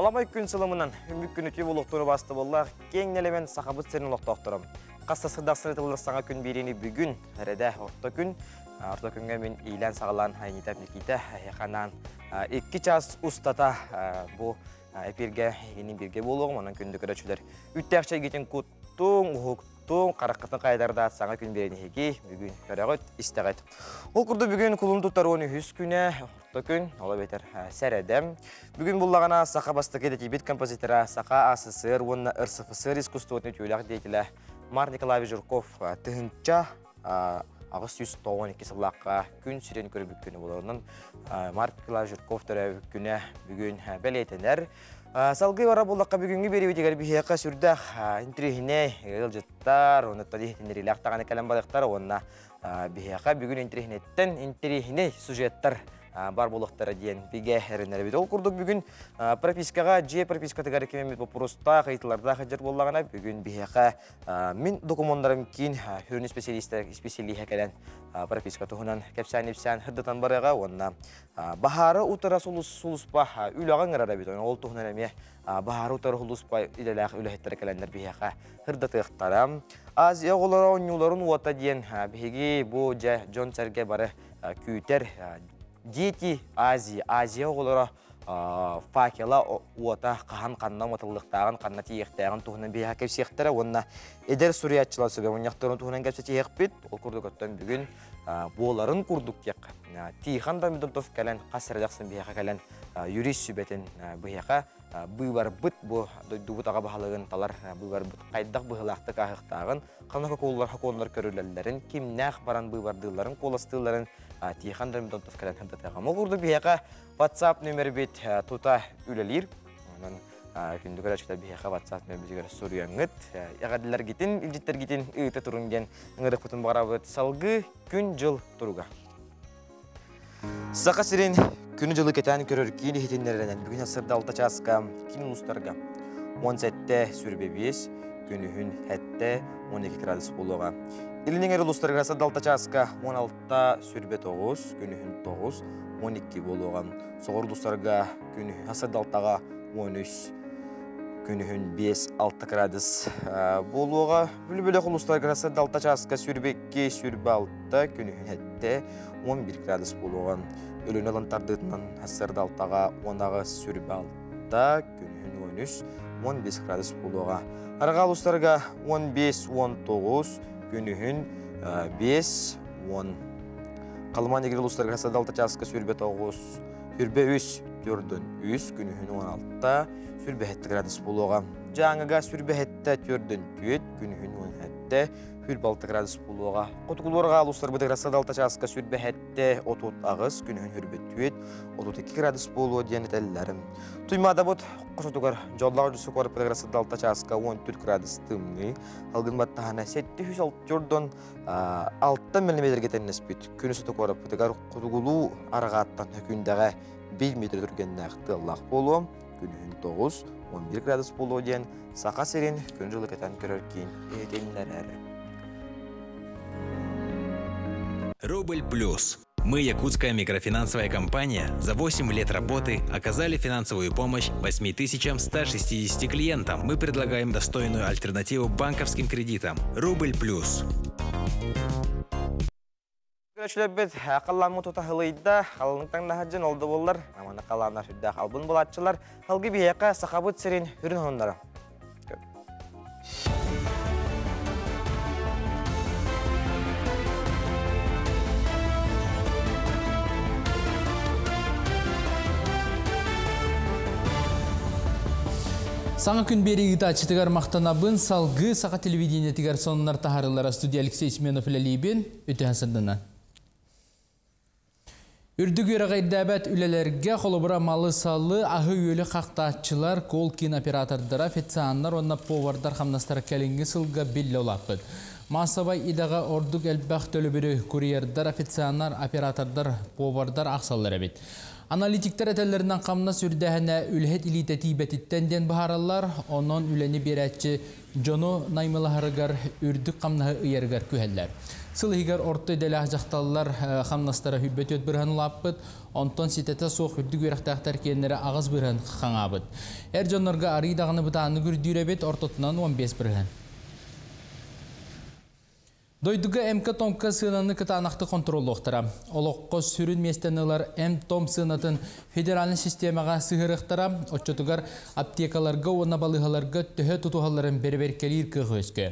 Аламай күн сылымынан үмік күн үтіп олықтуыны басты боллақ, кеңнелемен сақабыт сәрін олықтақтырым. Қастасы дақсыретілер саңа күн берені бүгін, әреді орта күнге мен ейлен сағылан айнетап Никита яқанан 2 час ұстата бұл әперге енің берге болуғым, онан күнді көрәтшілер. Үттәқшай кетен құттың, ұғықтың, қараққытын қайдарда саңа күн берені хеге бүгін көрәғыт, істеғайт. Ол күрді бүгін құлын тұттар 13 күні, орта күн, ола бетер сәрәдім. Бүгін бұллағана сақа бастық едеті бет композитора, сақа АССР, онына РСФСР искусствотны түйіліғ дейтілі Мар Николаевич Журков тұхынча ағыз 112 сылаққа күн сүрен көрі бүккені болуынан Мар Николаевич Журков түрі бүккені бүгін бәлейтінер. Салғы бара болдаққа бүгінгі бері өтегер бейеққа сүрдіқ интерихіне ғылжыттар, оны тадихетінері лақтағаны кәлем балықтар, онына бейеққа бүгін интерихіне сюжеттар бар болықтары дейін беге әрінері беді. Ол күрдік бүгін пропискаға, прописка тігәрі кемемет бұпыруста қайтыларда қаджар болағына бүгін бейеқа мен документарым кейін хүріні специалиға кәлен прописка тұғынан кәпсән-епсән хүрдітан барыға, онына бағары ұтыра сұлыспа үліған ғырара беді. Ол тұғынан әме бағары ұтыра сұлыспа үләләқ үләхеттері кәлендер бейеқа хүрдітіқтарам. Азия ғолара оңюларын уата дейін бейге бұл Джон Сәрге бары күйтер Дети Азия олары факела уота қахан қанна матылықтағын, қанна тиектағын тұғынан бейға кәпсектері, онына әдер сүриятчылар сөбе, онияқтарын тұғынан кәпсе тиек бет, ол күрдік өттен бүгін боларын күрдік кек. Тихан да мүдімтов кәлін, қасырдақсын бейға кәлін юрист сөбетін бейға бұйбар бұт дұбыт аға бағалығын талар бұйбар бұт қайдақ бұғылақты қағықтағын, қанақы қолар көрілерлерін, кемнәқ баран бұйбардыларын, қоластыларын Тихан да мүдімтов кәлін хандатағым. Ол күрді бейға WhatsApp нөмір бет тута үлелер. Онын күнді көрәшкілер бейға WhatsApp нөмір бет сұрыяңыт. Яғадылар кетін, үлжеттер кетін ұйты тұрынген ұңырық бұтын бағара бұт салғы күн жыл тұруға. Сақа сирен күні жылы кетен көрір кейін хетенлерінен бүгін асырда 6 часқа кейін ұлыстарға 17-те сүрбе 5, күні хүн әтті 12 градус болуға. Илінің әрі ұлыстарға асырда 6 часқа 16-та сүрбе 9, күні хүн 9, 12 болуған. Соғыр ұлыстарға күні асырда 6-ға 13, күні хүн 5-6 градус болуға. Бүлі-бөлі ұлыстарға асырда 6 часқа сүрбе 2, сүрбе 6, күні хүн әтті 11 градус болуған. Өлін алантардығынан асырда 6-ға 10-ға сүрбе 6, күні хүн 13, 15 градус болуға. Арға ұлыстарға 15-19, күні хүн 5-10. Қалыман егер ұлыстарға асырда 6 часқа сүрбе 9, сүрбе 3, түрдің 3, күні хүн 16, сүрбе 7 градус болуға. Жаңыға сүрбе 7, түрдің 4, күні хүн 17, сүрбе 6 градус болуға. Құтықылырға ұлыстар бұдығыр асырда 6 часқа сүрбе 7, 30 ағыз, күні хүн сүрбе 4, 32 градус болуға дейін әтәлілерім. Тұймада бұд құшытығыр жоллағы жүсі қорып бұдығыр асырда 6 часқа 14 градус тымны. Алғын баттағана 706 мм кетенінес бүт. Күні сұты қорып бұдығыр құтығылу арағаттан хүкіндіға 1 метр түргеніне әқті Аллах болуы. Күні хүн 9, 11 градус болуы дейін сақа серен күн жылы кетен көрір кейін етенілер әрі. Рубль плюс. Мы, якутская микрофинансовая компания, за 8 лет работы оказали финансовую помощь 8160 клиентам. Мы предлагаем достойную альтернативу банковским кредитам. Рубль плюс. Görüşlebet aqallanma tutahılıyda, qalınıqtan nahajın oldu bollar. Amana qalanlar südda qalbın bulatçılar. Qalgı biyaqa saqabut sirin hürün honlara. Саңа күн бері ғыта ачытығар мақтанабын салғы сақа телевидение тігер сонынар тахарылара студия Алексей Сменов ләлейбен өте хасырдына. Үрдік өрағайдабәт үлелерге қолыбыра малы салы ағы өлі қақтатчылар, кол киноператордара, официанлар, онна повардар қамнастар кәлінгі сылға белі олаппыд. Масабай идаға ордық әлбәқ төлі бірі курьердар, официанлар, оператордар, повардар ақсалар әбет. Аналитиктер әтәлерінен қамна сүрдәһіне үлхет илите тибетиттен ден бағаралар, онын үләні берәтчі жону наймылағырығар үрдік қамнағы ұйарығар күхәлләр. Сылығығар орты дәлі жақталылар қамнастары хүббет өт бірғаны лаппыд, онтон сететі соқ үрдік өріқтақтар кенері ағыз бірғын қаңабыд. Әр жонларға арыйдағыны бұтағыны күрдүйребет ортотынан 15 бірғын. Дойдуга МК-томка сынаны кытанақты контроллуқтыра. Олыққо сүрін местенілер М-том сынатын федеральный системаға сығырықтыра, отчетугар аптекаларға, оны балығаларға түхі тұтуғаларын бәрберкелер күйгөзгі.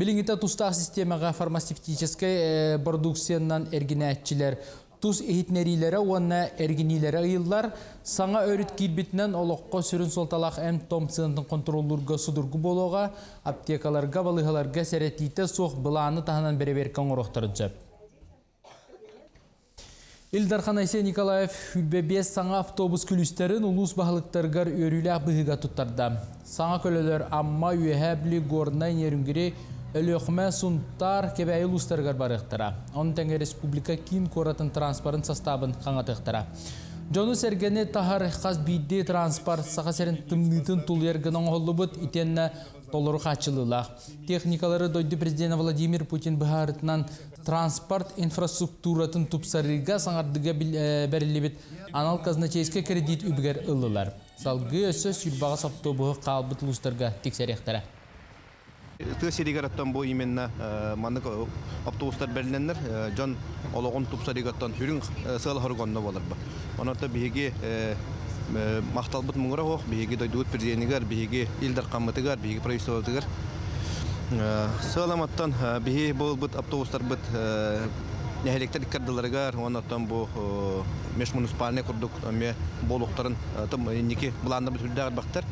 Біліңіті тұстақ системаға фармацевтический продукциянан әргінәтчілер, Туз ehitnerilere ona erginilere ayıllar. Sana örüt kilbitinden olukko sürün soltalaq М-том sınıntın kontrollurga sudurgu boluğa, aptekalarga, balıgalarga seretite soğuk bılağını tahanan bereberkan oroqtarıncap. Ildarxan Aysel Nikolaev Hülbebes sana avtobus külüsterin ulus bahalıktargar örüyle bıhıga tuttarda. Sana köleler amma üyehebli gornayn yerüngiri Ölüqme suntar kebeyi uluslargar barıqtıra. Onun tenge Respublika kin koratın transparent sastavın qangatıqtıra. Jonu sergeni tahar qaz biddi transport saqaserin tımnıtın tuluyargının oğulubut itenne toluru qaçılılaq. Texnikaları doydu Prezident Vladimir Putin bıharıtından transport infrastrukturatın tupsarıga sanardıga berilibit anal kaznaçeyske kredit übger ılılar. Salgı ösü sülbağız avtobuğu qalbıt uluslarga teksereqtara. Тысеригаттан бу именно мандык автобустар берленнер жон ологон тупсаригаттан хүрүн сыл хоргонно болор ба. Онорта биги макталбыт муңра хох биги дойдут президентигер биги илдар камматыгар биги правительствотыгар сыламаттан биги болбут автобустар бут нехелектер кардыларыгар онортан бу меш муниципальный курдук ме болуктарын тым ники буланда бут хүрдагар бактар.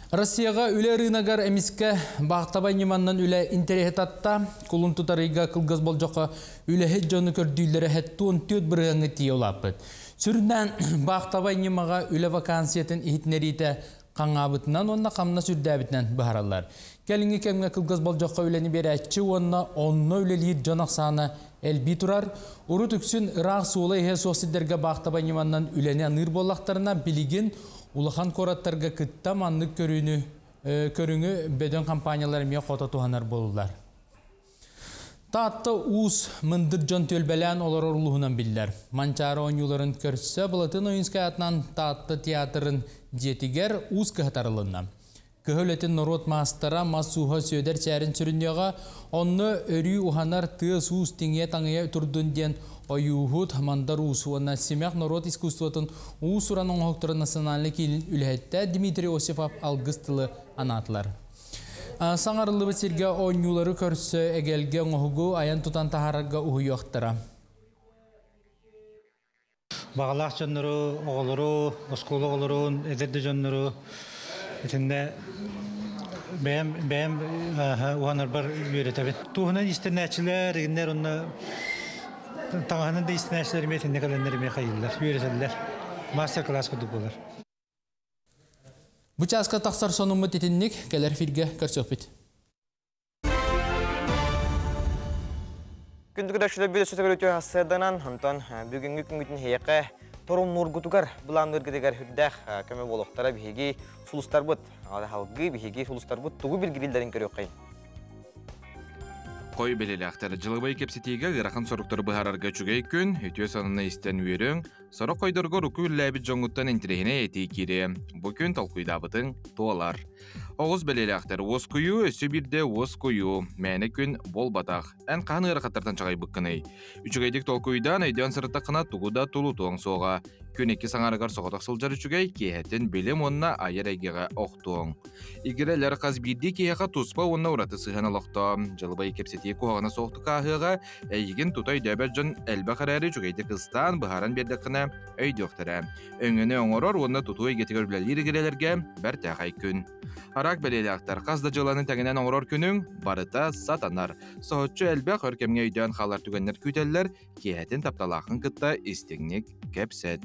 Россияға үлі рынагар әміске бағтабай неманнан үлі интерехетатта құлын тұтарыға қылғыз бол жоққа үлі хет жоны көрдүйлері хеттуын төт бірғаңы тие олапыд. Сүрінен бағтабай немаға үлі вакансиятын ихітнерейті қаңабытынан онна қамна сүрдәбітінен бағаралар. Кәліңі кәмге қылғыз бол жоққа үліні бері әтчі онна үлелейді жонақ саны әлбей тұрар. Ұры түксін ұрақ суылы еге соқсидерге бағтабай неманнан үліні аныр болақтарына білігін Улахан кораттарға кытта манлык көрүңі бөдөн компаниялар мия қота туғанар болулар. Таатты уыз мындыр жон төлбәлән олар орлуғынан білдер. Манчары ойнуларын көрсі, бұлатын ойынскай атынан таатты театрын жетігер уыз көхтарылынна. Көхөлетін народ мастара масуға сөйдер сәрін сүріндеға, онны өрі уханар тыз уыз теңе таңыя тұрдын ден Oyuhut manдар usuğuna Semyak Narod İskustvatın Usuran Oğukları Nasyonallik Ülhette Dmitri Osipov algıstılı anatlar. Sanarılı bitirge oynuları körsü egelge oğugu ayan tutan taharagga uhu yoqtara. Bağlaq canları, oğulları, oskulu oğulları, edildi canları içinde beğen uhanır bar yöretebi. Tuğunan istenəçilər, eginler onu Tağanın da istenəçilərimi etində qalanlarımı xayırlar, yöretirlər. Master class qıdıq olar. Bu çaska taqsar sonumut etinlik, gələr firge körsök bit. Gündük döşüde bir sütü görütüyor hasırdanan, hamtan bugünkü güngütün heyqe torun nurgutugar, bulandırgıdıgar hüddəq kömü boluqtara bihigi sulustar bud. Halgı bihigi sulustar bud, tuğu bilgirillerin görüyor qayın. Koy belelaqtar жылыбай кепсетиге гыракын соруктар быхарарга чугай күн, өтө санына истен үйрің, сорок койдорго руку ләбит жоңуттан интерехіне ети кире. Бу күн талкуйдабытың туалар. Оғыз белелaqtar оз күйу, өсі бірде оз күйу, мәні күн бол батақ. Ән қаны ырақаттардан чағай бұққынай. Үчігайдік толкуйдан айден сырттақына туғуда тулу туың соға. Күн екі саңарығар соғатақ сылжар үчігай кейхеттен білім онына айыр әйгеға оқтуың. Игірелер қаз бірді кейхақа туспа онына ұраты сыханы лоқты. Жылыбай кепсетей қоғаны соқты қағыға әйген тұтай дөбәт жын әлбі қарары жүгейді қыстан бұхаран бердіқіна өйді оқтыра. Өңіні оңырор онына тұтуы кетігер біләлер игірелерге бәр тәғай күн. Арак белелақтар қазда жыланы тәңінен оңырор күнің барыта сатанар. Соғытчы әлбі қөркемге үйден қалар түгенлер күтелер кейхетін тапталақын қытта істігнік кәпсет.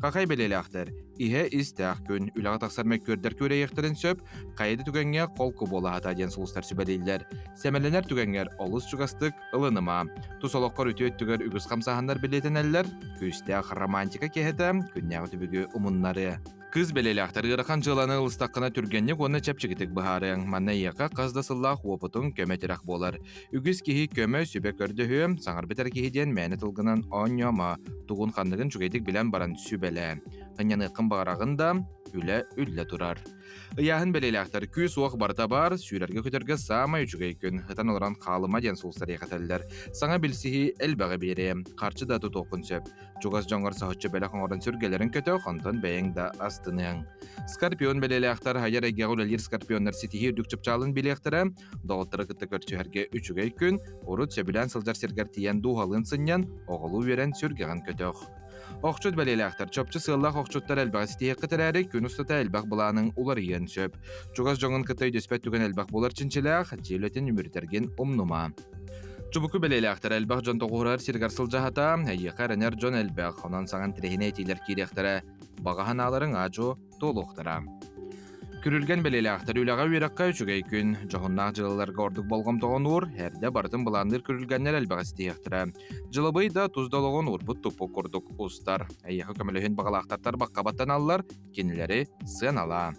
Какай белелектер, ihe istaq gün, ülağı taqsarmak körder köreyekтерін söp, qaydı tügenge қолқы bola hata den sulustар sübeleyler. Semelenler tügenger olus çugastık, ılınıma. Tusoloqqar ütüet tüger ügüz qamsahanlar bileteneller, küstaq romantika kehete, künnäği tübügü umunları. Kız belelekter ıraqan жыланы ылыстаққына түргеннек оны чәпчігітік бұхарың. Манна еқа қазда сыллақ опытың көметірақ болар. Үгіз кехи көмі сөбе көрді саңар бітер кехиден мәні тылғынан оңяма. Туғын қандығын жүгейдік білен баран сөбелі. Қыняны қын бағарағында үлі тұрар. Ияхын белелектер күз оқ барда бар, сүйрерге көтерге сама үчігей күн. Хытан оларан қалыма ден сұлыстар еқаталылар. Саңа білсіхи әлбағы бере, қарчы да тұт оқын сөп. Чугас жоңғар сағытчы бәлі қоңырын сүргелерін көті қонтын бәйін да астының. Скорпион белелектер хайар әйге ғулелер скорпионлар сетихи үрдік чыпчалын белектері, доғыттыры күтті көртсүйерге үчігей күн, ұрыт сөбілен сылжар сергер тиен дуғалын сыннан, оғылу верен сүргеген көтіқ. Оқчут белелектер чөпчі сыллақ оқчуттар әлбағы сетихи қытырәрі күн ұстата әлбақ бұланың улар ен сөп. Чугас жоңын кытай дөспәт түген әлбақ болар чинчіләқ, желетін үміртерген умнума. Чубуку белелектер әлбақ жон тоғырар сергар сылжахата, әйеқар әнер жон әлбақ, онан саңан тірехіне етейлер керектері, бағаханаларын ажу толуқтыра. Күрілген белелектер үліға үйраққа үчігей күн, жоғыннақ жылыларға ордық болғым тоғын ұр, әрде бартын бұландыр күрілгенлер әлбіға стейектірі. Жылыбый да тұздалығын ұрбыт тұпы құрдық ұстар. Әйеқі көміліхін бағалақтаттар баққабаттан алылар, кенілері сын ала.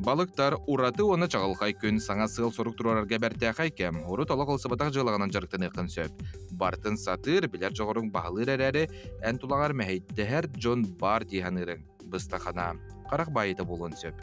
Балықтар ураты оны чағылқай күн, саңа сыл сорук тұрарарға бәртәқай кәм, ұры толық ұлсыбатақ жылығынан жарықтан еқін сөп. Бартын сатыр, білер жоғырың бағылыр әрәрі, ән тұлағар мәйттәр жон бар дейханырың, бұстақана. Қарақ байыты болын сөп.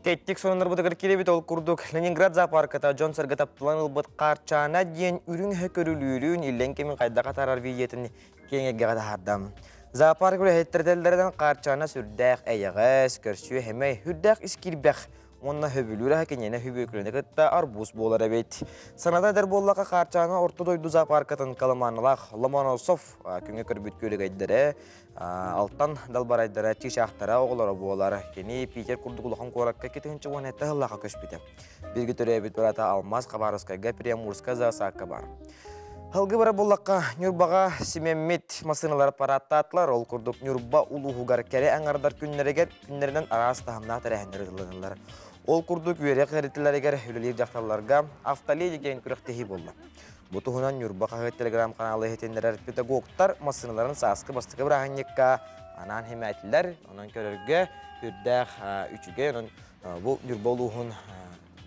Теттик сонунар бұтығыр келебет ол күрдік. Ленинград зоопарката Джон сырғатаптылан ұлбыт қарчана дейін үрін хөкөрілүүрін илен кемін қайда қатарар виетін кеңеге қатардам. Зоопарк үрі хеттерделдерден қарчана сүрдәқ әйіғыз, көрсі әмей хүрдәқ іскірбәқ. Онна хөбілүүрі әкенені хөбөкіліне күтті арбуз болар әбет. Санада дәр боллаға қарчана орта дойду зоопаркатын каламанылақ Ломоносов күнге көрбіт көлік айдары, алтан далбар айдары, тишақтара оғылары болар. Кені Питер күрдіғылыған қораққа кетігінші оны әтті ғылаға көшпеті. Біргі түрі әбет бұрата Алмаз, Қабарыскайға, Приамурска засаққа бар. Халғы бара боллаққа Нюрбаға Семеммет масыналар параттатлар, ол күрдік Нюрба улуғығар кәрі әңардар күннерінен арасы тағымна тәрәхендері жылынылар. Ол күрдік үйерек әреттілерігер үлілер жақталарға автоледи кейін күректегі болды. Бұтығынан Нюрбаға телеграм каналы етендерер педагогтар масыналарын сасқы бастықы бірағынекка анан хемәтілер, онан көрерге үрдәқ үчіге, бұл Нюрба улуғын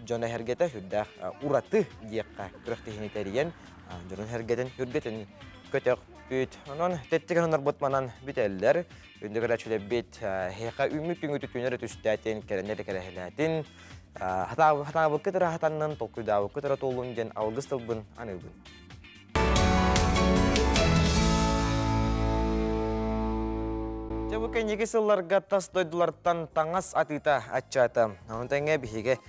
жона әргеті үрдәқ ураты дейекқа күректегіне тәріген жонын әргетін үргетін көтек бүт. Онан теттіген онар бұтманан бітәлілер. Үндігір әчілі бет хейқа үмік күнгіті күнері түстәтін, кәрінері кәрәхіләтін. Хатағы бұқытыра хатаннан толкуйдағы бұқытыра толуын ден алғыстылбын, анығбын. Жабықай неге сылларға тас дойдылардан таңас атыта атчаты. Оның тәңе бігеге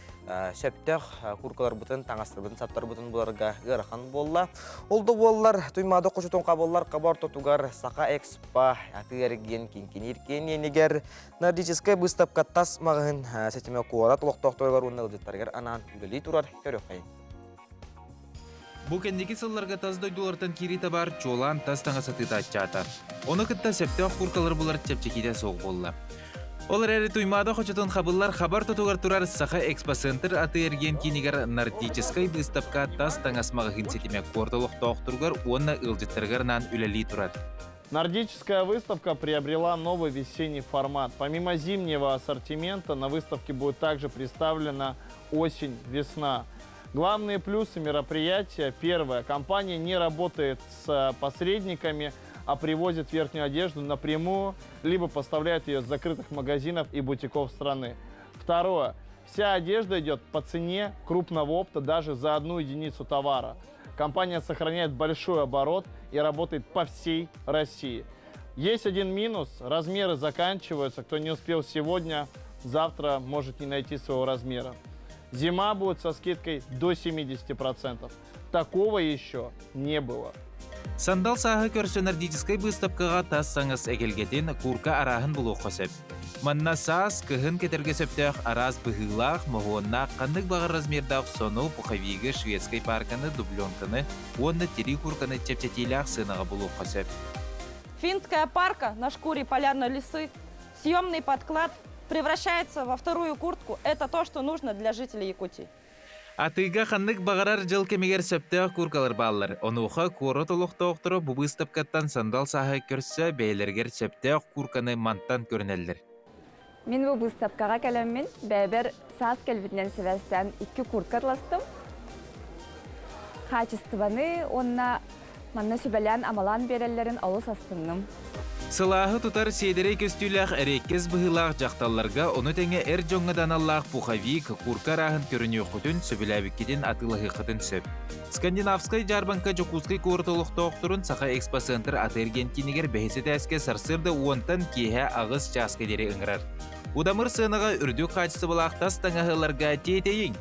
сөптәқ күркалар бұтын, таңастыр бұтын, саптар бұтын бұларға ғырқан болла. Олды боллар, тұймады қошытын қаболлар, қабар тұтуғар, сақа экспа, аты әрген, кенкен еркен енегер. Нардическай бұстапқа тас мағын сәтеме қуарат ұлықтақтырғар ұнны ұлдеттарғар анан үлілі тұрар көрек қайын. Бұл кәндекі сылларға таз дойдулардан кері табар чолан таз таңасаты тачата. Оны күтті сәпті күркалар бұлар чәпчекеде соқ болла. Олар әрі туймада қочатын қабыллар хабар тұтуғар тұрар сақа экспо-центр аты ерген кенегер Нардическай выставка таз таңасмағы ғынсетеме қортылық тоқтырғар оны ұлдеттарғарнан үләлі тұрар. Нордическая выставка приобрела новый весенний формат. Помимо зимнего ассортимента на выставке будет также представлена осень-весна. Главные плюсы мероприятия. Первое. Компания не работает с посредниками, а привозит верхнюю одежду напрямую, либо поставляет ее из закрытых магазинов и бутиков страны. Второе. Вся одежда идет по цене крупного опта даже за 1 единицу товара. Компания сохраняет большой оборот и работает по всей России. Есть один минус. Размеры заканчиваются. Кто не успел сегодня, завтра может не найти своего размера. Зима будет со скидкой до 70%. Такого еще не было. Сандал саһы көрсөнардическай выставкаға тас саңыз әгелгетін курка араһын бұлу қосып. Манна саас кыһын кетерге сөптөөх араз быһыылаах моһуоннаах қаннык бағыр размердаах сону пухавиги шведской парканы дубленканы, онны тири курканы чепчетилаах сынаға бұлу қосып. Финская парка на шкуре полярной лисы, съемный подклад превращается во вторую куртку. Это то, что нужно для жителей Якутии. Атыга ханнык бағарар жыл кемегер сөптөөх куркалар баллар. Онуха коры толуқтоқтыры бұ выставкаттан сандал саһы көрсө бейлергер сөптөөх курканы манттан көрнелдер. Мен бұл выставкаға кәлеммен бәбір саас кәлбітінен севестен 2 куртка атластым. Качествоны, онна манна сүбәлән амалан берелерін алыс астынным. Сылағы тұтар сейдерей көстүйләқ әреккез бұғылақ жақталларға оны тәңе әр жоңғадан аллақ пухавик курка рахын көріне құтын сөбіләвіккеден атылығы қытын сөп. Скандинавскай жарбанка жокузкай кортолықты оқтырын сақа экспоцентр атергентинігер бәхесет әске сарсырды уонтан кейе ағыз часкедері ұңырар. Удамыр сынаға үрдік қачысы бұлақтас таңағыларға тетейін.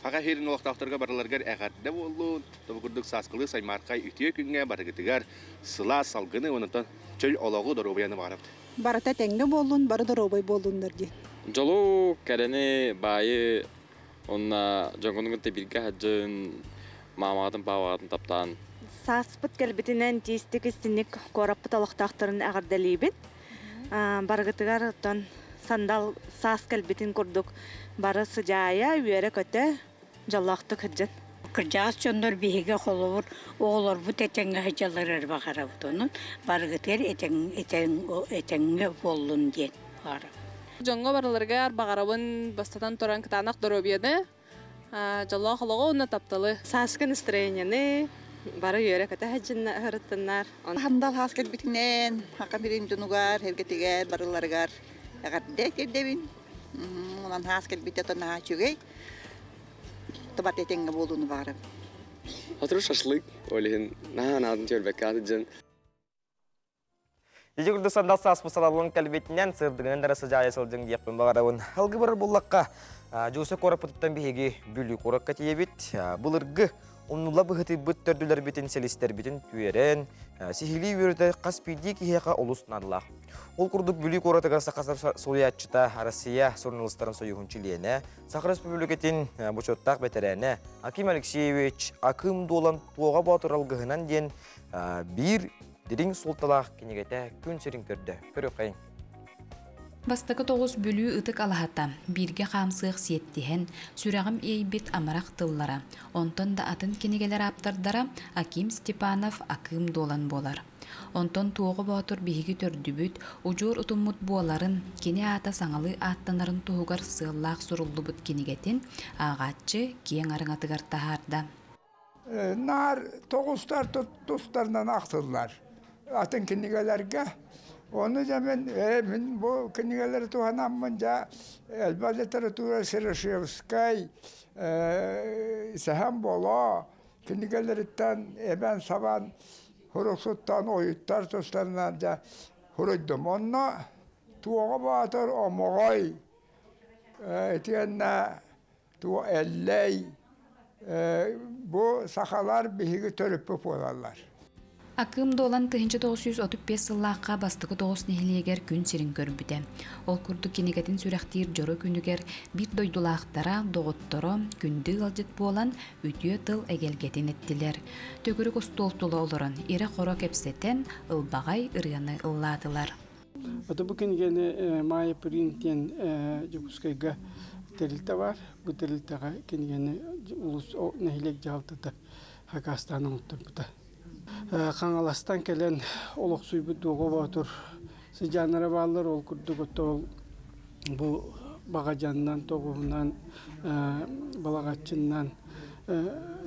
Fakat herin olaqtaqtırga baralargar əqaddə olun, tabaqurduk saskılı saymarqay ütüye küngə barıgıtıgar sıla salgını onundan çöl olağı da robayanı varabdı. Barata təngdə bolun, barı da robay bolunlar diye. Jolu kərəni bayı onna jongunugunda birgə həcün mamadın bağadın taptan. Saspıt gəlbitindən tistik istinik qorapıt olaqtaqtırın əqadəliyibin. Barıgıtıgar ondan sandal sas gəlbitin kurduk. Barı sıcaya, üyere kötü. Jallaqtı kırcan. Kırcağız çöndür bihige kolur, oğulur bu tetenge hıcalar erbağara butonun. Barıgıtır etenge bollun diyen var. Jongo baralarga erbağarabın bastatan toran kıtanak dorobiyada. Jallaq halağı ona taptalı. Saskın istreyenini barı üyere kötü hıcınlar, hırıttınlar. Handal hasket bitinen, haka birin dunugar, hergetiger, barılargar. Əqaddə devin. Ondan hasket biteton naha çügey. Tabat etenge bolunu varım. Hatırı şaşlık, olihin nahan adın çölbekka atıcın. Ежегүрді сандал саас мұсалалының кәлбетінен сырдығын дарасы жайы сылдың деппін бағарауын. Алғы бір боллаққа жусы қорап бұтыттан бейге бүлі қораққа тиебет. Бұл ұрғы ұннула бұғыты бұт төрділер бетін селістер бетін түйерен. Сихили өрді қас пейді кейеға олысын адылақ. Ол күрдік бүлі қоратығар сақасар соятчыта Россия сорнылыстарын союғын чилиене, Сақыр Республикетін бұчоттақ бәтірәне Аким Алексеевич Акым долан туаға батыр алғығынан ден бір дерің солталақ кенегеті күн серін көрді. Көрі қайын. Бастықы 9 бүлі ұтық алағата, бірге қамсық сеттіхен, сүрағым ейбет амарақ тыллара. Онтон да атын кенегелер аптардара Аким Степанов Акым долан болар. Онтон туғы батыр бейгі төрдүбіт, ұжур ұтыммыт боларын, кене ата саңалы аттанарын туғығар сығылақ сұрылды бұт кенегетін, ағатчы кең арыңатығар тахарда. Нар тоғыстар тұстарынан ақтылар. Атын кенегелерге. Onu zaman ben bu knigaları tuhanamın ja elbette literatura Sereshevskay saham bola knigalarından ben saban horosuttan oyutlar dostlarından ja horodum. Onna tuğa batır omogay etiyana tuğa elley bu sahalar bihigi törüp olarlar. Акым долан 1935 сыллаққа бастығы 9 нехилегер күн серін көрбіде. Ол күрді кенегетін сүрәқтер жоры күнігер бір дойдулақтара, доғыттары күнді ғалжыт болан өтіе тыл әгелгетін еттілер. Төгірік ұстолтулы олырын, ері қора кепсетен ылбағай ұрғаны ылладылар. Оты бұл кенегені майы принтен жүкіскайға тәрілті бар. Бұл тәрілтіға кенегені ұлыс нехилек жалдыды Хакастаның ұттыр бұда. Қаңаластан келен олық сүйбі дуғы батыр. Сыжанары балыр ол күрді көтті ол бұл бағажаннан, тоғуынан, балағатчыннан,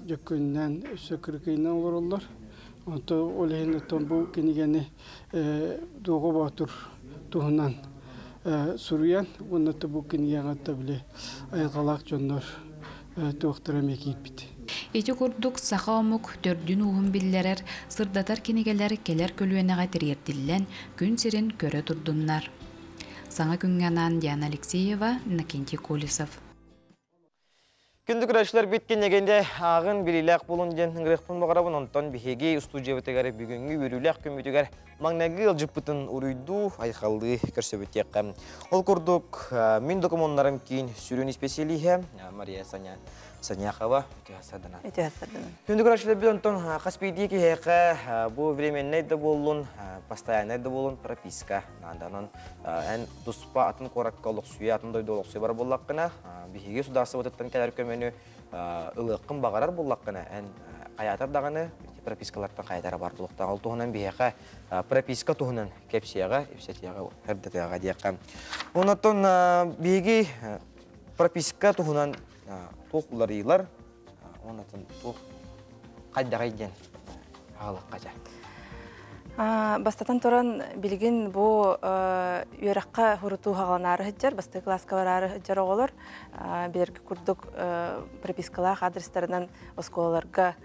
жүккіннен, үсі кіркейінен олар олар. Олейін ұттан бұл кенегені дуғы батыр туғынан сүріян. Онытты бұл кенеген ғатта біле айғалақ жонлар туқтыра мекейіп біті. Эти курдук сахаумук төрдүн уғын биллерер, сырдатар кенегелер келер көлуенеға тірерділлен күн серін көрі тұрдыннар. Саңа күнганан Диана Алексеева, Накенти Колесов. Күндік күрәшілер біткен егенде ағын біліләк болын ден ғырықпын бағарабын, онтан бігеге студия бітігәрі бүгінгі өріләк көмітігер маңнағы ұлжып бұтын ұрыйду айқалды көрсі бітеқі. Ол көрдік мен документарым кейін сүрін специалиге Мария Саняхова өтіғасадына. Күндік күрәшілер біз онтан қаспейді кеғеқі бұл временнейді болын, постояннейді болын прописка. Ән дұспа атын қораққа олық сүйе, атын дойды олық сүйе бар болаққына. Бігеге судасы бұтыттан кәлер көмені ұлыққын бағарар болаққына. Ән қаятар дағаны пропискалардан қаятары бар болықта. Ал тұғынан бігеқі прописка тұғынан кепсияға, епсетияға, әрдетіға дейқі. Онаттан бігеге прописка тұғынан тоқылар ейлар, онатын тоқ қайда-қайден ағылық қажа. Бастатан тұран білген бұл үйраққа ғұрыту ғаланары хыджар, басты класска барары хыджар оғылар. Бергі күрдік пропискалақ адрестерінен осколаларға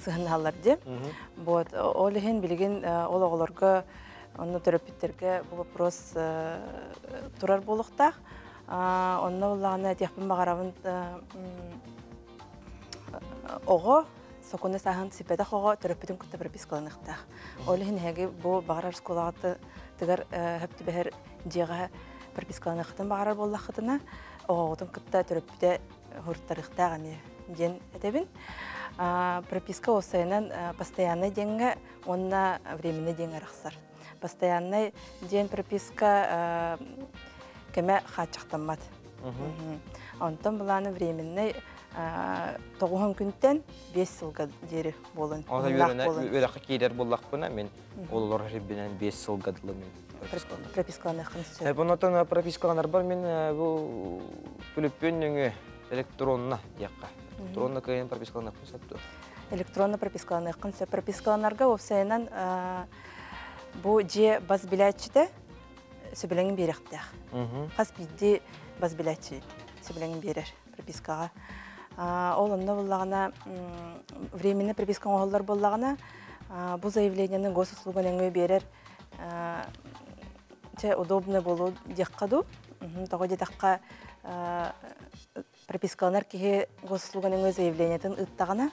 сығыналар де. Ол ехен білген ол оғыларға, оны терапевттерге бұл вопрос тұрар болуқтақ. Онна олағына текпін бағарабын оғы, сокуны саһын сипедах оғы терапевтин күтті пропискаланықтақ. Олы хин хәге бұл бағарар сколағаты тігір хөпті бәхір жеға пропискаланықтың бағарар боллақытына оғығытын күтті терапевте ғұрттарықтақ әме ден әтебін. Прописка осайынан постоянный денге, онна временный денге рақсар. Постоянный ден прописка кеме хатчақтанмад. Онтан бұланы временный 9 күнттен 5 сылға дері болын. Ода өрәқі кейдер боллақ бұна, мен олар ребенен 5 сылға дылы мен пропискаланы қын сөз. Бұнатан пропискаланар бар, мен бұл бүліппен өңі электронна яққа. Электронна көйен пропискаланы қын сөз. Электронна пропискаланы қын сөз. Пропискаланарға опсайынан бұл же баз біләтшіде сөбіліңін беріқтіғ. Қас бидді баз біләтші сөбіліңін берер пропискаға. Ол онна болағына, временный прописка оғылар болағына, бұл заявленияны госуслугын өңі берер удобны болу деққаду. Тоғы дедаққа пропискаланар кеге госуслугын өңі заявлениятын ұттағына,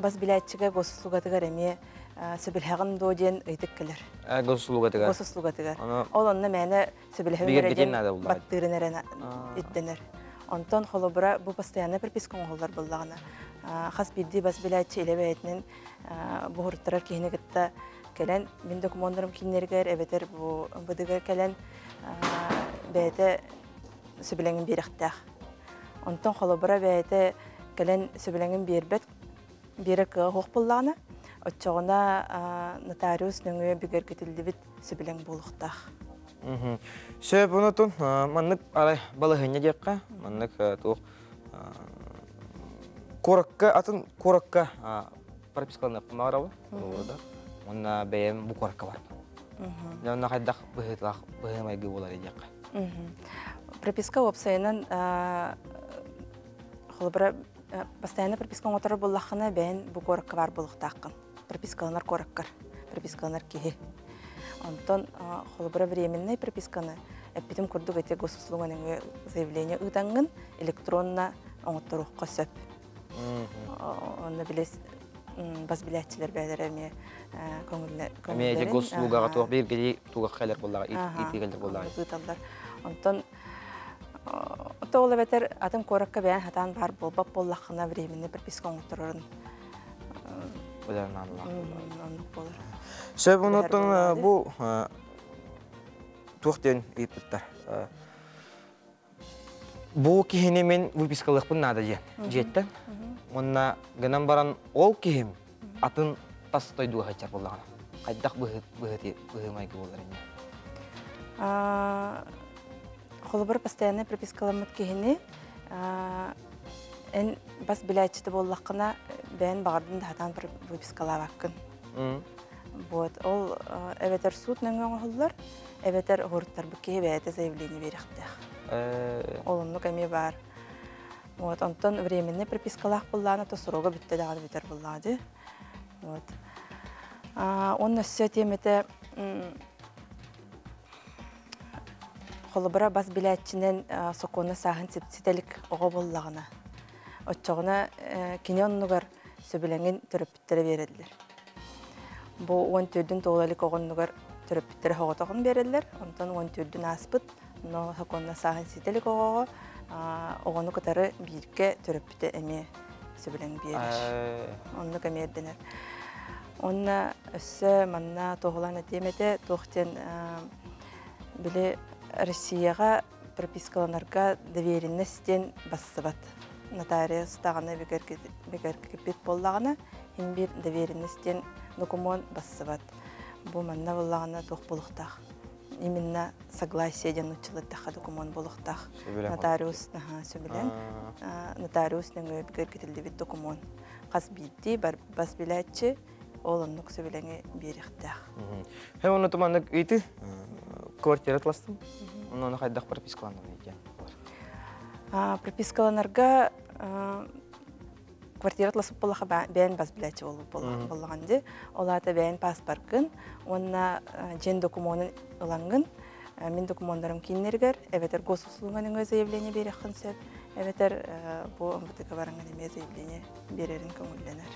баз біләтшіге госуслугатығар әме сөбілхәғын дооден ұйтық келер. Госуслугатығар? Госуслугатығар. Ол онна мәні сөбілхәғын өрәден баттырын үттенер. Онтон холобыра бұл постоянный пропискан оғылар болағына. Қас білді бас біләтші елебе әйтінен бұғырттарар кейіні күтті кәлін. Мен документарым кейінергер, әбетер бұдыға кәлін бәйті сөбіләңін беріқтіғ. Онтон холобыра бәйті кәлін сөбіләңін берік қоқ болағына. Отчоғына нотариус нөңі бүгер кетілді біт сөбіләң болуқтақ. Сөп ұнытын, маннық балығыне деққа, маннық тұқ қорыққа, атын қорыққа пропискаланы мағырауы, онна бәйім бұл қорыққа бар. Онна қайдақ бұғымайғы болар едеққа. Прописка опсайынан постоянно пропискан отыры болаққына бәйін бұл қорыққа бар болуқтаққын. Пропискаланар қорыққар, пропискаланар кеге. Онтон холбыра временный прописканы әппетім күрдік әте госуслуган өңі заявление ұтаңын электронна оңыттыруққа сөп. Оны білес баз біләтчілер бәдер әме көңілдерін. Әме әте госуслугаға туақ бергеде туғақ қайлар болаға, итігелдер болаға. Онтон оғылы бәтер атым қорыққа бәйін хатан бар болбап боллақына временный прописка оңыттырырын. Сөп ұнаттың бұл туқтен епіттар. Бұл кехіне мен выпискалықпын нада жеттен. Онна гынан баран ол кехім атын тас тойдуға қайтар болағына. Қайдақ бұғымайғы болар ене. Қолыбыр постоянный пропискаламыт кехіне ән бас біләтшіті боллаққына бәйін бағардың дағатан бір выпискалап аққын. Ол әбетер суд нөңі оңғылар, әбетер ғұрттар бүкке бәйті заявление беріқтіғ. Ол онлық әме бар. Онтон временный пропискалақ боллағына тосыруға бүтті дағады бітер боллағады. Оның өсі теметі холобра бас билетчинен сокона сахын сителик ого боллагына. Оччогуна киньоннугар сөбүлеңин төрөпүттөрө берелдер. Бу 14-дүн тоолалык огоннугар төрөпүттөрө хоготогун берелдер. Онтон 14-дүн аспыт, но сокона сахын сителик ого огону кытары бирге төрөпүттө эме сөбүлең берер. Онну кемерденер. Онна өссө манна тоголан этемете тохтен биле Россияга пропискаланарга доверенностен бассыбат. Нотариус тагына бигер кепет боллагына хим бир доверенностен документ бассыбат. Бу манна боллагына тох болуктак. Именно согласие денучылыктагы документ болуктак. Нотариус сөбүлен нотариус неңе бигер кетилди бит документ. Кас битти бас билетчи олоннук сөбүлеңе бериктак. Оны тумандык ити квартира тластым. Оны кайдак пропискаланыр экен. Пропискаланарга квартира тласып болаха бән бас билетчи болганды. Олата бән паспорткын, онна жен документын ылангын. Мен документтарым киннергер, эветер госуслугунун заявление берекин сөп, эветер бу МВДга барган эме заявление берерин көңүлленер.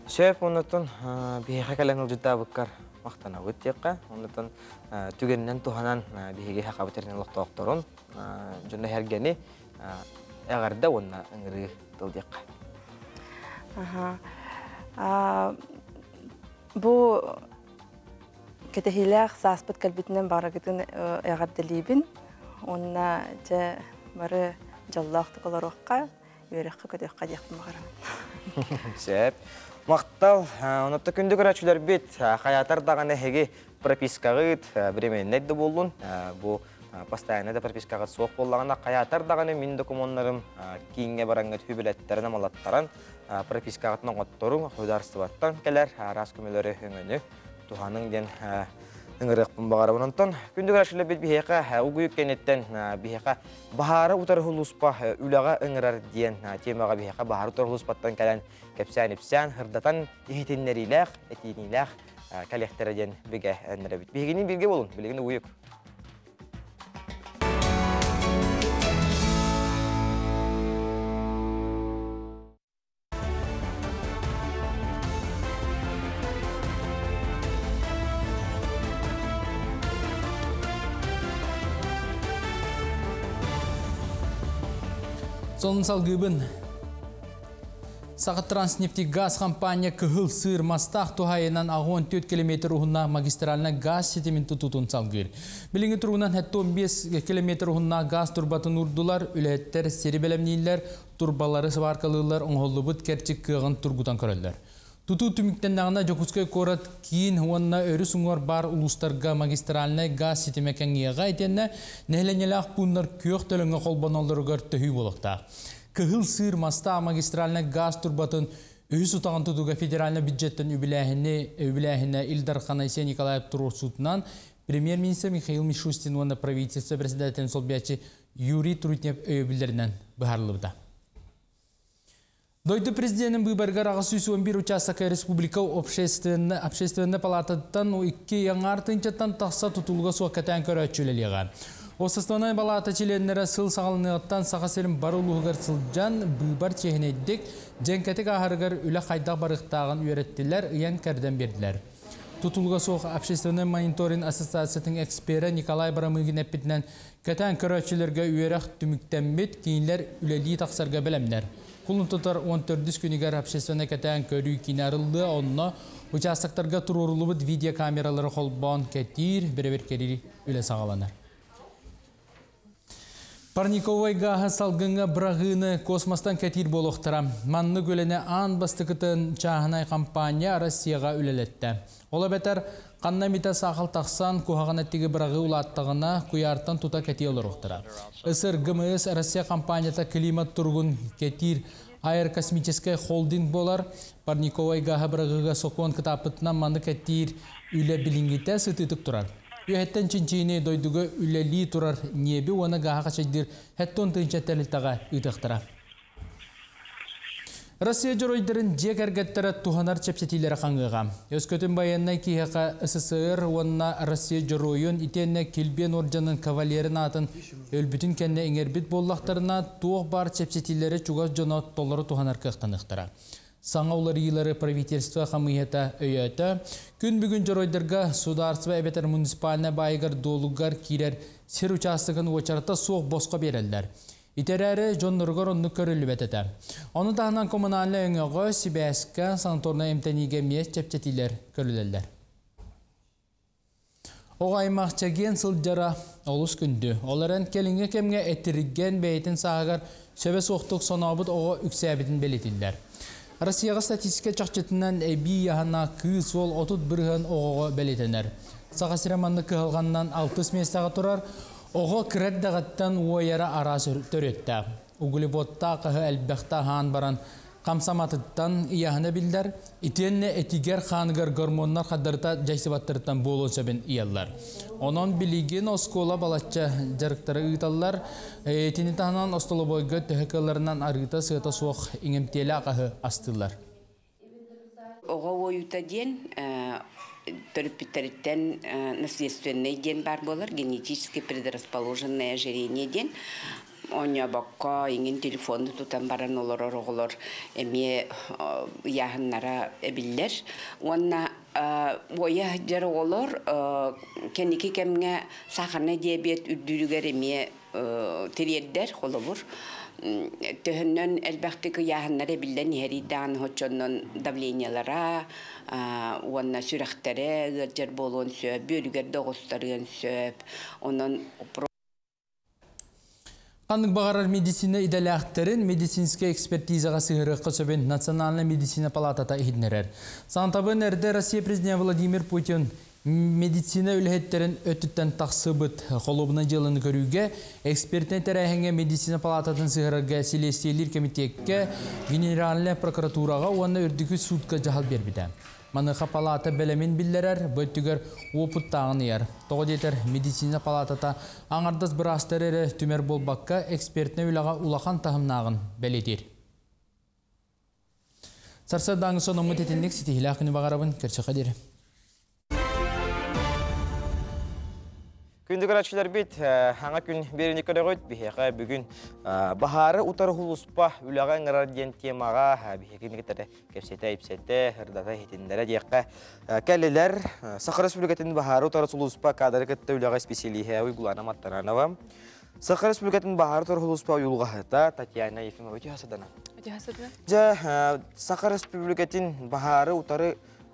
Сөп онотон бейге каленыл жутабыккар мактана өттекка, онотон түгеннен туханан бейге хакабытерин локтоокторун жонда хергени эгарда онна ыңыры тылдекка. Бу кетехилер саспыт калбитинен барагытын эгарделибин, онна же бары жаллаактыкаларокка үйрөккө көдөккө жактым барам. Сөп. Мактал, онотто күндү көрөчүлөр бит, хаятар даганы хеги пропискагыт временнет болдун. Бу постоянно да пропискага соқ боллаганда хаятар даганы мен документтарым кийинге бараңга хүбүлеттерин амалаттаран пропискагытын оңотторун хударстыбаттан келер рас көмөлөрү өңөнү туханың ден ыңырыкпын багарабын онтон күндү көрөчүлөр бит бихека угуюк кенеттен бихека баары утар хулуспа үлага ыңырар диен темага бихека баары утар хулуспаттан келен кепсән хырдатан ихитиннерилек этинилек коллекторден биге энере бит бигинин бирге болун билигин угуюк. Сонсал гыбын. Сағыт Транснефтегаз компания кыхыл сыр мастақ тухайынан 14 км ұғынна магистралына газ сетемін тұтутын салғыр. Біліңі тұрғынан 15 км ұғынна газ турбатын ұрдылар, үлеттер, сері бәлемнейлер, турбалары сываркалылар, оңғолы бұд кәрчік кығын тұрғыдан көрілдер. Туту түміктендағына Жокускай корат кейін уанна өрі сұңғар бар ұлыстарға магистралына газ сетемекен еға етенне нәйленелі бұнлар көк төліңі қолбан олырығар төхі болықта. Кыхыл сыр маста магистралына газ турбатын өйі сұтаған тұтуға федеральны бюджеттен өбіләхіне Илдар Ханайсе Николаев Туросутынан премьер-министр Михаил Мишустин уанна правительство председателен солбиячы Юрий Трутнев өйбілдерінен бұхарлыбыда. Дойды президентин выборгар ағасы 11 участка республика общественный палататтан 2 яңартынчаттан тақса тұтылға суаққатан көрәтчілелеға. Осыстанай палата членлері сыл сағалынығыттан сақасерін бар ұлығығар сылжан выбор чехінеддік жәнкәтік ағарығар үлі қайдақ барықтағын үйреттілер ұян кәрден берділер. Тұтылға соқ общественный мониторинг ассоциациятың эксперті Николай Барамыгин әппетінен кәтән көрәтчілерге үйерек түміктенмет кейінлер үлелі тақсарға білемдер. Kulun tutar 14 günüger общественный кәтән көрі кинарылды, онына участақтарға тұрурылы видео камералары қолбан кәтір бір-бір керері үлі сағаланар. Парниковай ғағы салғынға бірағыны космостан кәтір болуқтыра. Манны көліне ан бастықытын чағынай компания Россияға үлелетті. Ола бәтір қанна мита сақыл тақсан кухаған әттігі бірағы ұлаттығына құяртан тута кәтер олырықтыра. Үсір ГМС Россия компанията климат тұрғын кәтір аэрокосмический холдинг болар. Парниковай ғағы бірағыға соқуан кітапытынан манны кәтер үлі білінгеті сытытық тұрар. Үйәттен чинчине дойдуғы үләли тұрар небі оны ғаға қачайдыр әттон тыңча тәліттаға үйтіқтіра. Россия жоройдарын жек әргеттері туғанар чепсетилері қаңғыға. Өскөтін баянна кейіға СССР онна Россия жоройын итенне келбен оржанын кавалерін атын өлбітін кәнне еңербіт боллақтарына туық бар чепсетилері чугас жона толары туғанар қықтанықтыра. Саңа олар елері правительство қамыйета өйеті. Күн бүгін жоройдарға сударсыва әбетер муниципаліне байығар долуғар кейлер сер участығын очарта соқ босқа берелдер. Итерәрі Жон Нұрғыр онны көрілі бәтеті. Оны тағынан коммунальны өңіғы Сибәскі санаторна емтәнеге мес чепчетилер көрілелдер. Оғаймақ чәген сылджара олыс күнді. Оларын келінге кемге әттірген бәйтін сағығар сөбе соқтық сонабыд оға үксәбетін белетілдер. Россияға статистика чақчетінен әбі яғына кыз ол 31 оғаға белетінер. Саға сираманды кығылғаннан 60 местаға тұрар, оғы кірәддағаттан ойара арасы төретті. Углеводта қығы әлбәқта хан баран қамсаматыттан ияғына білдер, итенне этигер қанығар гормонлар қадырта жайсыбаттырттан болуын сөбін иялар. Онын білеген оскола балатча жарықтары ұйталар, етені тағынан остолы бойғы төхекаларынан арғыта сығыта соқ еңемтелі ақығы астылар. Оға ойыта ден төріппеттеріттен наследственный ген бар болар, генетически предрасположенное ожирение ден. Оня баққа еңін телефонды тұтан баран олар оғылар әме яғыннара әбілдер. Онна ойа жары олар кәнеке кәмге сақарна диабет үрдірігер әме терердер қолы бұр. Төхіннен әлбәқтікі яғыннар әбілден әрейдан хотчоннан давлениялара, онна сүрәқтері жар болуын сөп, бөлігер доғыстарыған сөп, онын Қандық бағарар медицина идәләқтірін медицинская экспертизаға сығырыққа сөбен Национальная медицина палатата ehidнерер. Сантабын әрді Россия президент Владимир Путин медицина үлхеттерін өттіттен тақсыбыт қолыбына жылыны көруге, эксперттен тәрәхіңе медицина палататын сығырыға селестиелер комитетке генеральная прокуратураға оны үрдікі судқа жағал бербіді. Маныққа палата бәлемін білдерер, бөттігер опыттағын ер. Тоғдетер медицина палатата аңардас бір астыр әрі түмер болбаққа экспертіне үліға улақан тағымнағын бәлетер. Сарсадаңы соның мұтетіндік сетихілі ақыны бағарабын көрші қадері. Күндігір әтшілер бет, аңа күн беріне көрі қойд, бігеға бүгін бағары ұтары құлыспа үліға ңырар ден темаға бігегінігітері кепсеті, епсеті, ұрдата етіндері дейққа кәлілер. Сақыр Республикатын бағары ұтары құлыспа қадары күтті үліға специалиге ұйғылана маттаранова. Сақыр Республикатын бағары ұтары құлыспа ұйылғағыта Татьяна Ефимова өте хасадана. Сақыр Республикатын бағары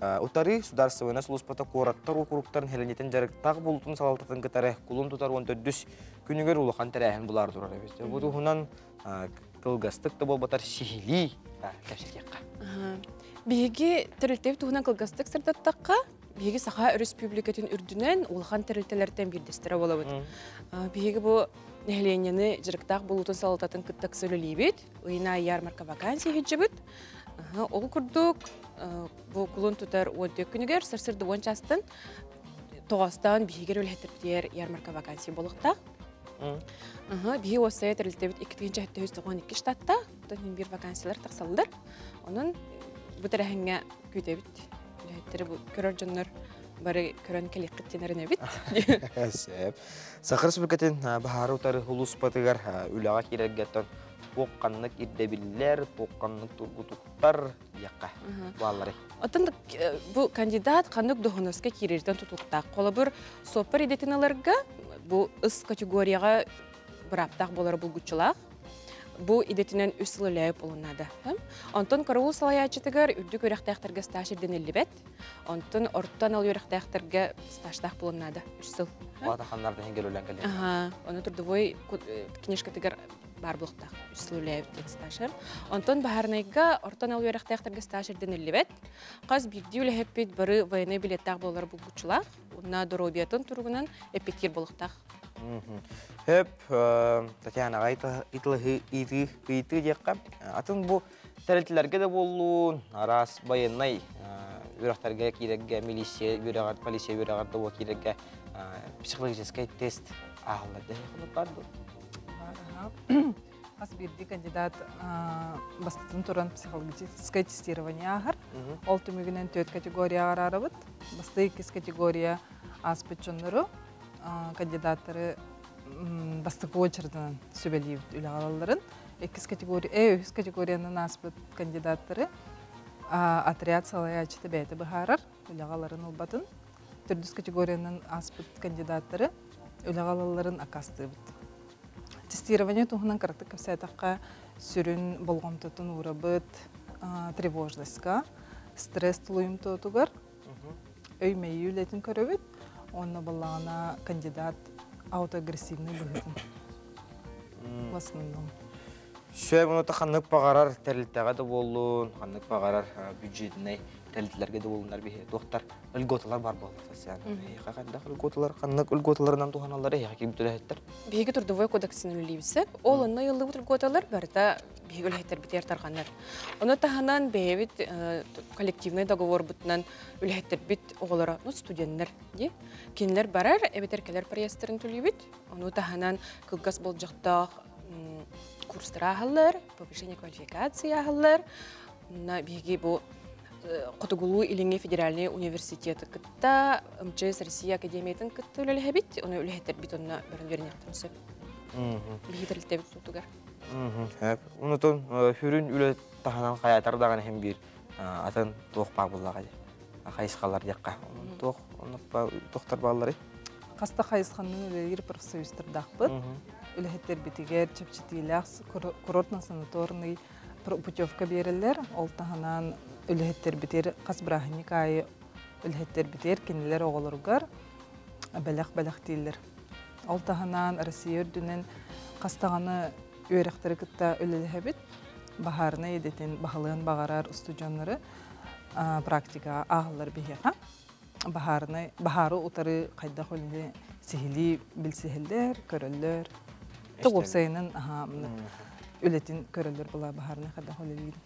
Утары сударсывына сулуспата кораттар укуруктарын хеленетен жарықтағы болутын салалтатын кітары кулун тутар 14 күнігер улақан тәрәхін бұлар тұрар әбес. Бұды хүнан кылгастық да болбатар сихили кәпсетекқа. Беге тірілтеп туғынан кылгастық сырдаттаққа, беге Саха Республикатын үрдінен улақан тірілтелерден бірдестірі болабыд. Беге бұл нәхленені жарықтағы болутын салалтатын кіттақ сөйлелейбет, ұйына ярмарка вакансия хеджебіт. Ол күрдік бұл күлін тұтар 14 күнігер сырсырды 10 жастын тоғастан бейгер өлхеттірптер ярмарка вакансия болықтақ. Бейге осы әтірілтебіт 2-12 штатта бір вакансиялар тақсалылар. Оның бұтыр әңге көйтебіт. Өлхеттері көрір жонлар бары көрін кәлек қыттенерін әбіт. Сақыр Республикатын бағары ұтары ұлыспатығар үліға керергеттен Поққанлық ирдебілер, поққанлық тұрғытықтар яққа бағалары. Отандық бұл кандидат қанық доғынысқа керерден тұтықтақ. Қолы бір сопыр едетіналарға бұл үс категорияға бір аптақ болары бұл күтчілақ. Бұл едетінен үсіліләйіп олынады. Онтын қарауыл салаячытығар үрдік өріқтаяқтарға стажерден әлібет. Онтын орттан ал өріқтаяқтарға стаждақ болынады. Үсіл. Оғатақанлардың енгел өлән кәлі. Оны тұрдывой кенешкетігер бар бұлықтақ, үсіліләйіп дек стажер. Онтын бағарнайға орттан ал өріқтаяқтарға стажерден әлібет. Қаз бігді өләхеппет бары вайны билеттақ болары бұл күтчілақ. Онна дұробиятын тұрғынан әппеттер бұлықтақ. Хөп, Татьянаға итылығы дейққа. Атын бұл тәрілтілерге де болуын, арас байынай өріқтарға керекке, полиция өріғарды ол керекке психологический тест ағылады. Қас бірді кандидат бастатын тұран психологическое тестирование ағыр. Ол түмігінен 4 категория ағар арабыд. Басты 2 категория аспыт жонлары кандидаттары бастықы очерден сөбелейбіт үлі қалаларын. 2 категорияның аспыт кандидаттары отряд салай ачыты бәйті бұхарар үлі қалаларын ұлбатын. 4 категорияның аспыт кандидаттары үлі қалаларын ақасты бұд. Тестирование туһунан каракты капсайтаққа сүрін болғамтатын урабыт, тревожностька, стресс тулуым тотугар, өймейі үлетін көрөбіт, онна балағана кандидат аутоагрессивный бұғытын. В основном. Шөй бұныты қанық бағарар тәрілттәға да болуын, қанық бағарар бюджетіне тәрілтілерге де болуындар бейе. Доқтар үлготалар бар болды. Қақандақ үлготалар, қанық үлготаларынан туғаналары еға кем төләйттір? Бейгі тұрдывой кодексін үлейбісі. Ол онна елі бұт үлготалар барда бейгі үләйттер бітер тарғанар. Оны тағанан бейбіт коллективный договор бұтынан үләйттер біт оғылары студенттер. Кенлер барар, әбетер келер проестерін төлейбіт. Оны тағанан кылгас бол жақтақ курстар ағылар, повышение квалификации ағылар. Бейгі бұл Котугулу Илинге федеральный университеты кытта МЧС Россия академиятын кытта үлелі әбит, оны үләйттер бит онына бірін верін яқтымсы. Бейгетерлікті әбит сұлтығар. Онытын хүрін үлі тағанан қаятардаған әм бір атын тоқпақ болаға де. Қайысқалар деққа. Тоқтар балары? Қаста қайысқанның үлелер профсоюзтырдақ бұд. Үләйттер бітігер, чепчетиләқс, курортно-санаторный путевка берілер. Ол тағанан үләйттер бітер қас бірахыны қайы үләйттер бітер кенелер оғылырғар бәләқ дейілер. Ол тағанан Россия үрдінен қастағаны өріқтері күтті үләлі әбіт, бағарына едетін бағалығын бағарар студионлары практика ағылар бейеға. Бағары ұтары қайдақ өлі сихили білсихілдер, көрілдер. Тұғып сайының үлетін көрілдер бұла бағарына қайдақ өлі дейді.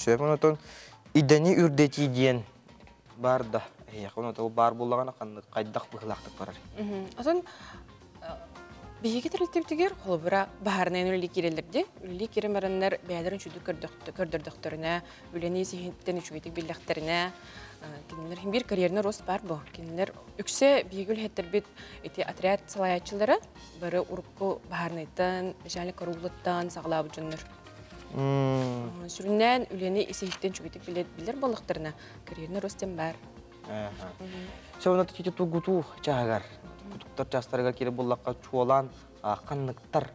Шөп, онытын идәне үрдеті дейін бар да. Онытын бар болағана қайдақ бұғылақтық барар. Атын бейге тірілтептігер қолы бұра бағарынан үлі керелерде. Үлі керемерінлер бәлерін жүді көрдірдіқтеріне, үлені есігеттен үшігетік білдіқтеріне. Кенелер бір карьеріне рост бар бұл. Кенелер үксе бейге үлхеттер бет отряд салаятчылары бары ұрыққы бағарнайттан, жәлі қарулыттан сағылабы жүнір. Сүріннен үлені есейттен чүгетік білер болықтарына карьеріне ростен бар. Сөйінаты кете тұғыту жағығар. Құтықтар жастарға келі болаққа чуалан қаннықтар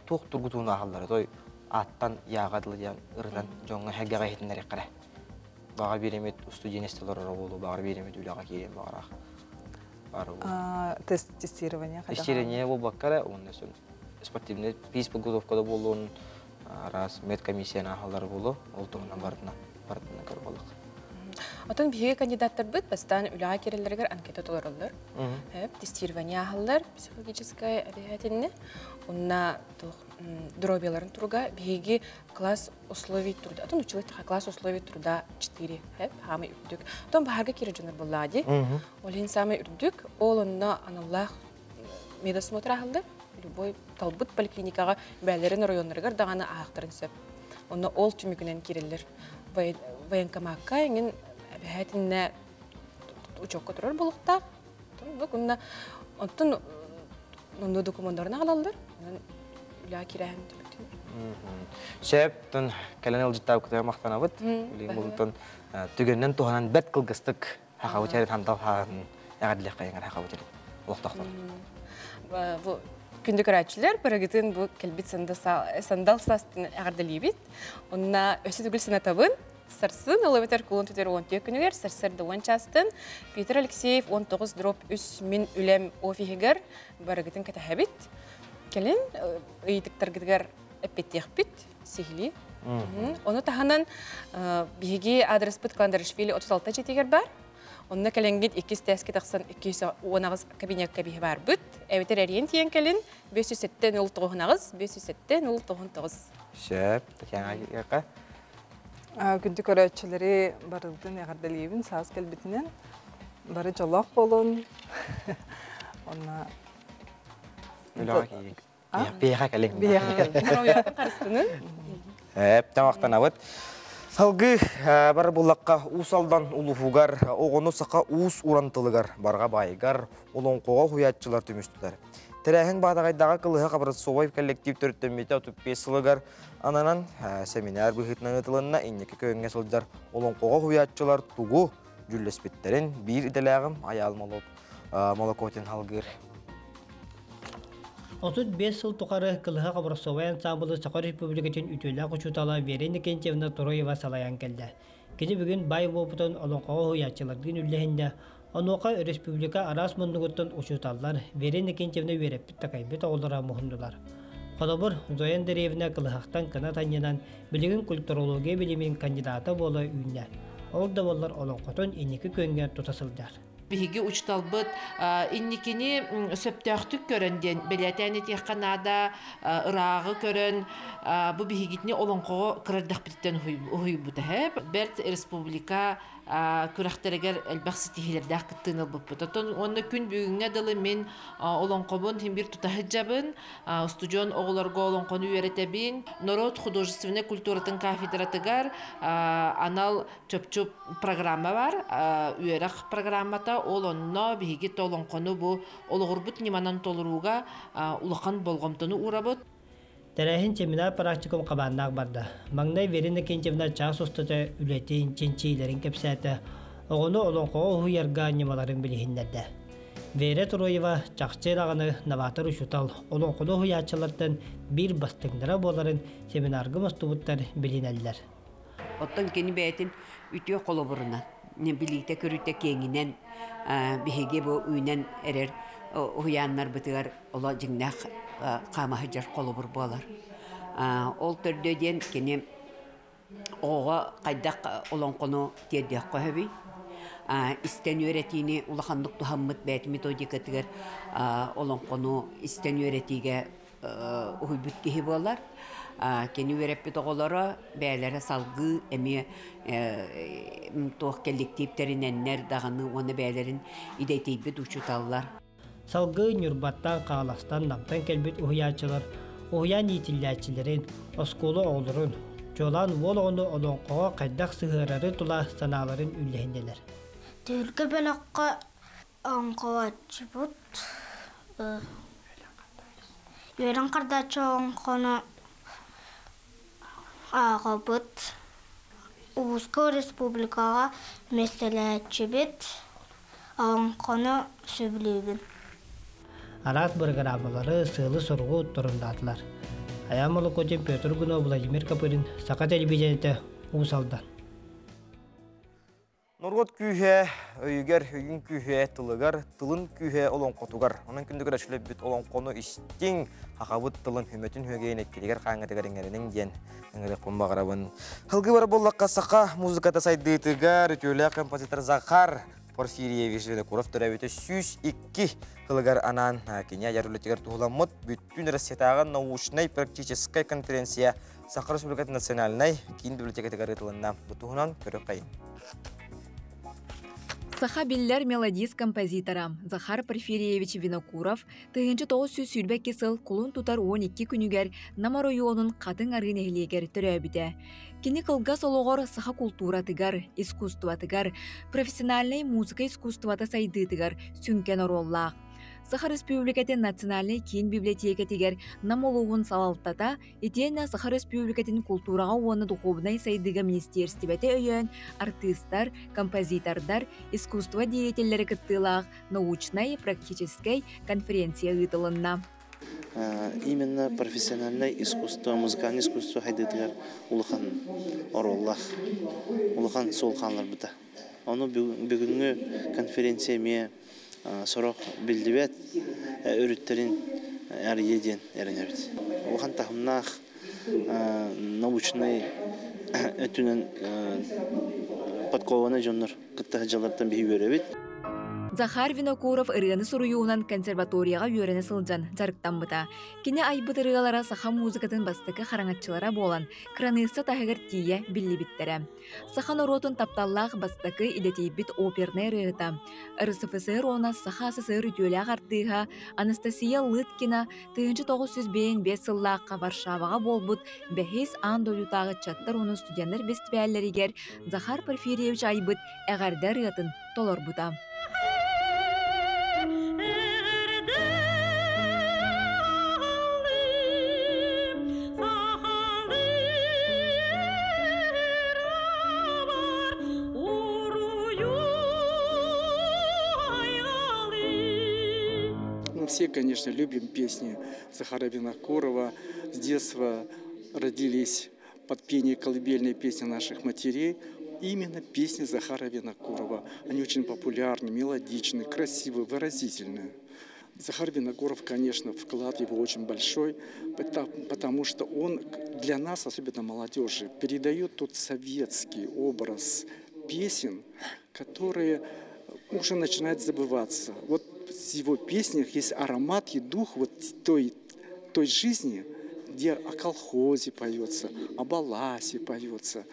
тоқ тұрғытуын ағылдары. Той аттан яғадылы ден ұрдан жоңға әгеға етіндер еққара. Бағар беремет студенестелер болу, бағар беремет үліға керем бағарақ. Тестирование қайда? Тестирование бұл баққара, оның спортивный пейс подготовкада болуын, раз медкомиссияны ағалар болу, ол тұғынан бардына көр болық. Отын бейге кандидаттар бұд, бастан үліға керелергер анкета толырылыр. Тестирование ағалар, психологическая обязательны. Онна дробияларын тұрға бейге класс условий труда. Отын училықтыға класс условий труда 4. Хамы үрдік. Отын бағарға кері жонар болады. Олен самы үрдік, ол онна аналлах медосмотр ағалды. Любой талбыт поликлиникаға бәлерін районларығар дағаны ағақтарын сөп. Оны ол түмігінен керелер. Военкомаққа еңін бәйтінне учокқа тұрар болуқтақ. Онтын онды документарына қалалдар. Үлі керәйін түміктен. Шәп, түн кәлін ұлжыттау күтері мақтана бұд. Түгеннен туғанан бәт қылғыстық хақа өтерін хамдал хағын әғаділек қайыңар хақа өтерін олықтақтар. Күндік әрәтшілер бірігітін бұл кәлбет сандал састын әғардалейбет. Онына өсі түгіл сынатабын, сарсын, олабетер күлін түтері 10 күнігер, сарсырды 10 частын. Петр Алексеев 19-3 min үлем офигер бірігітін кәті әбет. Кәлін ұйытықтарғыдығар әппеттеқ бет, сихили. Оны тағанан бейге адрес бұт Кландарышвили 36 жетегер бар. Онна кәләнгет 2 тәске тақсан 219 кабинет кәбихі бар бұд. Әветер әрен тиен кәлін 507-0-9, 507-0-9. Шәп, Татьяна Ека. Күнді көрәтшілері барылдың әғардалейбін сағыз кәлбетінен. Бары жолақ болын. Онна... Үліға кейек. Бейха кәлең. Уятын қарыстының. Тамақтан абыт. Салғы бар бұлаққа усалдан улуғығар, оғыны сақа уыс урантылығар, барға байығар, олың қоға хуятчылар түмістілер. Тәрәхін бағдағайдағы қылыға қабырат совай коллектив төрттеметі отып бесілігар, ананан семинар бұғытынан ұтылынна иннекі кöyінге сылдар, олың қоға хуятчылар туғу жүллеспеттерін бір иделәғім аял молокотин халғыр. 35 жыл тұқары қылыға қабырсовай ансамблы Сақар Республикатын үтілі құшутала Верена Кентьевна Туроева салаян келді. Кені бүгін бай опытын олонқаға хуятчылардың үлләхінде Онуқа республика арас мұндығыттын ұшуталар Верена Кентьевна вереппітті қайбет оғылыра мұхындылар. Қолабыр Зоян Деревна қылығақтан қына таньянан білігін культурология білімін кандидаты болы үйінне. Ол да болар олонқотын енекі көнген тұтасылдар. Биһиги учталбыт инникини сөптөктүк көрөнден белетени текканада ырагы көрөн бу биһигитни олонкого кырдак биттен хуйбута хеп берт республика күрәхтерегер элбахси тихилердак кыттыныл буппут. Онны күн бүгүнгө дылы мен олонкобун бир тутахыджабын студион оголорго олонкону үйрөтебин. Народ художественный культуратын кафедратыгар анал чөп-чөп программа бар. Үйрәк программата ол онно биһиги толонкону бу ологурбут ниманан толуруга улахан болгомтону урабыт. Тәрәхін семинар практикум қабаннақ барды. Маңнай Верена Кентьевна чағыс ұстыты үлетейін ченчейлерін кепсәті, оғыны олонқоға хуярға немаларын білігіндерді. Вере Туроева чақчайлағаны новатор ұшутал, олонқоны хуячылардың бір бастыңдыра боларын семинарғы мұстыбыттар білінәлілер. Оттан кені бәйтін үтіе қолы бұрына. Не білікті көрікті кеңінен біхеге бұл үйінен әрер хуяннар бұтығар ола жыңнақ қамағы жар қолы бұр болар. Ол түрдеден кені оға қайдақ олонқону тердек қойбей. Истен өретіні улахандық тұхаммыт бәйті методикатығар олонқону истен өретіге ұйбүт кейі болар. Кені өреппет оғылары бәйлері салғы әме тоқ коллективтеріненнер дағаны оны бәйлерін идейтейбет ұшыталылар. Салғы нүрбаттан қағаластан намтан кәлбет ұхиячылар, ұхиян етілләчілерін, осколы оғылырын, жолан ол оны олонқоға қайдақ сығырары тұла саналарын үлләхінделер. Түргі бәліққа оңқоватшы бұд. Үйрен қардачы оңқоны аға бұд. Узко республикаға мәселәтші бет оңқоны сөбілейбін. Арас программалары сылы сұрғы тұрындатылар. Аямылы көтен Петр Гуно Владимир Капырин Сақа телевизионеті Усалдан. Нұрғыт күйе, өйгер, өйін күйе, тылығар, тылын күйе олон қотуғар. Оның күндігір әшілеп біт олон қону істің хақабыт тылын хүметін өгейін әккелігер қаңғытығар еңерінің ден еңірі қонбағырабын. Қылғы бар боллаққа сақа музыката сайдыйтығар, өтеулі композитор Захар Порфирьевич Винокуров төрәбеті 102 қылығар анан кене ярулетігер туғыламыд бүттін рассетаған научной практической конференция Сахар Республикаты национальной кейін библиотекатығар етілінна бұтуғынан көрі қайын. Саха биллер мелодист композитора Захар Порфирьевич Винокуров тыгынчы 900 сүрбәк кесыл кулун тутар 12 күнүгер Намар районун катын арын эхлегер төрөбүтэ. Кини кылга сологор саха культура тыгар, искусство тыгар, профессиональный музыка искусствота сайды тыгар сүнкен ороллаак. Сахар Республикатын национальный кийин библиотека тигер намолугун салалтата, итена Сахар Республикатын культурага уаны духовный сайдыга министерствете өйөн артисттар, композитордар, искусство деятельлери кыттылаах научной практической конференция ыйтылынна. Именно профессиональное искусство, музыкальное искусство хайдыдыгар улахан ороллах, улахан солханлар бута. Оны бүгүнгү конференция ме сорок билдибет өрүттерин ар еден эренебит. Улахан тахымнах научный өтүнөн подкованный жоннор кытта жалардан бии беребит. Захар Винокуров ырыаны суруюунан консерваторияға үйөрені сылжан жарықтан бұта. Кене айбыт ырыгалара саха музыкатын бастықы қараңатчылара болан, кранысы тахығыр тие білі биттері. Сахан оротын тапталлақ бастықы идетейбіт оперны ырыгыта. РСФСР она саха сысыр ütөлі ағардыға Анастасия Лыткина 1905 сыллаққа Варшаваға болбут бәхес андолютағы чаттар оны студенттер бестібәлерігер Захар Порфирьевич айбыт әғардар ытын толор бұта. Мы все, конечно, любим песни Захара Винокурова. С детства родились под пение колыбельной песни наших матерей. Именно песни Захара Винокурова. Они очень популярны, мелодичны, красивые, выразительные. Захар Винокуров, конечно, вклад его очень большой, потому что он для нас, особенно молодежи, передает тот советский образ песен, которые уже начинают забываться. Вот в его песнях есть аромат и дух вот той жизни, где о колхозе поется, об Аласе поется,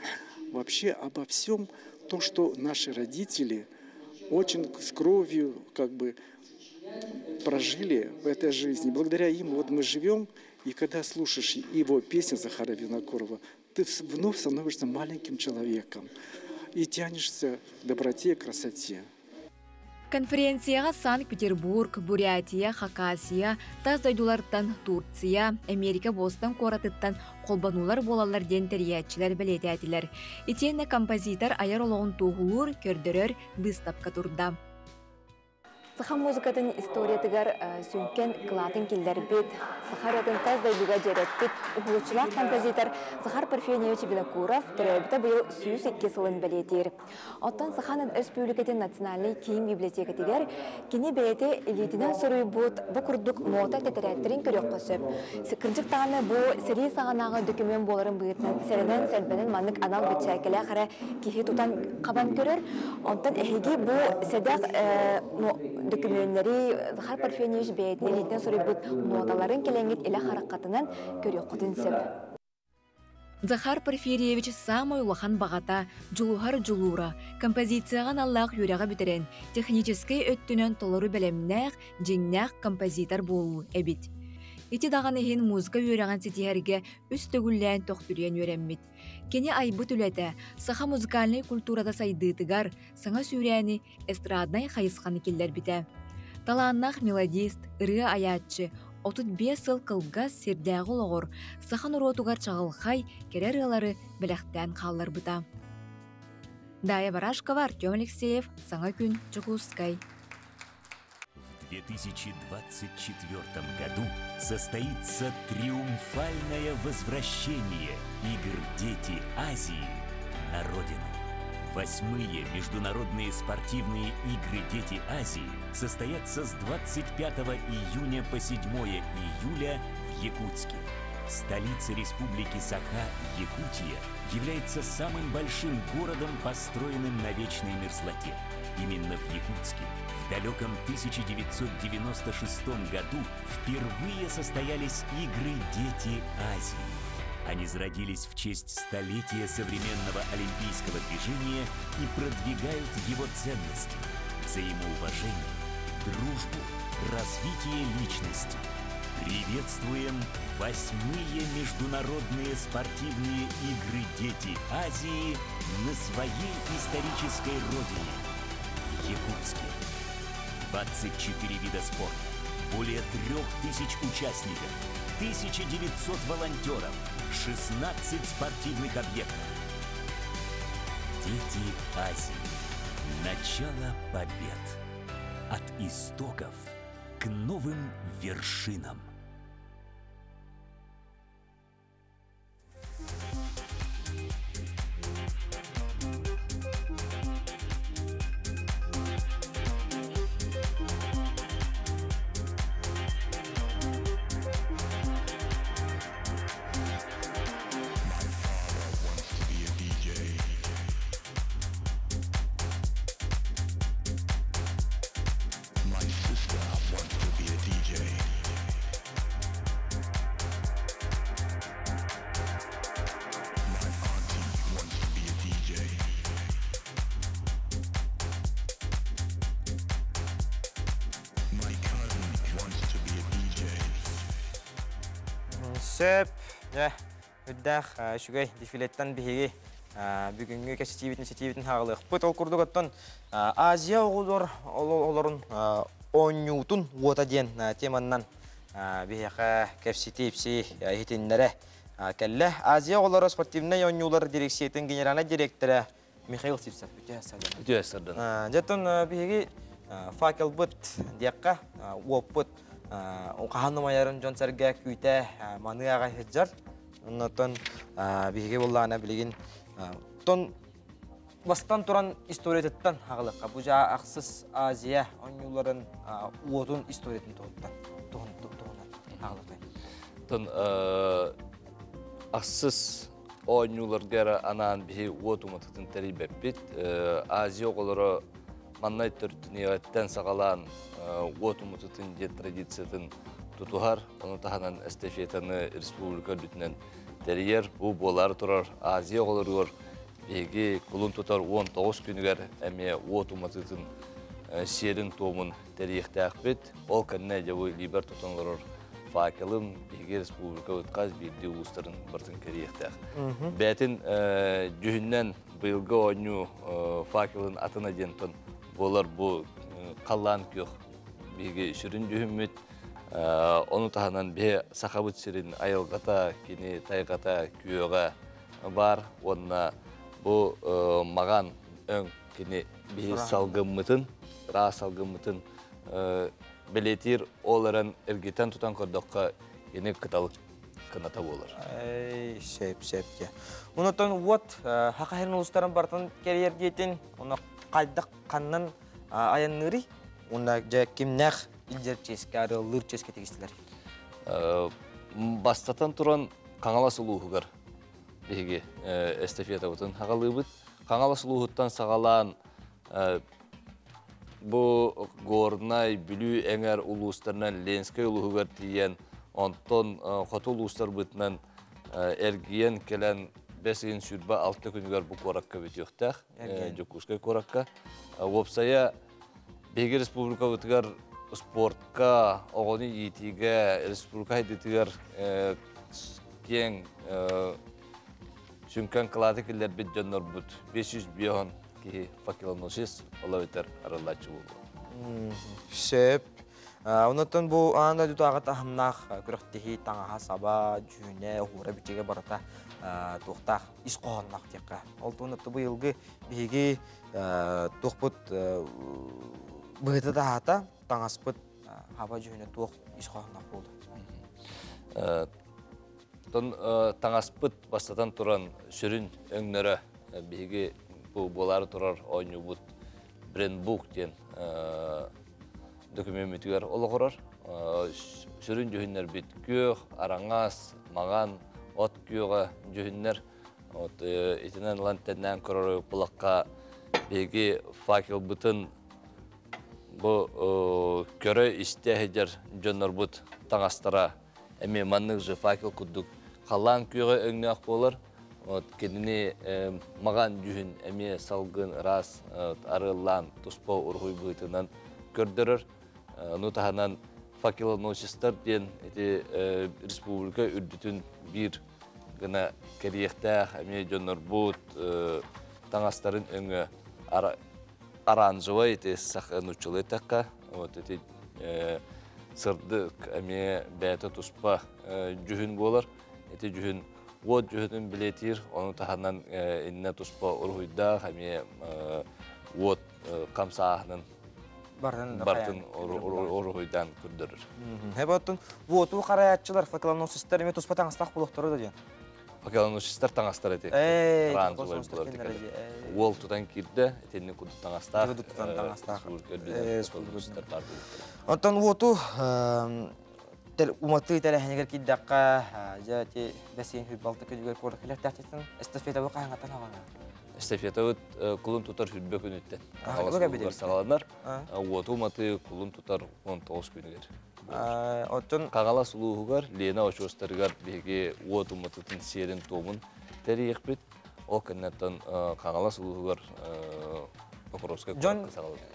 вообще обо всем том, что наши родители очень с кровью прожили в этой жизни. Благодаря им вот мы живем, и когда слушаешь его песни Захара Винокурова, ты вновь становишься маленьким человеком и тянешься к доброте и красоте. Конференцияға Санкт-Петербург, Бурятия, Хакасия, Таздайдулардан Турция, Америка Бостан Коратыттан қолбанулар болалар ден тәриятчілер білеті әтілер. Итені композитор аяр олығын туғылыр, көрдірер, дыстапқа тұрда. Саха музыкатын историятыгар сөнкен кылатын келдер бет, Сахаратын таздайдыға жереттік, ұғылычылақ композитор Захар Порфирьевич Винокуров түрәбіті бұйыл сүйіс етке сылын бәлетер. Оттан Саханын Республикатын национальный киім библиотекатыгар кені бәйеті элитінен сұрый бұд бұ күрдік мота тетірәттерін көрек қосып. Сықыржық тағаны бұ сәрі сағанағы документ боларын бұйытынан сәрінен сәрбенін манық анал бітчәкелі қара кехи тұтан қабан көрір. Онтан әхеге бұ сәдәқ документтері Захар Порфирьевич бәйетін элитінен сұрый бұд ноталарын келеңгет елі қараққатынан көрек құтын сөп. Захар Порфирьевич самой улахан бағата, жулухар жулура, композицияған Аллах юряға бітерен, технический өттінен толыру бәлемнәқ, жеңнәқ композитор болу әбит. Ити даған ехен музыка юряған сетиерге үстігіллән тоқтүрен юреммит. Кені айбы түләті, саха музыкальный культурада сайдытыгар, саңа сүйрәні эстраднай қайысқаны келдер біті. Таланнақ мелодист, ыры аятчы, 35 сыл кылгас сердәғы олығыр, сахан уротугар чағылхай керер ылары біләқтен қаллар бұта. Дая Барашкова, Артем Алексеев, Саңа күн, Чукускай. В 2024 году состоится триумфальное возвращение игр «Дети Азии» на родину. 8-е международные спортивные игры «Дети Азии» состоятся с 25 июня по 7 июля в Якутске. Столица Республики Саха, Якутия, является самым большим городом, построенным на вечной мерзлоте. Именно в Якутске в далеком 1996 году впервые состоялись игры «Дети Азии». Они зародились в честь столетия современного олимпийского движения и продвигают его ценности: взаимоуважение, дружбу, развитие личности. Приветствуем 8-е международные спортивные игры «Дети Азии» на своей исторической родине – Якутске. 24 вида спорта, более 3000 участников, 1900 волонтеров, 16 спортивных объектов. Дети Азии. Начало побед. От истоков к новым вершинам. Сөп, үддәқ шүгей дефилеттен бігі бүгінгі кәсетебетін хағылық. Бұт ол күрдік оттан Азия оғылыр оларын ойнютын ота ден теманнан бігі кәпсетепсі етенлері кәлі. Азия оғылары спортивный ойнулар дирекциятын генеральный директоры Михаил Сипсов. Үті әсірден. Жаттын бігі факел бұт дейққа оп бұт Қағанным айарын жон сәрге күйті маны аға хеджар. Оннан бігі болағына білеген. Бастан тұран историятеттен ағылыққа. Бұл жа ақсыз Азия ойнуларын уотын историятын тұғынан ағылықтай. Ақсыз ойнуларға анан бігі уотуматықтың тәрібеп бет. Азия оғылары маннай түртінеуеттен сағалан уотуматықтың ден традициятын тұтуғар. Оны тағанан эстафетаны республика бүтінен тәрiyер. Бұл болары тұрар Азия оғыларығыр беге күлін тұтар 19 күнігер әме уотуматықтың серін томын тәрiyekті ақпет. Ол кәнне жауы либер тұтанғырыр факелым беге республика ұтқаз берді ұлыстарын бұртын кәрiyekті ақ. Бәтін жүхіннен бұйылғы ойну факелын атына дентін болар бұл қаллан көк беге үшірін жүхіммет. Оны тағынан бе сақабыт сірін айылғата, кені тайғата, күйеға бар. Онына бұл маған өң кені бе салғыммытын, ра салғыммытын білетер оларын әргетен тұтан көрдіққа кені қыталық қыната болар. Сәп-сәпте. Онытын от хақайырын ұлыстарын бартын кәрер дейтін, оны қайдақ қаннан аянныры, оны кемнәқ илдер ческе, ары лыр ческе тегістілер. Бастатан тұран қаңала сұлуғығыр беге эстафета бұтын хағалы бұд. Қаңала сұлуғыттан сағалан бұл ғорнай бүлі әңер ұлыстарынан ленскай ұлығығыр тиен, онтон қоты ұлыстар бұтынан әргиен келен 5 сүрба 6 күнігер бұл қораққа бет еқтәқ, жүккускай қораққа. Опсая беге республика бұтығар спортқа, оғыны етіге, республика хайдетігер кен сүнкен қылаты келер бет жонлар бұд. 500 бейон ки факелоносис ола өтер аралачы болды. Сөп. Онытын бұл аңда дүті ағыта ғымнақ күріқтегі таңаға саба, жүйіне, ұғыра бітеге барата тоқтақ ис қоғаннақ текқа. Ол тұнытты бұл елгі бейге тоқпыт бұғыты да ғата таңаспыт хаба жүйіне тоқ ис қоғаннақ болды. Таңаспыт бастатан тұран сүрін өңнері бейге болары тұрар ойны бұд Бренбук ден документігер олы құрар. Сүрін жүйінлер бет көк, араңас, маған, от көға жүйінлер. Етінен лантеннен көрі бұлаққа беге факел бұтын бұл көрі істәхедер жөнлер бұд таңастара. Әме манның жы факел күдік қалан көға өңіне ақ болар. Кеніне маған жүйін әме салғын рас арылан тұспа ұрғой бұғытынан көрдірір. Нутаханан факелоносистар ден республика үрдітін бір гына кәрiyekті әме жонлар бұд таңастарын өңі аранжыва сақын ұчылы таққа. Сырдық әме бәті тұспа жүхін болар. Жүхін от жүхін білетір, оны тағанан инне тұспа ұрғыйдақ әме от қамсағының бартын ұрғыйдан күрдірір. Әбәттін, оту қараятчылар факелоносистар әме тұспа таңастақ болуқтары да ден? Факелоносистар таңастар әте. Ол тұтан кирді, әтенне күді таңастақ. Онтан оту уматы тәрәхінегер киддаққа жәте бәсейін хүлбалты көдігер көрікілер тәқтетін эстафета бұл қайыңғаттан ағана? Эстафета өт құлын тұтар хүлбе күніттен. Сағаланар, оту уматы құлын тұтар 19 күнігер. Қағала сұлуғығар, Лена Очостарығар беге оту уматытын серін томын тәрі еқпет. Ол кәннеттен қағала сұлуғығар Покровская Джон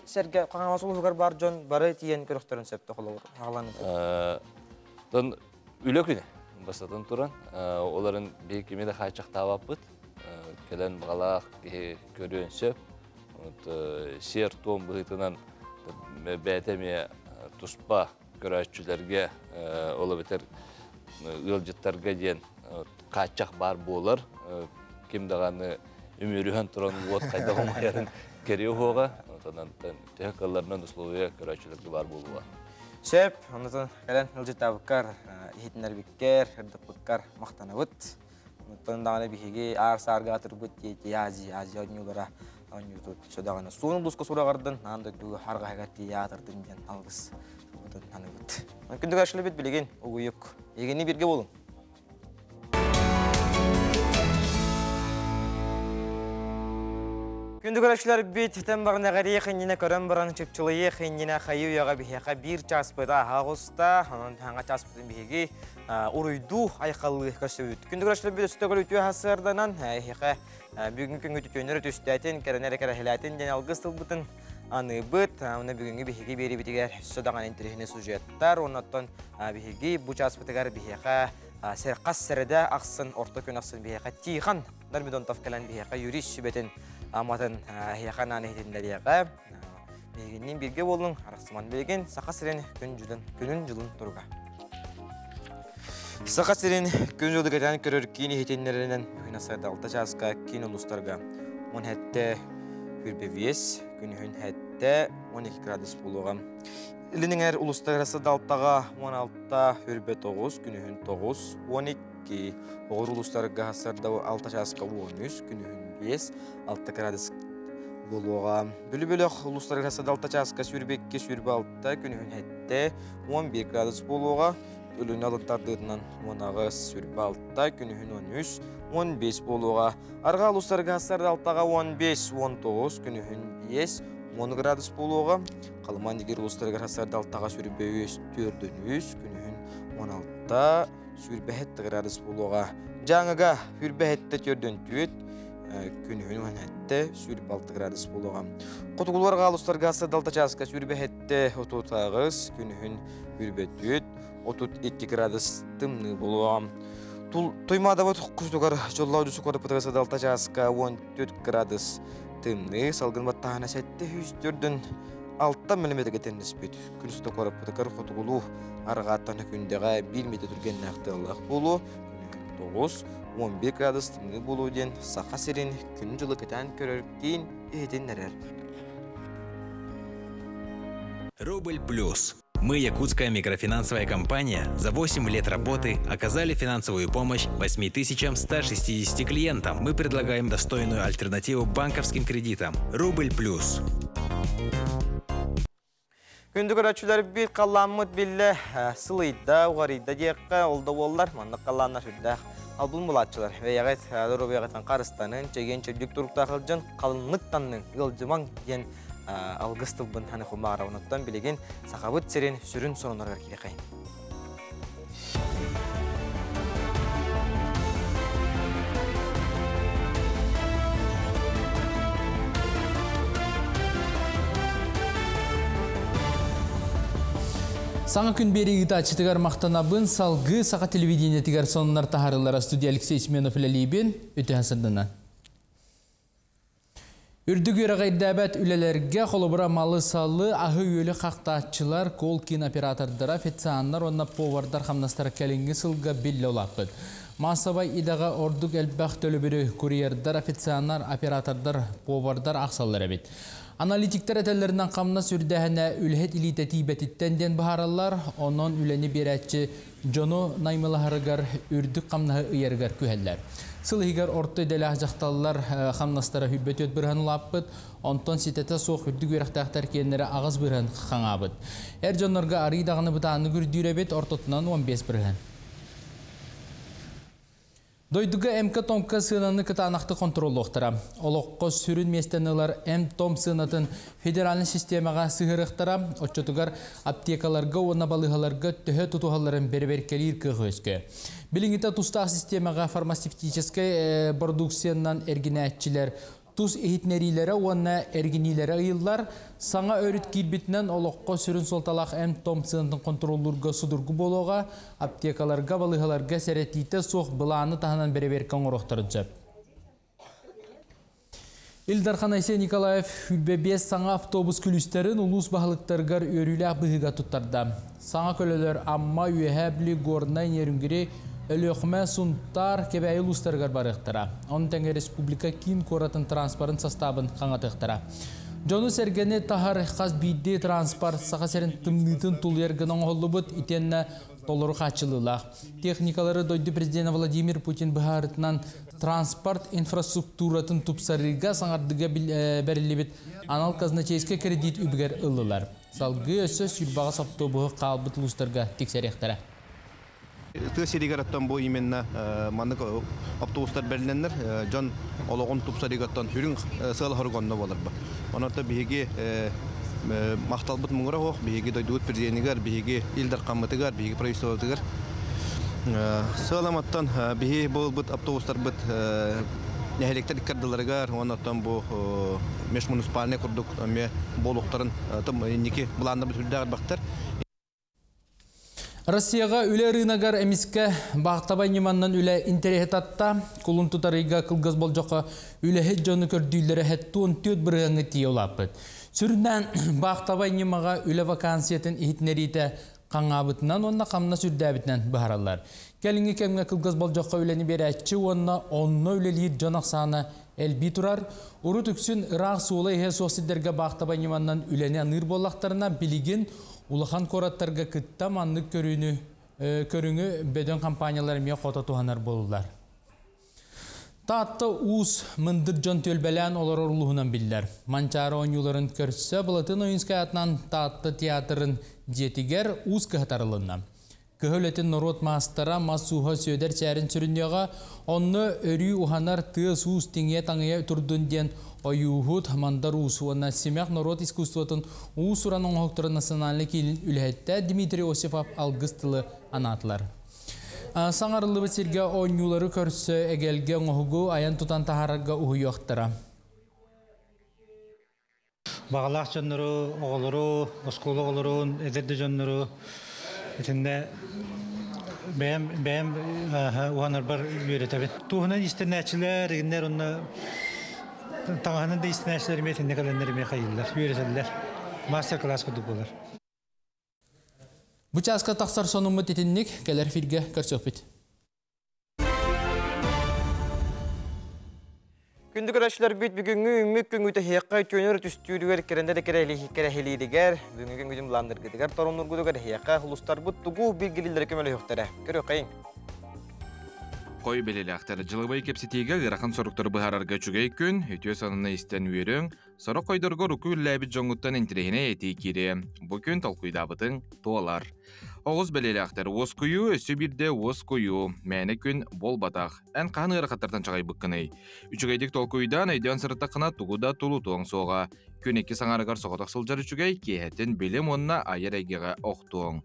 Серге қаңала сұлуғығар бар Джон бары тиен көріқтерін сәпті қолауыр. Үлі күні basatın turan. Onların bir kimi de kaçak tavapıt. Gelen bağlaq görüyorsun söp. Şer tom bıhıtınan bətəmiyə tuspa görəşçülərə ola biter ılcıtlarga diyen kaçak bar bolar. Kim dağını ümürühen turan vot kayda olmayarın geriye hoğa. Ondan tehkallarından условия görəşçülərə bar boluğa. Söp, ondan gelen ılcıtabıkkar, ihitler bikker, hırdıpıkkar maqtanıbıt. Ondan dağını bihigi ağır-sargı atırбыт Азия oynuyorlara. Södağını suğun dusqa surağardın, anda düğü hargayga teatrдың den algыс. Ondan tanıbıt. Kündük aşılı bit bilegen, oğuyuk. Egeni birge bolun. Күндік өрәшілер бет тәм бағына ғари қиынына көрін бұрын чөпчіліе қиынына қайы ұяға бейхеқа бір часпыда ағыста, аңа часпыдың бейхеге ұрыйду айқалы көсі өт. Күндік өрәшілер бет үстіғыл өтуі хасырданан әйхеқа бүгінгі күнгі түтөнері төстәтін, кәрінері кәрәхеләтін ден алғыстыл бұтын аны бұт. Оны бүгінгі бейхеге бері бітігер сөдаған интерехіне сюжеттар. Онаттан бейхеге бұ часпыдығар бейхеқа сәрқас сәрді ақсын, орта көн ақсын бейхеқа тиған. Дармидонтов кәлін бейхеқа юрис сүбетін Аматын яқанан етіндеріға бейгеннен бірге болың, арақсыман бейген сақа сірен күнін жылын тұрға. Сақа сірен күн жылды кәтен көрір кейін етіндерінен бүгін асайда алта жасқа кейін ұлыстарға 10 әтті хүрбевес, күнін әтті 12 градус болуға. Илінің әр ұлыстағырасы далтаға 16 хүрбе 9, күнін 9, 12, оғыр ұлыстарға асырда 6 жасқа 13, күнін 5, 6 градус болуға. Бүлі-бөлік ұлыстарға асырда 6 жасқа сүрбекке сүрбе 6, күнін әтті 11 градус болуға. Өлін алықтардығынан 10 сүрбе 6, күнін 13, 15 болуға. Арға ұлыстарға асырда 6-ға 15, 19, күнін 5, 10 градус болуға. Қалыман егер ұлыстарға асырда 6-ға сүрбе 4, күнін 16, сүрбе 7 градус болуға. Жаңыға сүрбе 7 4, күнін 17, сүрбе 6 градус болуға. Құтығыларға ұлыстарға асырда 6 жасқа сүрбе 7, 30, күнін сүрбе 4, 32 градус тымны болуға. Тоймада бұт құштығар жоллауды сұқыры пұтығасы 6 жасқа 14 градус тымны. Салғын баттағына сәтті 104-ден 6 мм теннес бет. Күністі қорып пұтығар құтығылу арғаттаны күндеға 1 метр түрген нақтылық болу. 9, 11 градус тымны болу ден сақа серен күн жылы кәтен көрір кейін ехетен нәрер. Рубль плюс. Мы, якутская микрофинансовая компания, за 8 лет работы оказали финансовую помощь 8160 клиентам. Мы предлагаем достойную альтернативу банковским кредитам. Рубль плюс. Күндік өрәтшілер бір қаламыд білі сылыйда, уғарыйда дейққа олда олар, маңдық қаламна жүрдәқ албын бұлатшылар. Вәйәғет дұрубияғытан қарыстанын, чеген чөлдік тұрықта қылжын қалынлықтанның ғылжыман ден алғыстылбын ханы құмағара ұнаттан білеген сақабыт серен сүрін сонынарға келе қайын. Саңа күн бері ғыта ачытығар мақтанабын салғы сақа телевидение тігер сонынар тахарылара студия Алексей Сменов ләлейбен өте хасырдына. Үрдік өрағайдабәт үлелерге қолыбыра малы салы ағы өлі қақтатчылар кол киноператордара официаннар онна повардар қамнастар кәлінгі сылға білі олаппыд. Масабай идаға ордық әлбәқ төлі бірі курьердар, официаннар, оператордар, повардар ақсалар әбет. Аналитиктер әтәлерінен қамна сүрдәхіне үлхет илитеті бәтіттен ден бағаралар, онын үләні берәтчі Джону наймылағырығар үрдік қамнағы ұйарғар күхәлләр. Сылығығар орты дәләқ жақталылар қамнастары хүббет өт бірған ұлаппыд, онтон сететі соқ үрдік өріқтақтар кенлері ағыз бірған қаңабыд. Әр жонларға арыйдағыны бұтағыны күрдүйір әбет ортотынан 15 бірған. Дойдуга МК Томка сынаны кытанақты контроллуқтыра. Олыққы сүрін местенілер М-Том сынатын федеральный системаға сығырықтыра, отчетугар аптекаларға, оны балығаларға төхі тұтуғаларын берберкелер күйөскі. Біліңіті тұстақ системаға фармацевтическай продукциянан әргінәтчілер Tuz ehitnerilere onunla erginilere ayıllar. Sana örüt kirbitinden oloqqa sürün soltalaq M. Thompson'ın kontrollurga sudurgu boloğa, aptekalarga, balıhalarga seretite soğuk bılağını tahanan bereberkan oroqtarınca. Ildarхан Ayse Nikolaev Hülbebes sana avtobus külüsterin ulus bahalıktargar örüyle bıhıga tuttarda. Sana köleler amma üyehebli gornay yerüngiri ölüqme suntar kebeyi uluslargar barıqtıra. Onun tenge Respublika kin koratın transparent sastabın kangatıqtıra. Jonu sergene tahar xaz bidde transport sağa serin tımnıtın tuluyargının oğulubut itenne toluru qaçılılaq. Texnikaları doydu Prezident Vladimir Putin bıharıtından transport infrastrukturatın tupsarıga sanardıga berilibit anal kaznacheyske kredit übger ıllılar. Salgı ösö sülbağa saptobuğu qalbıt uluslarga tekserektara. Тысяча bu именно маннык автобустар берленнер жон ологон тупсаригаттан хүрүн сыл хоргонно болор ба. Онорта биги макталбыт муңра хох биги дойдут президентигер биги илдар камматыгар биги правительствотыгар сыламаттан биги болбут автобустар бут нехелектер кардыларыгар онортан бу меш муниципальный курдук ме болуктарын тым ники буланда бут хүрдагар бактар. Россияға үлі рынагар әміске бағтабай неманнан үлі интерехетатта құлын тұтарыға қылғыз бол жоққа үлі хет жоны көрдүйлері хетті 14 бірғаңы тие олапыд. Сүрінен бағтабай немаға үлі вакансиятын ихітнерейті қаңабытынан онына қамна сүрдәбітінен бұхаралар. Кәліңі кәмге қылғыз бол жоққа үлені бері әтші онына онына үлелейір jonақ саны әлбей тұрар. Ұры түксін ұрақ суылы еге соқсидерге бағтабай неманнан үлені аныр болақтарына білеген Улахан кораттарға кытта маннык көріңі бөден компаниялары мен қота туғанар болулар. Таатты уыз мындыр жон төлбәлән олар орлуғынан білдер. Манчары ойнуларын көрсі бұлатын ойынскай атынан таатты театрын жетігер уыз кығытарылынна. Көхөлетін народ мастара масуға сөйдер чәрін сүріндеға онны өрі ұханар тыз уыз теңе таңыя тұрдын ден Oyuhut manдар usuğuna Семяк народ искусствотын уусуранын оқтыры национальный келін үләйтті Дмитрий Осипов алғыстылы анатылар. Саңарылы бітірге ойнулары көрсі әгелге оңығу аян тұтан тахарға ұғы yoқтыра. Бағалақ жонлары, оғылары, осколы оғыларын, әдерді жонлары, етінде бәйім ұғанар бар үйретәбет. Туғынан істернәчілер, егіндер оны Tağanın da istenişlerime, tekniklerime hayırlar, üyeseller, masterclass kurduk olar. Bu çaska taksar sonumu tetinlik, keler firge karşıpit. Gündük araçlar büyük bugünkü ümmük güngüte hiyakka tönür tüstüydüger kerende de kerehilidiger, bugünkü güdüm bulandırgıdiger, torunurguduger hiyakka hulustar bu tugu bilgilileri kömeli yoktara. Görüyor kayın. Koy belelaqtar жылыбай кепсетеге гырахан соруктар быхарарга чугай күн, өтө санына истен үйерің, сорок койдорго руку үлләбит жоңуттан интерехіне еті кире. Бұ күн талкуйдабытың туалар. Оғыз белелaqtar оз күйу, өсі бірде оз күйу, мәні күн бол батақ, ән қаны ырақаттардан чағай бұққынай. Үчігайдік толкуйдан айдан сырттақына туғуда тулу туың соға. Күн екі саңарығар соғатақ сылжар үчігай кейхеттен білім онына айыр әйгеға оқтуың.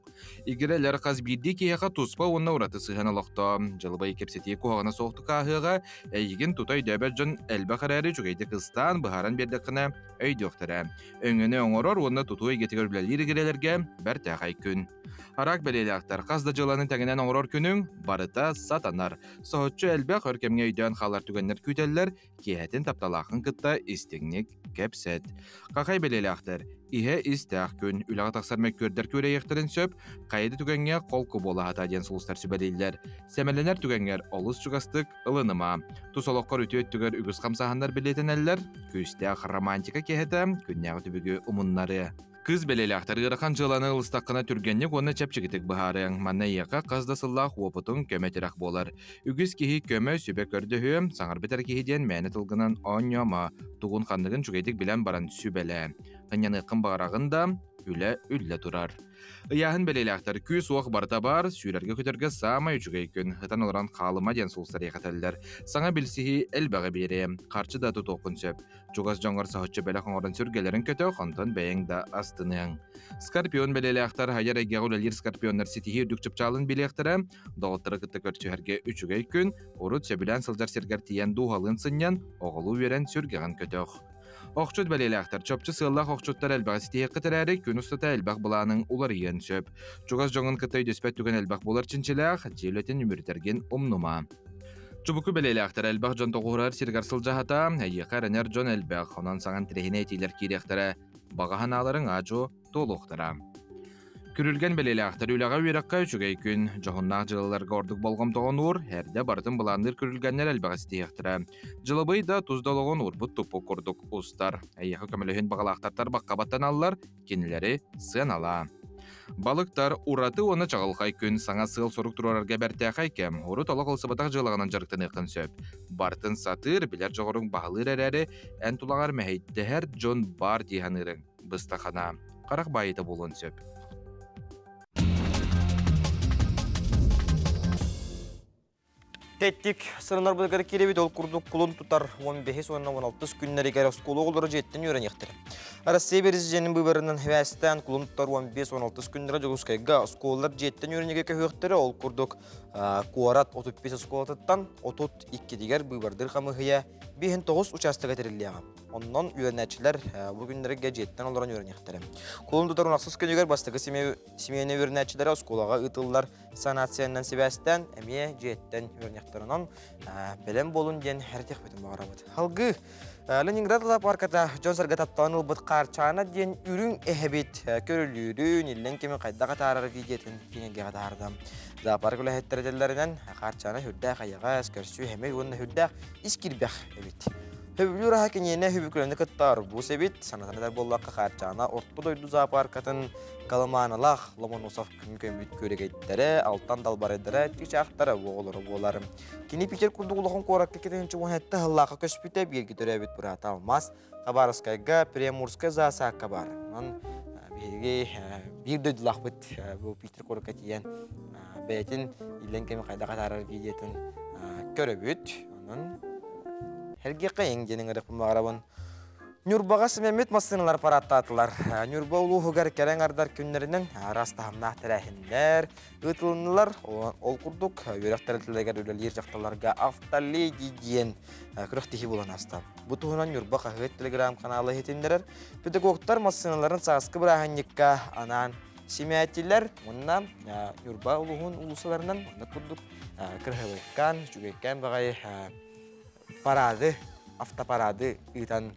Игерелер қаз бірді кейхақа туспа онына ұраты сыхана лоқта. Жылыбай кепсетей қоғана соқты қағыға әйген тутай дөбәт жын әлбі қарары жүгейді қыстан бұхаран бердіқіне өйді оқтыры. Өңіні оңырор онына туту әйгетігер біләлер игерелерге бәр тәғай күн. Арак белелақтар қазда жыланын тәңінен оңырор күнің барыта сатанар. Соғытчы әлбәқ өркемге үйден қалар түгенлер күйтелілер кейхетін тапталақын қытта істігнік кәпсет. Қақай белелақтар, ihe істәқ күн, үліға тақсармек көрдер көре ектірін сөп, қайды түгенге қолқы бола хата ден сұлыстар сүбәлейлер. Сәмәленер түгенгер олыс жүгастық ылыныма. Тусолоққар өте өттігер үгіз қамсағандар білетін әлілер, көстәқ романтика кехеті күннәғы түбігі ұмыннары. Кыз белелақтар ғырқан жыланы ұлыстаққына түргеннек оны чәпчігітік бұхарың. Манна еқа қазда сыллақ опытың көметірақ болар. Үгіз кехи көмі сөбе көрді хөм, саңар бітер кехиден мәні тылғынан оңяма. Туғын қандығын жүгейдік білен баран сүбәлі. Қынyan ұқын бағарағында үlle турар. Ияһын белелектер күс оқ барта бар, сүйрерге көтерге сама үчүгей күн, хытан оларан қалыма ден сулсар ехетелдер. Саңа білсихи әлбәғі бере, қарчы да тұт оқын сөп. Чугас жоңғар сахытчы бәлі қоңырын сүргелерін көті, қонтон бәйің да астының. Скорпион белелектер хайар әгеғыл әлір скорпионнар сетихи үрдік чыпчалын белектері, доғыттыры кітті көрчүхерге үчүгей күн, урут сөбілен сылжар сергер тиен дуғалын сыннан, оғылу верен сүргеген көтіқ. Оқчут бәлелектер чопчы сыллақ оқчуттар әлбәғ сетихи қытырәрі күн ұстата әлбәғ бұланың улар иен сөп. Чугас жоңын кытай дөспәт түген әлбәғ болар чинчіләқ, желетін үміртерген омнума. Чубуку белелектер әлбәғ жон тоғырар сиргар сылжахата, әйеқар әнер жон әлбәғ, онан саңан тірехіне етейлер керектері, бағаханаларын ажу толуқтыра. Күрілген белелектер үліға үйраққа үчігей күн, жоғыннақ жылыларға ордық болғым тоғын ұр, әрде бартын бұландыр күрілгенлер әлбәғ стейектірі. Жылыбай да тұздалығын ұр-бұт тұпы құрдық ұстар. Әйеқі көміліхін бағалақтартар баққабаттан алылар, кенілері сын ала. Балықтар ураты оны чағылқай күн саңа сыл сорук тұрарарға бәртәқай кәм, ұры толық ұлсыбатақ жылығынан жарықтан еқін сөп. Бартын сатыр, білер жоғырың бағылыр әрәрі, ән тұлағар мәйттіғер жон бар дейханырың, бұстақана. Қарақ байыты болын сөп. Теттик сырынар бұдығары керебет ол күрдік құлын тұтар 15-16 күннері кәрі сколы қолдыры жеттен өрен ектірі. Россия президентінің бұбарынан хвәстен құлын тұтар 15-16 күннері жоғыскайға сколылар жеттен өренеге көйектірі ол күрдік қуарат 35 сколатыттан 32 дегер бұбардыр қамығыя 5-9 участығы тіріліяға. Оннан үйернәтшілер бүгіндері жеттен оларан өрен ектірі. Құлын тұтар 16 күннігер бастығы семейіне өрнәтшілері сколаға ұтылылар санацияннан себәстен әме жеттен өрен ектірінен білім болын ден әртек бетін бағара бұд. Халғы Ленинград парката жонсарға таптаныл бұд қарчана ден үрін әхебет көрілерін елден кемен қайдаға тарар видетін кенеге қатардым. Зоопарк үләхеттерделерінен қарчана хүрдәқ аяға әскерсі әмей онына хүрдәқ искірбәқ әбет. Хөбілер әкенене хөбікілінді күттар бұл себет санатандар боллаққа қарчана ортты дойды зоопаркатын қалыманылақ Ломоносов күн-көмбет көрегеттері, алтан далбарайдары, түйшақтары оғылыры боларым. Кені Питер күрдіғылығын қораққа кетенші оңетті ғыллаққа көшпіті бергі төрәбет бұрат алмас. Қабарыскайға Приморскай засаққа бар. Bir döydülақ бұд бұл Питер қораққа тиен бәйтін елден кеме қайдаға тарар видетін көрөбіт. Herge kayın genin ırıqpın bağırabın. Nürbağa Mehmet masınlar parattatılar. Nürba uluğu gərkeren ardar günlerinin rastahamnaq tərəhinlər, ıtılınlar, ol kurduk, yörəqtərətілдәгер өлелер жақталарға автолли дейген күріқтіхи болан астам. Бұтуғынан Nürba қағыт телеграм каналы хетіндерер, педагогтар масынларын сағысқы бірағанникка анан семиятилер, мұнна Nürba uluğun улусыларынан курдук кірғылыққан, жүгеккен бағай парады, автопарады итан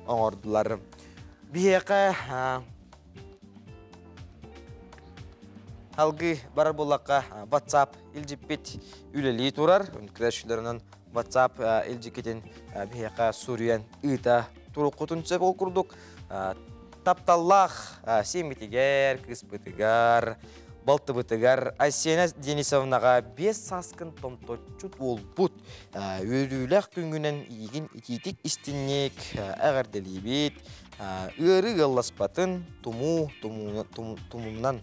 оңордулар. Бияқа халгы барар болаққа WhatsApp илжіппет үлелі тұрар. Күрәшілерінің WhatsApp илжікетін бияқа Суриян ита тұру құтыншы бол күрдік. Тапталлақ семетігер, кіспетігер, Балтыбытыгар Айсена Денисовнаға 5 саскын томточут ол бұд. Өрілік күнгінен егін итетік істіннек әғарделебет, үрі ғыласпатын тұмыннан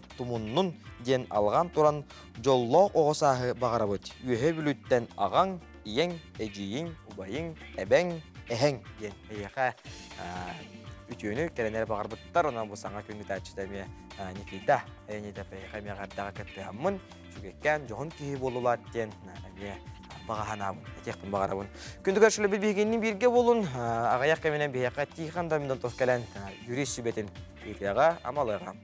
ден алған тұран жоллоқ оғысағы бағара бұд. Үйе бүліттен ағаң, ең, әжейің, ұбайың, әбәң, әхәң ден. Әйеқа үтіөні кәлінер бағар бұттар, онан бұл саңа күнгі тәтшідәме Никита, әйнеті пәйқәме ғардағы кәтті амын, жүгеккен жоғын кейі болулар ден бағағанабын, әтеқпін бағарабын. Күнді көршілі білбегеннің бірге болын, ағаяқ кәменен бейеқа тиқанда мінді тоз кәлін юрис сүбетін етеға амалыға.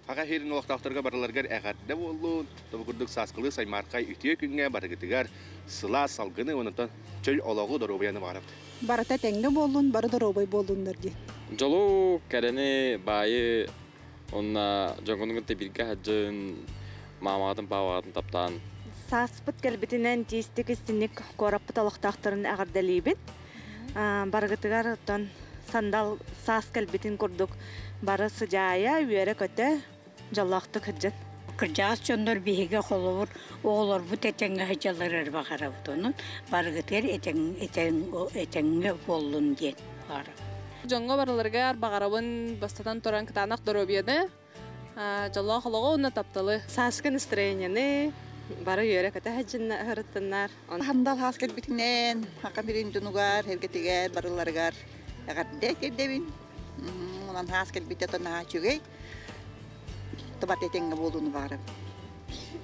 Fakat herin olaqtaqtırga baralargar əqaddə olun, tabi kurduk saskılı saymarqay ütüye küngə barıgıtıgar sıla salgını onundan çöl olağı da robayanı barabdı. Barata tengde bolun, barı da robay bolunlar diye. Jolu kərəni bayı onna jongunun tebirge hacın mamadın bağadın taptan. Saspıt gəlbitindən tistik istinlik korapıt olaqtaqtırın əqadəliyibin. Barıgıtıgar otan sandal sas gəlbitin kurduk. Barı sıcaya, üyere kötü. Jallaqtık hıcın. Kırcağız çöndür bihiga kolur, oğulur bu tetenge hıcalar erbağara butonun. Bargıtır etenge bollun diyen var. Jonga baralarga arbağarabın bastatan toran kıtanak dorobiyada. Jalla halaga ona taptalı. Saskın istreyenyani bara yörek ata hacınna hırıttınlar. Handal hasket bitinen, haka birin dunugar, hergetiger, barılargar. Agar dek devin, olan hasket biteton ha çügey. Tabat etenge bolduğunu varım.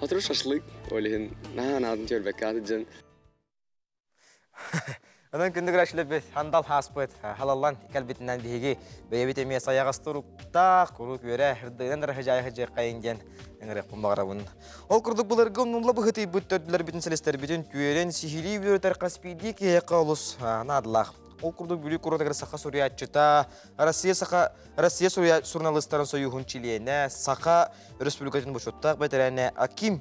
Hatırı şaşlık, öyle nahan adın çölbek adıcın. Onun kündük raşlıbet, handal haspet, halallan kalbitinden bihigi, beyabit emiye sayağastırukta, kuruk yöre, hırdığından rahıcaya hıcaya kayıngen, engerek kumbağarabın. Ol kurduk bularga onunla bu hıtı büttürdüler bütün selestler bütün tüyeren sihili bir öter kaspiydi ki heka olus nadılaq. Ol kurduk bülük kurudagar saka suriyatçıta, Россия журналистларын союхун чилиене, Саха Республикатын бошоттақ бәтерәне Аким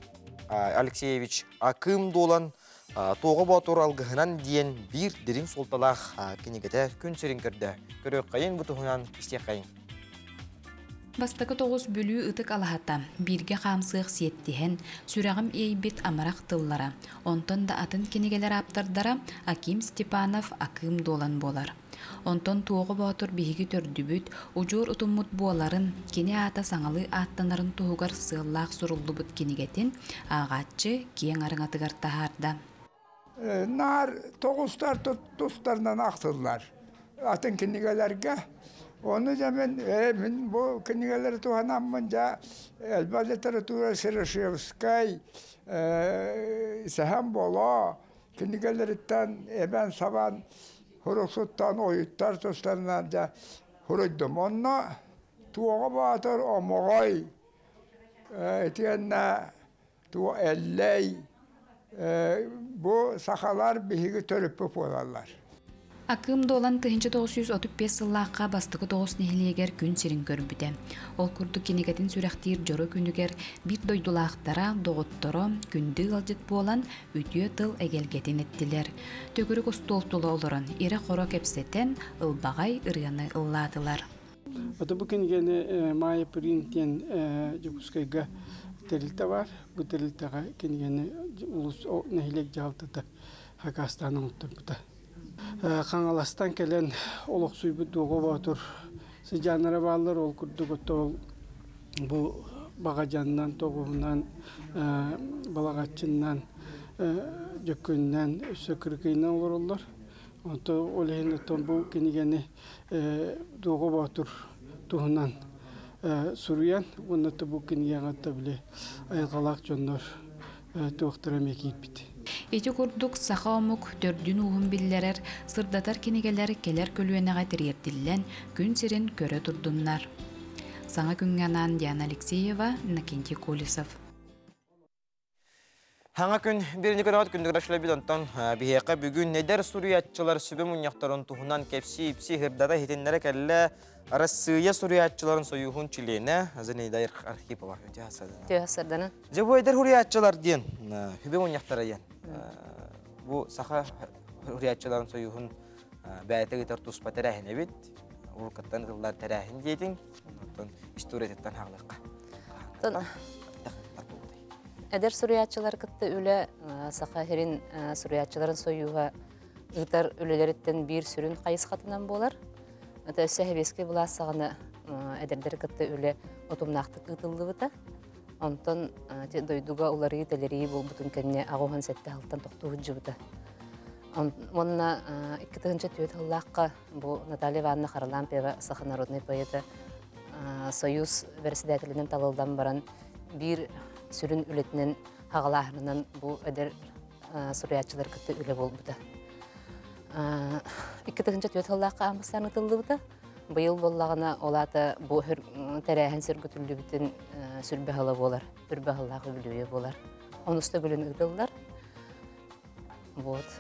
Алексеевич Аким долан тоғы батыр алғығынан дейін бір дерін солталақ кенегеті күн серін кірді. Көрек қайын бұтығынан істек қайын. Бастықы 9 бөлі ұтық алағатта, бірге қамсық сеттіхен, сүрағым ейбет амарақ тыллара. Онтон да атын кенегелер аптардара Аким Степанов Аким долан болар. Онтон тоғы батыр бейгі төрдүбіт, ұжыр ұтыммыт боларын, кене ата саңалы аттанарын туғығар сығыллақ сұрылды бұт кенегетін, ағатчы кейін арыңатығар тахарда. Nar toğuzlar dostlarından aktırlar. Atın kinigelerge. Onu zaman bu kinigeleri tuhanamınca Elba Literatura Sereshevskay Sehem Bolo kinigeleritten ben saban Hurusuttan oyutlar dostlarından da huruydum. Onunla tuğa batır omoğay etiyenne tuğa elley bu sakalar bihigi törüpüp olarlar. Akım dolan 1935 yıllıqqa bastığı 9 nehliyeger gün serin körbüde. Ol kurdu kenegetin sürektir joro günüger bir doydulaqtara doğuttoro gündü alcıt bolan ütüye tıl egelgetin ettiler. Tökürük ostoltulu oluran ere koro kepseten ılbağay ıryanı ılladılar. Ata bu kenegeni maya printen Jukuskayga terilta var. Bu teriltaga kenegeni ulus nehilek jaltıda Hakastan'ın uttubuda. Kangalastan gelen oluk suyu doğu batır. Sıcanlara bağlılar ol kurduk bu bagacandan, toğuğundan, balagaçından, jökünden, sökürkünden olurlar. Olehin bu kenegeni doğu batır tuğundan suruyan. Bunu da bu kenegeni tabi aygalak jonlar tuğuktıra mekiyip biti. Eti kurduk sağa omuk dördün uğun billerer, sırdatar kenegeler keler kölüyeneğe tiriyerdillen gün serin köre turdunlar. Sana günganan Diana Alexeyeva, Nakenti Kolisov. Hangi gün birinci gün gündük raşla bir ondan biheka bugün neder suriyatçılar sübü munyaktarın tuğunan kepsi ipsi hırdada hitinlere kelle Россия suriyatçıların soyuhun çileğine hazine dair arxipi var. Tühasadana. Bu eder huriyatçılar diyen hübe munyaktara yen. Bu saha huriyatçıların soyuhun bəyətə gitar tuspa tərəhin ebit. Urqattan qıllar tərəhin deyedin. İstoriyetten haqlıqqa. Eder suriyatçılar kıttı öyle sahahirin suriyatçıların soyuğa ıtar öleleritten bir sürün qayız qatınan bolar. Ata sehebeski bulas sağını ederleri kıttı öyle otumnaqtık ıtıldı bıta. Ondan doyduga uları iteleri bol butun kenne ağuhan sette haltan toqtuğucu bıta. Onunla 2-nji tüet hallaqqa bu Наталья Ивановна Харлампева Саха народный поэты Союз председателинен талылдан баран bir sürün ületinin hağalahının bu eder suriyatçılar kıttı üle bol bıta. 2-nji tüet hallaqqa amıstan ıtıldı bıta. Bu yıl bollağına olata bu terəhin sürgütüllü bütün sürbe hala bolar, sürbe halağı bilüye bolar. Onusta gülün ıtıldılar.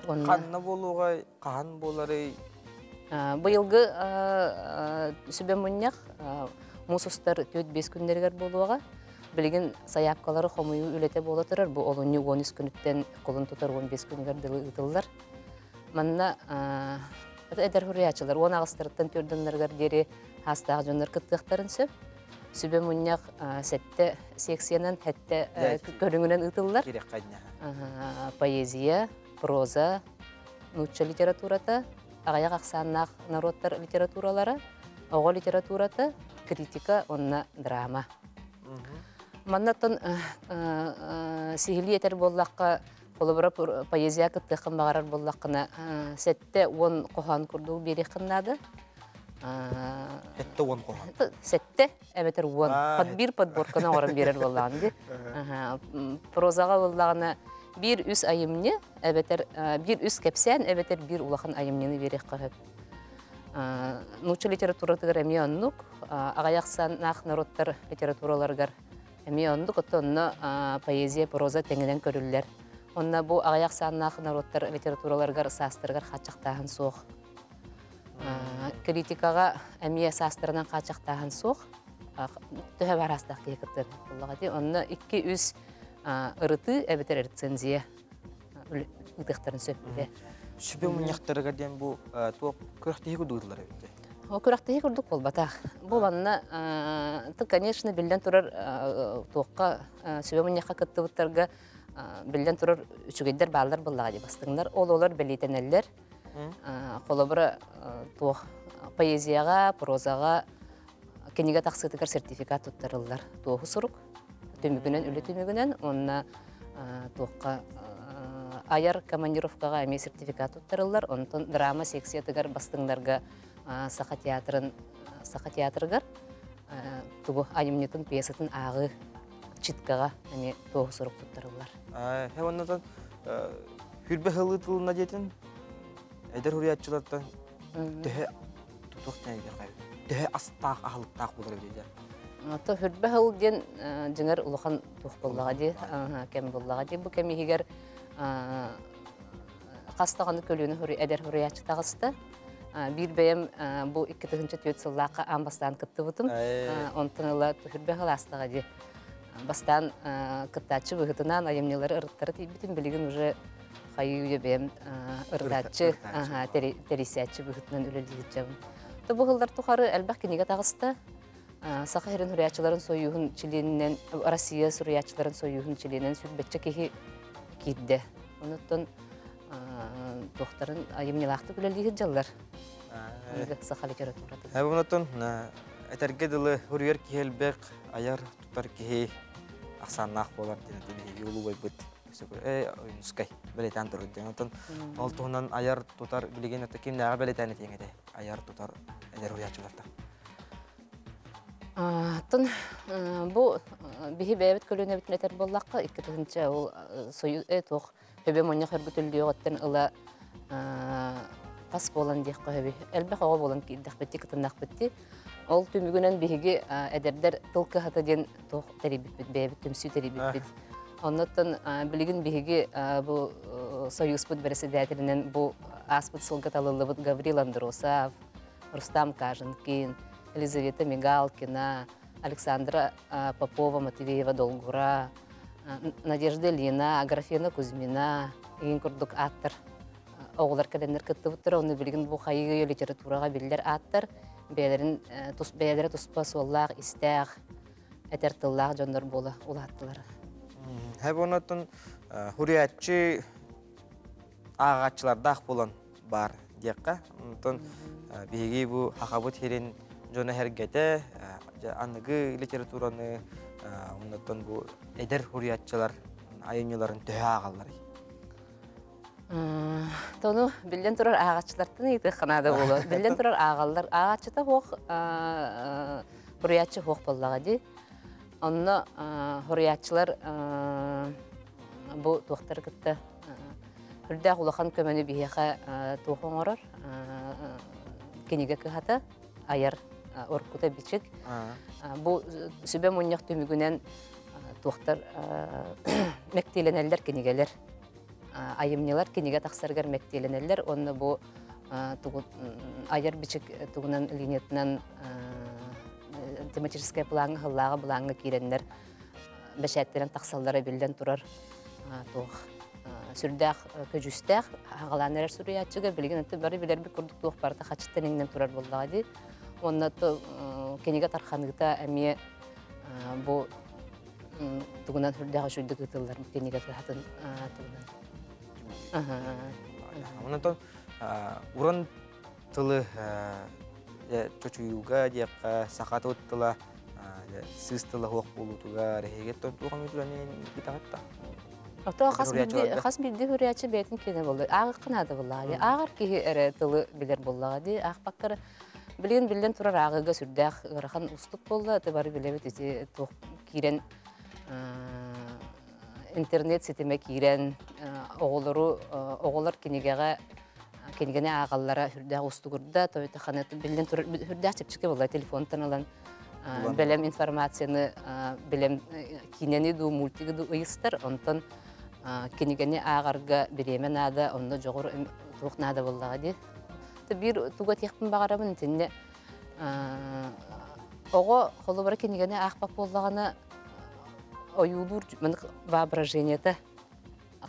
Qanna boluğa, qan bolary. Bu yılgı sübe munyak musustar 4-5 günlerger boluğa. Bilgin sayapkaları xomuyu ülete bola turar. Bu olunyu 13 günütten kolun tutar 15 günler ıtıldılar. Manna eder hurriyatçılar 10 ağustostan tördünlerger deri hastağı jönler kıttıqtарын söp. Süбе мұннақ сәтті секциянан хәтті көріңінен ұтылылар. Поэзия, проза, нучча литературата, ағаяқ ақсаннақ народтар литературалары, оғы литературата, критика, онна драма. Маннаттан сихили етер боллаққа, қолыбыра поэзия кіттіқін бағарар боллаққына сәтті он қоған күрді бері қыннады. Сәтті он қоған? Сәтті, әбетер он. Подбир подборкана орын берер боллағынды. Прозаға боллағына bir üs ayımını, əbətər bir üs kəpsən, əbətər bir ulaqın ayımını verək qahıb. Nuşu literaturadıgar əmi onluq, ağayaqsan naq narodlar literaturalargar əmi onluq, otta onna poeziya, proza təngilən körürlər. Onna bu ağayaqsan naq narodlar literaturalargar sastırgar qaçaqtağın soğ. Kritikaға әми sastırından qaçaqtağın soğ, tühə barastaq kekittir. Onna 2-3 ырыты әбетер рецензия ұтықтарын сөпілді. Sübe мұнияқтарыға ден бұл көріқтегі күрдігілер әбетті? Көріқтегі күрдік бол батақ. Бұл анна, конечно, білден тұрар тоққа, sübe мұнияққа күтті бұттарға білден тұрар үшігейдер бағалар болаға деп бастыңдар. Олар білейтен әлілер. Қолы бұры поэзияға, прозаға, кенеге тақсытығар сертификат ұттарылар. Тоғы сұруқ. Түмігінен, үлі түмігінен, онына тоққа аяр командировкаға әме сертификат ұттарылар, онытын драма секциятығар бастыңдарға сақа театрығар тұғы айымнетін пьесатын ағы читкаға әме тоғы сұрық тұттарылар. Онытын хүрбе ғылы тылына детін әдір хүриятчылардан түхе тұтық нәйдер қайып, түхе астақ, ағылықтақ болар өйдер. То хүрбе хыл ден жыңар улахан тух боллага ди, кем боллага ди. Бу кеми хигер кастаганы көлүнү хүри эдер хүриячы тагысты. Бир бем бу 2-нче түйөтсыллакка амбастан кытты бутум. Онтынла хүрбе хыл астага ди. Бастан кыттачы быгытынан айымнелары ырыттары тибитин билигин уже хайыйы бем ырдачы, терисячы быгытынан үлелдигит жабым. То бу хылдар тухары элбак кинеге тагысты. Сақа херин хуриячыларын союхун чиленинен, Россия суриячыларын союхун чиленинен сүрбетче кехи кидде. Онуттан тоқтарын айымнелақты күлелдегі жаллар. Сақа литератураты. Онуттан әтәрге дылы хурияр кехелбек, аяр тұтар кехи ақсаннақ болар денетіне юлу бай бұд. Ойынускай, бәлетен тұрды. Онуттан ол тұғынан аяр тұтар білеген өтті кемнәға бәлетен етеңеді. Аяр тұтар әдер хуриячыларда. Тын бұл бігі бәйбет көліне бітінетер боллаққа, 2-нче ол сойы тоқ хөбе мұнық өргітілді оғыттен ұла пас болан дейқ қойбе. Әлбәқ оға болан кейдіқ бітті, кітіндақ бітті. Ол түмігінен бігі әдердер тұлқы хаты ден тоқ тәребіт біт, бәйбет түмсі тәребіт біт. Оннаттан білігін бігі бұл союз бұд бірісі дәтірінен бұл аспыт сылғат алылы бұд Гаврил Андросов, Рустам Кажынкин, Елизавета Мигалкина, Александра Попова, Матвеева Долгура, Надежда Лина, Аграфена Кузьмина, еген күрдік аттыр. Оғылар кәдендер күтті бұттыр, оны білген бұл қайығы литератураға білдер аттыр. Бәйдері тұспа соллақ, істәғ, әтер тыллақ жондар болы ұлаттылар. Həb onatın hürriyatçı ağaçlardaq bolan бар deyəqqa. Ondan bigi bu haqabut herin jona hergete anıgı literaturanı ondan bu eder hürriyatçılar ayınyaların töhə ağalları. Тону билден турар ağaçlardan ити қанада болу. Билден турар ağallar ağaçta хоқ hürriyatçı хоқ боллага ди. Онна hürriyatçılar bu toxtar кытта Хүрдәк улахан көмәне бияха тухын орар. Кенеге кыхата аяр оркута бичек. Бу сүбе муньяк төмүгүнен тухтар мектеленелер кенегелер. Айымнелар кенеге таксаргар мектеленелер. Онны бу аяр бичек тугунан линиятынан тематическая планга хыллага булаңга киреннер. Бәшәттерен таксаллары билден турар. Тух сүрдәк көжүстәк ағаланыр сүрәтчіге білген өтті бәрі білер бір күрдік туық барда қачыттан еңнен тұрар болдыға ди. Онна кенеге тарханығыта әме Бу тугунан хүрдәгә шуйдык итәләр кенигә хатын тугунан. Онтон уран тылы чочуюга дип сахат оттыла систыла хуак болутуга рехегеттон туган үтүләнен битагатта. Ото хас бирди хүрячы бетин кене болду. Агы кынады буллагы. Агыр ки эре тылы билер буллагы. Ак баккар билен турар агыга сүрдәк ырахан устук болду. Табары билебет ити тох кирен интернет сетеме кирен оголор кенегеге кенегене агаллара хүрдәк устугурда тойта ханаты билен турар хүрдәк чипчике болду. Телефонтан алан белем информацияны белем кинени ду мультиги ду ыйыстыр. Онтон кенегене агарга беремен ада онно жогор тухнада боллагы ди. Бир туга текпин багарабын тенне ого холобара кенегене акпак боллаганы оюлур мен воображениете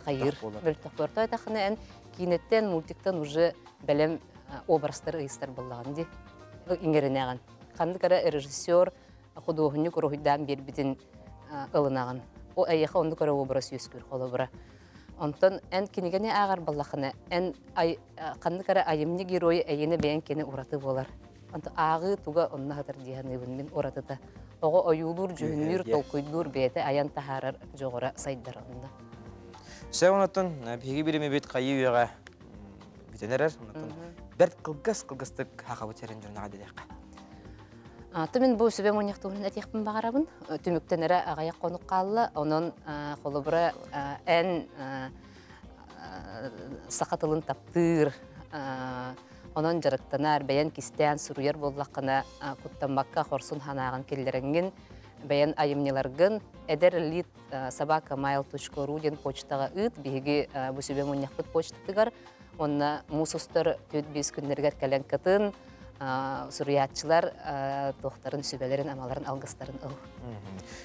хайыр бел тохторта айтахны эн кинеттен мультиктен уже белем образдар ыйыстыр боллагын ди. Иңеренеган канды кара режиссер художник рухидан бербитин ылынаган. О аяха онды кара образ юскүр холобра. Онтон эн кинегене агар баллахына эн канды кара айымны герой эйене бен кене ураты болар. Онто агы туга онна хатар дияны мен уратыта. Ого оюлур жүнүр толкуйдур бете аян тахарар жогора сайдар онда. Сеонотон биги бириме бит кайыга битенерер. Онтон бер кылгас-кылгастык хакабы терен журнага делек. Тымен бу сөбем ойнақтығын әтекпін бағарабын. Түміктенері ағаяқ қонық қалы. Оның қолыбыра ән сақатылын таптыр. Оның жарықтанар бәйін кистен сұруер боллақына құттамаққа қорсын ханағын келдеріңген бәйін айымнеларғын әдер лит собака.mail.ru ден почтаға ұт. Бейгі бу сөбем ойнақтық почтатығар. Онына мұсыстыр 4-5 күндергер кәлен катын. Сурьятчылар тохтарын сүбелерин амаларын алгыстарын ыл.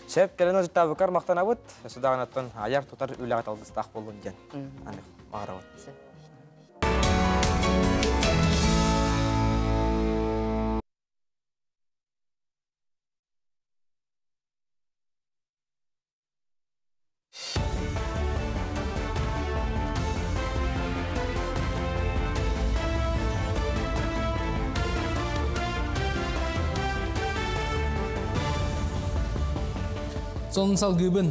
Шеп келен ожитта букар мактана бут. Судагынаттан аяр тутар үләгат алгыстак болдун ден. Аны магара бут. Сонун салгыбын.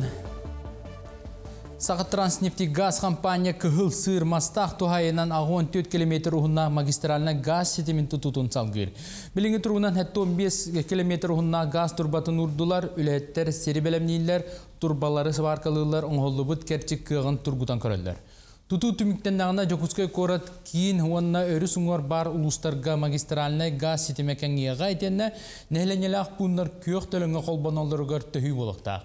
Сағат Транснефтегаз компания кыгыл сыр мастақ тухайынан 14 км уғынна магистралына газ сетемін тұтутын салгыр. Біліңі тұрғынан 15 км уғынна газ турбатын урдулар, үлеттер, сері бәлемнейлер, турбалары сываркалылар, оңғолы бұд кәрчік кығын тургутан көрілдер. Туту түміктендағына Жокускай корат кейін уанна өрі сұңғар бар ұлыстарға магистралына газ сетемекен еға етенне нәйленелі ақпунлар көк төліңі қолбаналарығар төхүй болықта.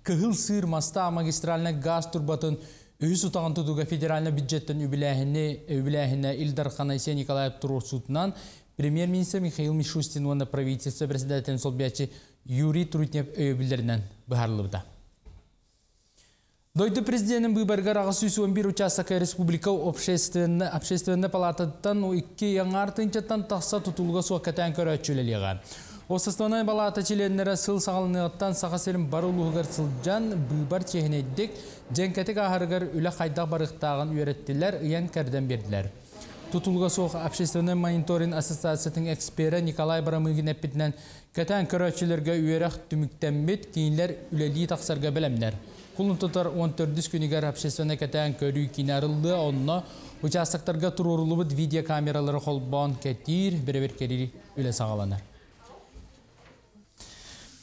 Кыгыл сыр маста магистралына газ турбатын өйіз ұтаған тұтуға федеральны бюджеттен өбіләхіне Илдар Ханайсия Николаев Туросутынан премьер-министр Михаил Мишустин уанна правительство председателін солбиячы Юрий Трутнев өбілдерінен бұхарлыбыда. Дойды президентін бұйбарғар ағасы 11 участaka республика общественный палататтан 2 яңартынчаттан тақса тұтылға суаққатан көрі өтчілелеға. Осыстанай палата чиленлері сыл сағалынығыттан сақаселін бар ұлығығар сылжан бұйбар чехінеддік жәнкәтік ағарығар үлі қайдақ барықтағын үйреттілер ұян кәрден берділер. Тұтылға соқ общественный мониторинг ассоциациятың эксперті Николай Барамыгин әппетінен кәтән көрі өтчілерге үйерақ түміктенмет кейінлер үлелі тақсарға білемдер. Kulun tutar 14 күнігер общественный кәтән көрі кинарылды, онына участақтарға тұрурылы бұд видео камералары қолбан кәтір бір-бір керері үлі сағаланы.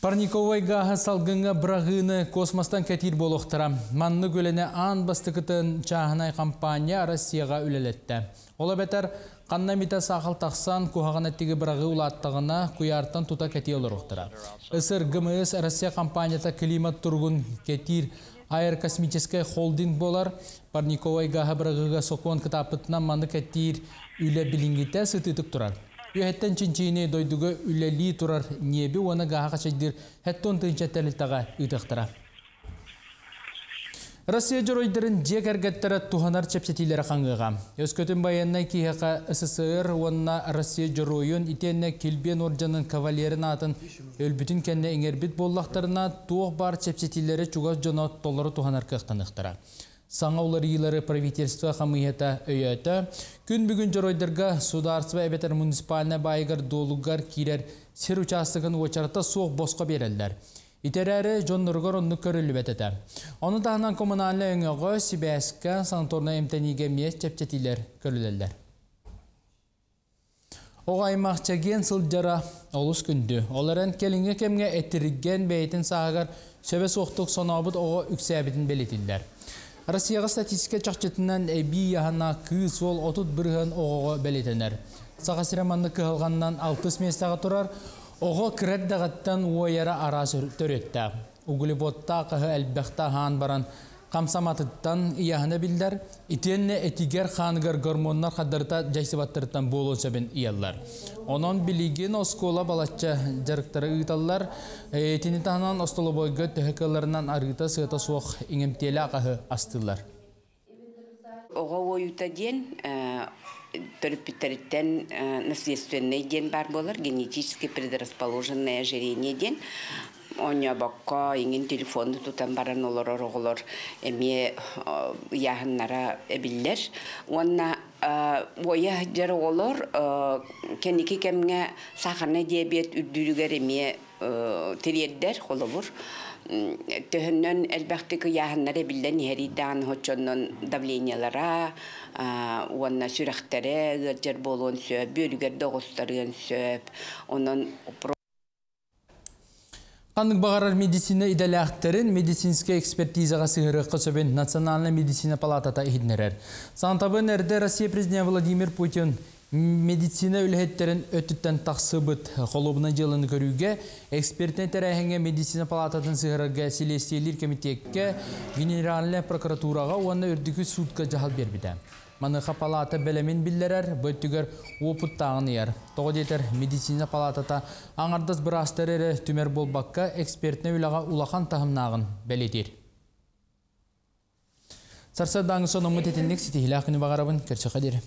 Парниковай ғағы салғынға бірағыны космостан кәтір болуқтыра. Манны көліне ан бастықытын чағынай компания Россияға үлелетті. Ола бәтір қанна мита сақыл тақсан көғаған әттігі бірағы ұлаттығына көярттан тута кәтер олырықтыра. Үсір ГМС Россия компанията климат тұрғын кәтер аэрокосмический холдинг болар. Парниковай ғағы бірағыға соқуан кітапытынан манны кәтер үлі білінгеті сытытып тұрар. Үйәттен чинчине дойдуға үләли тұрар небі оны ғағы қачайдыр әттон тыңча тәлілтаға үтіқтіра. Россия жоройдарын жек әргеттері туғанар чепсетилері қаңғыға. Өскөтін баянна кейіға СССР онна Россия жоройын итенне келбен оржанын кавалерін атын өлбітін кәнне еңербет боллақтарына туық бар чепсетилері чуғаз жона толары туғанар қықтанықтыра. Саңа олар елері правительство қамыйета өйеті, күн бүгін жоройдарға сударсыва әбетер муниципаліне байығар долуғар кейлер сер участығын очарта соқ босқа берелдер. Итерәрі Жон Нұрғыр онны көрілі бәтеті. Оны тағынан коммуналы өңіғі Сибәскі санаторна емтәнеге мес чәпчетилер көрілелдер. Оғаймақ чәген сылджара олыс күнді. Оларын келіңе кемге әттірген бәйтін сағығар сөбе соқтық сонабыд оғы үксәбетін белетілдер. Россияға статистика чақчетінен әбі яғына кыз ол 31 оғығы белетінер. Саға сираманды кығылғаннан 6 местаға тұрар, оғы кірәддіғаттан ойара арасы төретті. Угулиботта қығы әлбәқта хан баран қамсаматыттан ияғына білдер, итенне этигер ханығар гормонлар қадырта жайсыбаттырттан болуын сөбін иялар. Онын білеген оскола балатча жарықтары ұйталар, етені тағынан остолы бойғы төхекаларынан арғыта сығыта соқ еңемтелі ақығы астылар. Оға ойута ден төріппеттеріттен наследственный ден бар болар, генетически предрасположенное ожирение ден. Оня баққа еңін телефонды тұтан баран олар оғылар әме яғыннара әбілдер. Онна ойа жары олар кәнеке кәмге сақарна диабет үддүрігер әме тереддер қолы бұр. Төхіннен әлбәқтікі яғыннар әбілден әрейден хотчоннан давлениялара, онна сүрәқтері жар болуын сөп, бөлігер доғыстарын сөп, онын Қандық бағарар медицина идаляқтарын медицинская экспертизаға сығырыққа сөбен Национальная медицина палатата ehidnerer. Сантабын әрді Россия президент Владимир Путин медицина үлхеттерін өттіттен тақсыбыт қолыбына жылыны көруге, экспертен тәрәхіңе медицина палататын сығырыға селестейлер комитетке генеральная прокуратураға оны үрдікі судқа жағал бербіді. Маныға палата бәлемін білдерер, бөттігер опыттағын ер. Тоғадетер медицина палатата аңардас бір астырыры түмер болбаққа экспертіне үліға улақан тағымнағын бәлетер. Сарсадаңы соның мұтетіндік сетихілі ақыны бағарабын көрші қадері.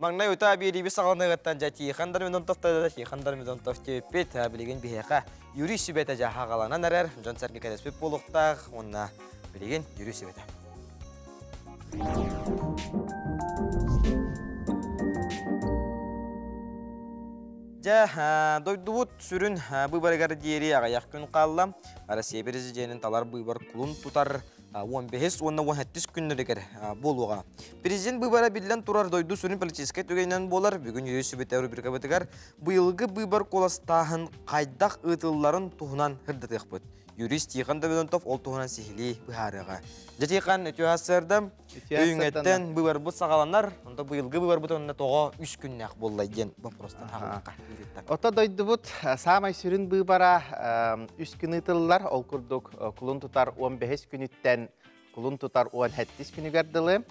Маңнай өті әбейді біз сағалынығыттан жәті еқандар мен онтоқтады, еқандар мен онтоқты өппет әбілеген бейеқа юрий сүбеті жағағаланан әрер, жон сәрге кәдеспеп болуқтақ, онына білеген юрий сүбеті. Дойдуыт сүрін бұйбарығар дейері ағаяқ күн қалылам. Россия президентінің талар бұйбар құлын тұтар 15-17 күннерігер болуға. Президент бұйбара білден тұрар дойду сүрін полицейскай түгейнен болар. Бүгін үйі сүбет әурі бір көбетігер бұйылғы бұйбар қоластағын қайдақ ұтылыларын тұғынан хүрдетек бұд. Юрист Тихан Давидонтов ол туғынан сихили бұхарыға. Жетиқан өте асырдым, өйіңеттен бұйбар бұд сағаланар, онда бұйылғы бұйбар бұд онына тоға 3 күннәқ болайден въпростан хағылыққа. Ота дойды бұд самай сүрін бұйбара 3 күн ұтылылар, ол күрдік құлын тұтар 15 күніттен құлын тұтар 17 күні көрділі.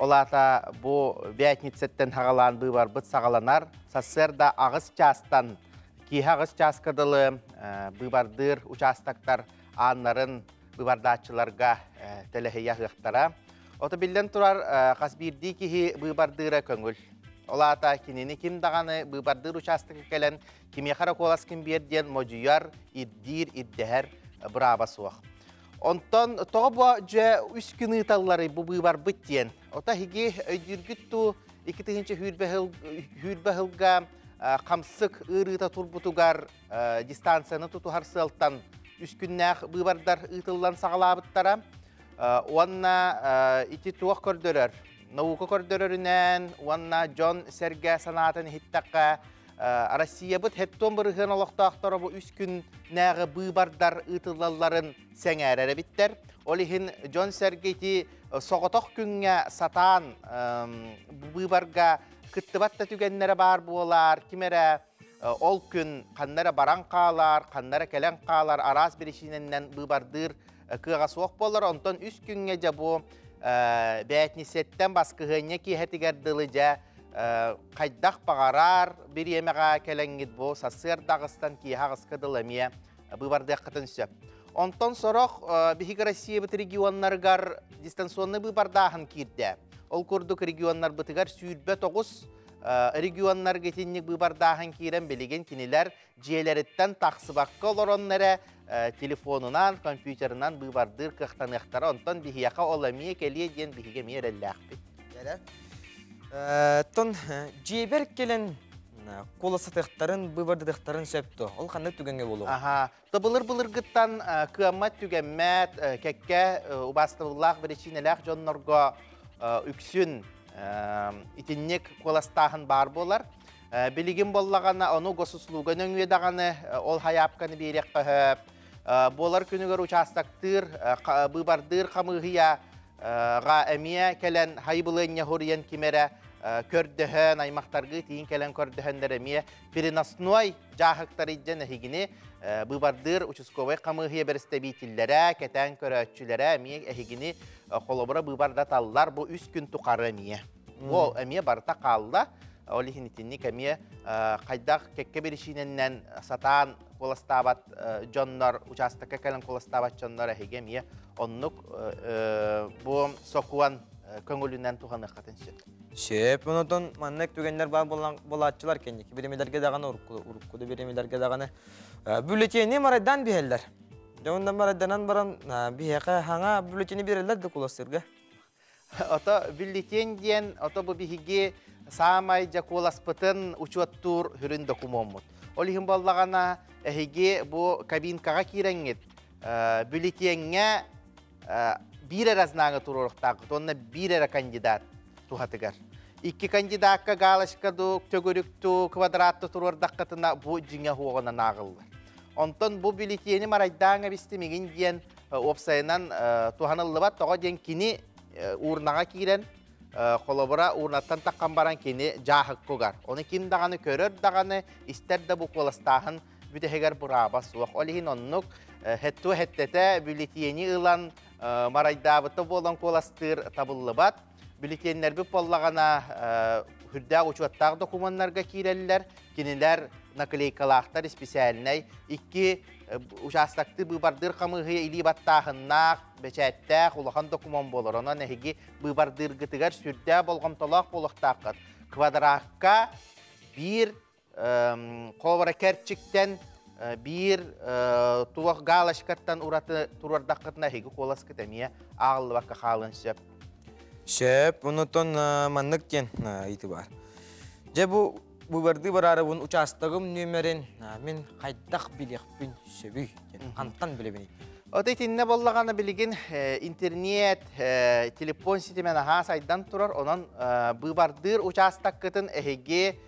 Олата бұл бәйтнетсеттен хағалан бұйбар бұд сағаланар, сасырда ағыз частан Кихағыз часкадылы бұйбардыр участактар анларын бұйбардачыларға тәліхия ғықтара. Оты білден тұрар қасбирді кихи бұйбардыра көңіл. Олата кенені кім дағаны бұйбардыр участакы кәлін кемеқара қолас кім берден мөжүйар, иддир, иддәр бұраба суақ. Онтан тоғы бұ жа үс күні таллары бұ бұйбар бұттен. Ота хиге өйдіргітту 2-тігінші хүрбәхілға қамсық ұрыта турбутугар дистанцияны тұту харсылтан үскүннәқ бұйбардар ұтылдан сағалабыттара. Онна ити туақ көрдірір. Науқы көрдірірінен, онна Джон Серге санатын хиттаққа Россия бұд хеттон бұрығын олықтақтары бұл үскүннәғы бұйбардар ұтылаларын сәңәрәрі біттер. Олихин Джон Серге ити соғытық күнге сатан бұйбарға Кыттыбатта түгеннері бар болар, кимері ол күн қаннары баран қалар, қаннары кәлен қалар, араз бірішінен бұйбардыр кыға соқ болар. Онтан үс күнге жа бұл бәйтнесеттен басқығыне кейхетігерділі жа қайдақ бағарар, бір емеға кәленгет бұл сасыр дағыстан кейхағыз кыдыл әме быбарды қытын сөп. Онтон сорох бихиги Россия бит регионнаргар дистанционный быбардахын кирде. Ол курдук регионнар бытыгар сүйрбе 9 регионнар кетинник быбардахын кирен билеген кинилер жиелереттен тақсыбаққа олороннары телефонунан, компьютерынан быбардыр кыхтаныктары онтон бихияка оламие келие ден бихиге мерелләхпит. Тон жебер келен коласатыктарын, быбардыктарын сөптө. Ол кандай түгөнгө болуу? Былыр гыттан кыаммат түгәммәт, кәккә убастыллах беречинеләх жоннорго үксүн итинник коластахын бар болар. Билигин боллагана ону госуслуга нөңгө даганы ол хаяпканы берек кыһып. Болар күнүгөр участактыр, быбардыр камыгыя га эмия келен хайбылыня хориян кимере көрдөһөн аймактаргы тиин келен көрдөһөндөр эмия переносной жахыктар иден хигини быбардыр участковый камыгыя берестебитиллере кетен көрөчүлөрө эмия хигини колобора быбарда таллар бу 3 күн тукары эмия. Ол эмия барта калды. Олихин итинник эмия кайдак кекке беришиненен сатан коластабат жоннор участакка келен коластабат жоннор хигемия оннук бу сокуан көңүлүнөн туганы катынчы. Шеп, онотон маннек түгеннер бар болатчылар кенник. Биремелерге даганы уруккуду биремелерге даганы бюллетени марайдан бихеллер. Жондан марайданан баран бихека хаңа бюллетени берелер да куластырга. Ото бюллетен диен ото бу бихиге самай жакуласпытын учуаттур хүрүн докумоммут. Олихин боллагана эхиге бу кабинкага киреңет бюллетенге бир разнага туруктагы, тонна бир кандидат тухатыгар. 2 кандидатка галашкаду, төгөрүктү, квадратты турурдаккатына бу жиңе хуогона нагылды. Онтон бу бюллетени марайдаңа бистемеген диен опсайынан туханылыбат тога ден кини урнага кирен колобора урнаттан таккан баран кини жахык когар. Оны ким даганы көрөр даганы истер да бу коластахын бүтехегер бурабас суак. Олихин оннук хетту хеттете бюллетени ылан марайдабыты болан коластыр табыллыбат. Бюллетеннер бүп боллагана хүрдәг учуаттаг документларга киреллер, кинилер наклейкалахтар специальный 2 участакты быбардыр камыгы или баттахыннак бечәттә улахан документ болор. Онан эһиги быбардыр гытыгар сүрдә болгон толак болуктаккат. Квадратка бир ковара керчиктен бир туак галашкаттан ураты турардаккатна эһиги колас кетемия агылбакка халын сөп. Шеп, онотон маннык кен ити бар. Же бу барды барарыбын участагым нөмерин мен кайдак билекпин сөбүй кантан билебин. Отетинне боллаганы билигин интернет, телефон сетемен аха сайдан турар, онан быбардыр участаккытын эһиге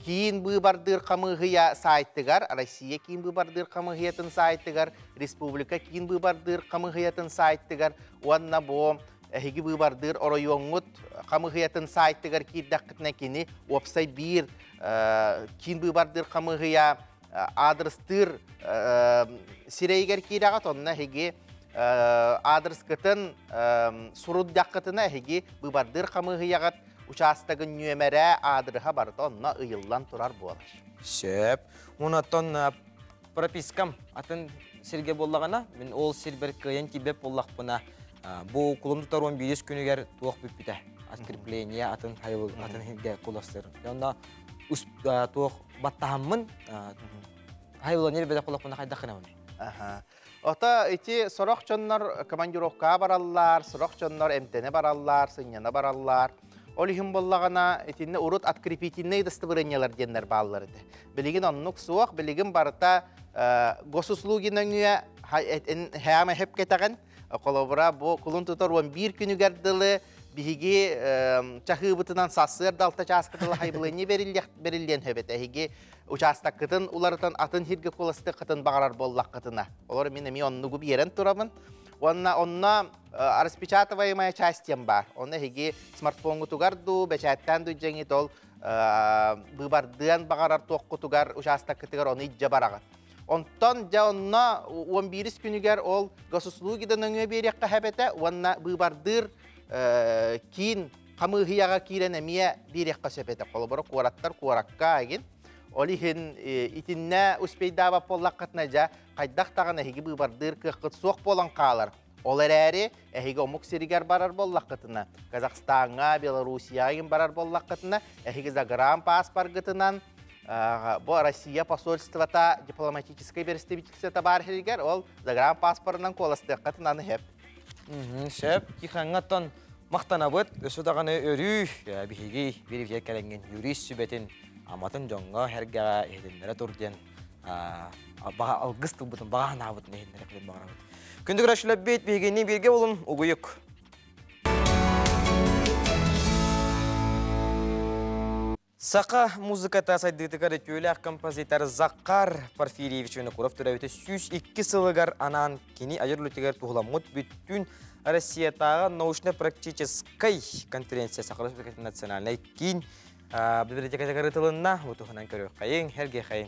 кийин быбардыр камыгыя сайттыгар, Россия кийин быбардыр камыгыятын сайттыгар, республика кийин быбардыр камыгыятын сайттыгар, уанна бу эһиги быбардыр оройоңут камыгыятын сайттыгар кийдаккытына кини опсай бир кийин быбардыр камыгыя адрестыр сирейгер кийдагат онна эһиги адрескытын суруддаккытына эһиги быбардыр камыгыягат участагын нөмере адрыха барыта онна ыйыллан турар болар. Шеп, онотон пропискам атын сирге боллагана мен ол сирбер кыйын кибеп боллакпына бу кулум тутар 15 күнүгер туак бүппите. Аскрепление атын хайыл атын хинге куластыр. Онда ус туак баттахаммын хайылы нер беде кулакпына кайдакына. Ота эти сорокчоннор командировка бараллар, сорокчоннор МТН бараллар, сыняна бараллар. Олихим боллагана этинне урут открепительные удостоверениялар дендер баллар иде. Билигин оннук суак, билигин барыта госуслугиныңя хәме хеп кетеген колобора бу кулун тутар 11 күнүгердиле биги чахыбытынан сасыр далта часкытылы хайбылыны берилген хөбете хиги участаккытын уларытын атын хирге коласты кытын багарар боллаккытына. Олар мен эми оннугу берен турамын. Онна распечатываемая частям бар. Онна хиги смартфонгу тугарду, бечаттан дуджеңи тол быбардыан багарар тоққу тугар участаккытыгар оны итже барагат. Онтон жа онна 11 күнүгер ол госуслугидан өңө берекка хәбете, онна быбардыр кийин камыгыяга кирен эмие берекка сөпете. Колобора куараттар куаракка агин. Олиһин итинне успейдаба поллаққытна жа қайдақтағын әхиги бұбардыр кыққыт соқ болан қалар. Олар әрі әхиги омук серигер барар боллаққытына. Казахстанға, Белоруссияғын барар боллаққытына әхиги загран паспоргытынан бұл Россия посольствата дипломатической представительствата бар херигер, ол загран паспорынан коластыққытынан хеп. Шеп, кихаңаттан мақтана бұд, өсі дағаны өрі бігеге берівге кәленген юрист сүбетін аматын жоңға әргеға едіндері тұрден алғыз тұлбытын баған абытын едіндері кілін баған абыт. Күнді күрәшілі бет бігенен берге болын ұғыйық. Сақа музыката сайдығытығар өтеулі композитор Захар Порфирьевич Винокуров түрәуіті 102 сылығар анан кені айырлытығар тұғыламыд бүттін Россиятағы научно-практической конференция Сақалыс национальной кейін библиотекатығары тылынна ұтығынан көрі қайын, әрге қайын.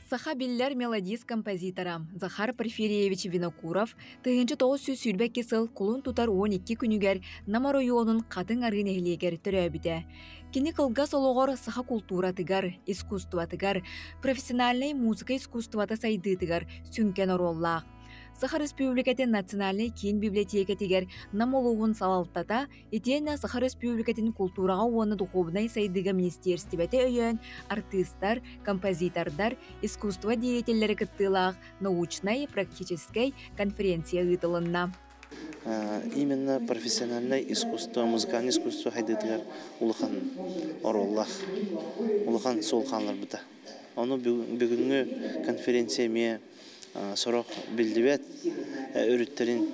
Саха биллер мелодист композитора Захар Порфирьевич Винокуров 1900 сыл кулун тутар 12 күнүгер Намар районун катын арын эхлегер төрөбүдө. Кини кылгас ологор саха культуратыгар, искусстватыгар, профессиональный музыка искусствата сайдытыгар сүнкен ороллаак. Саха Республикатын национальный кийин библиотекатыгер намолугун салалтата, итена Саха Республикатын культурага уону духовный сайдыга министерствете өйөн артисттар, композитордар, искусство деятельлери кыттылаах научной практической конференция ытылынна. Именно профессиональное искусство, музыкальное искусство хайдытыгар улахан ороллах, улахан солханлар бута. Ону бүгүнгү конференция ме сорок билдибет өрүттерин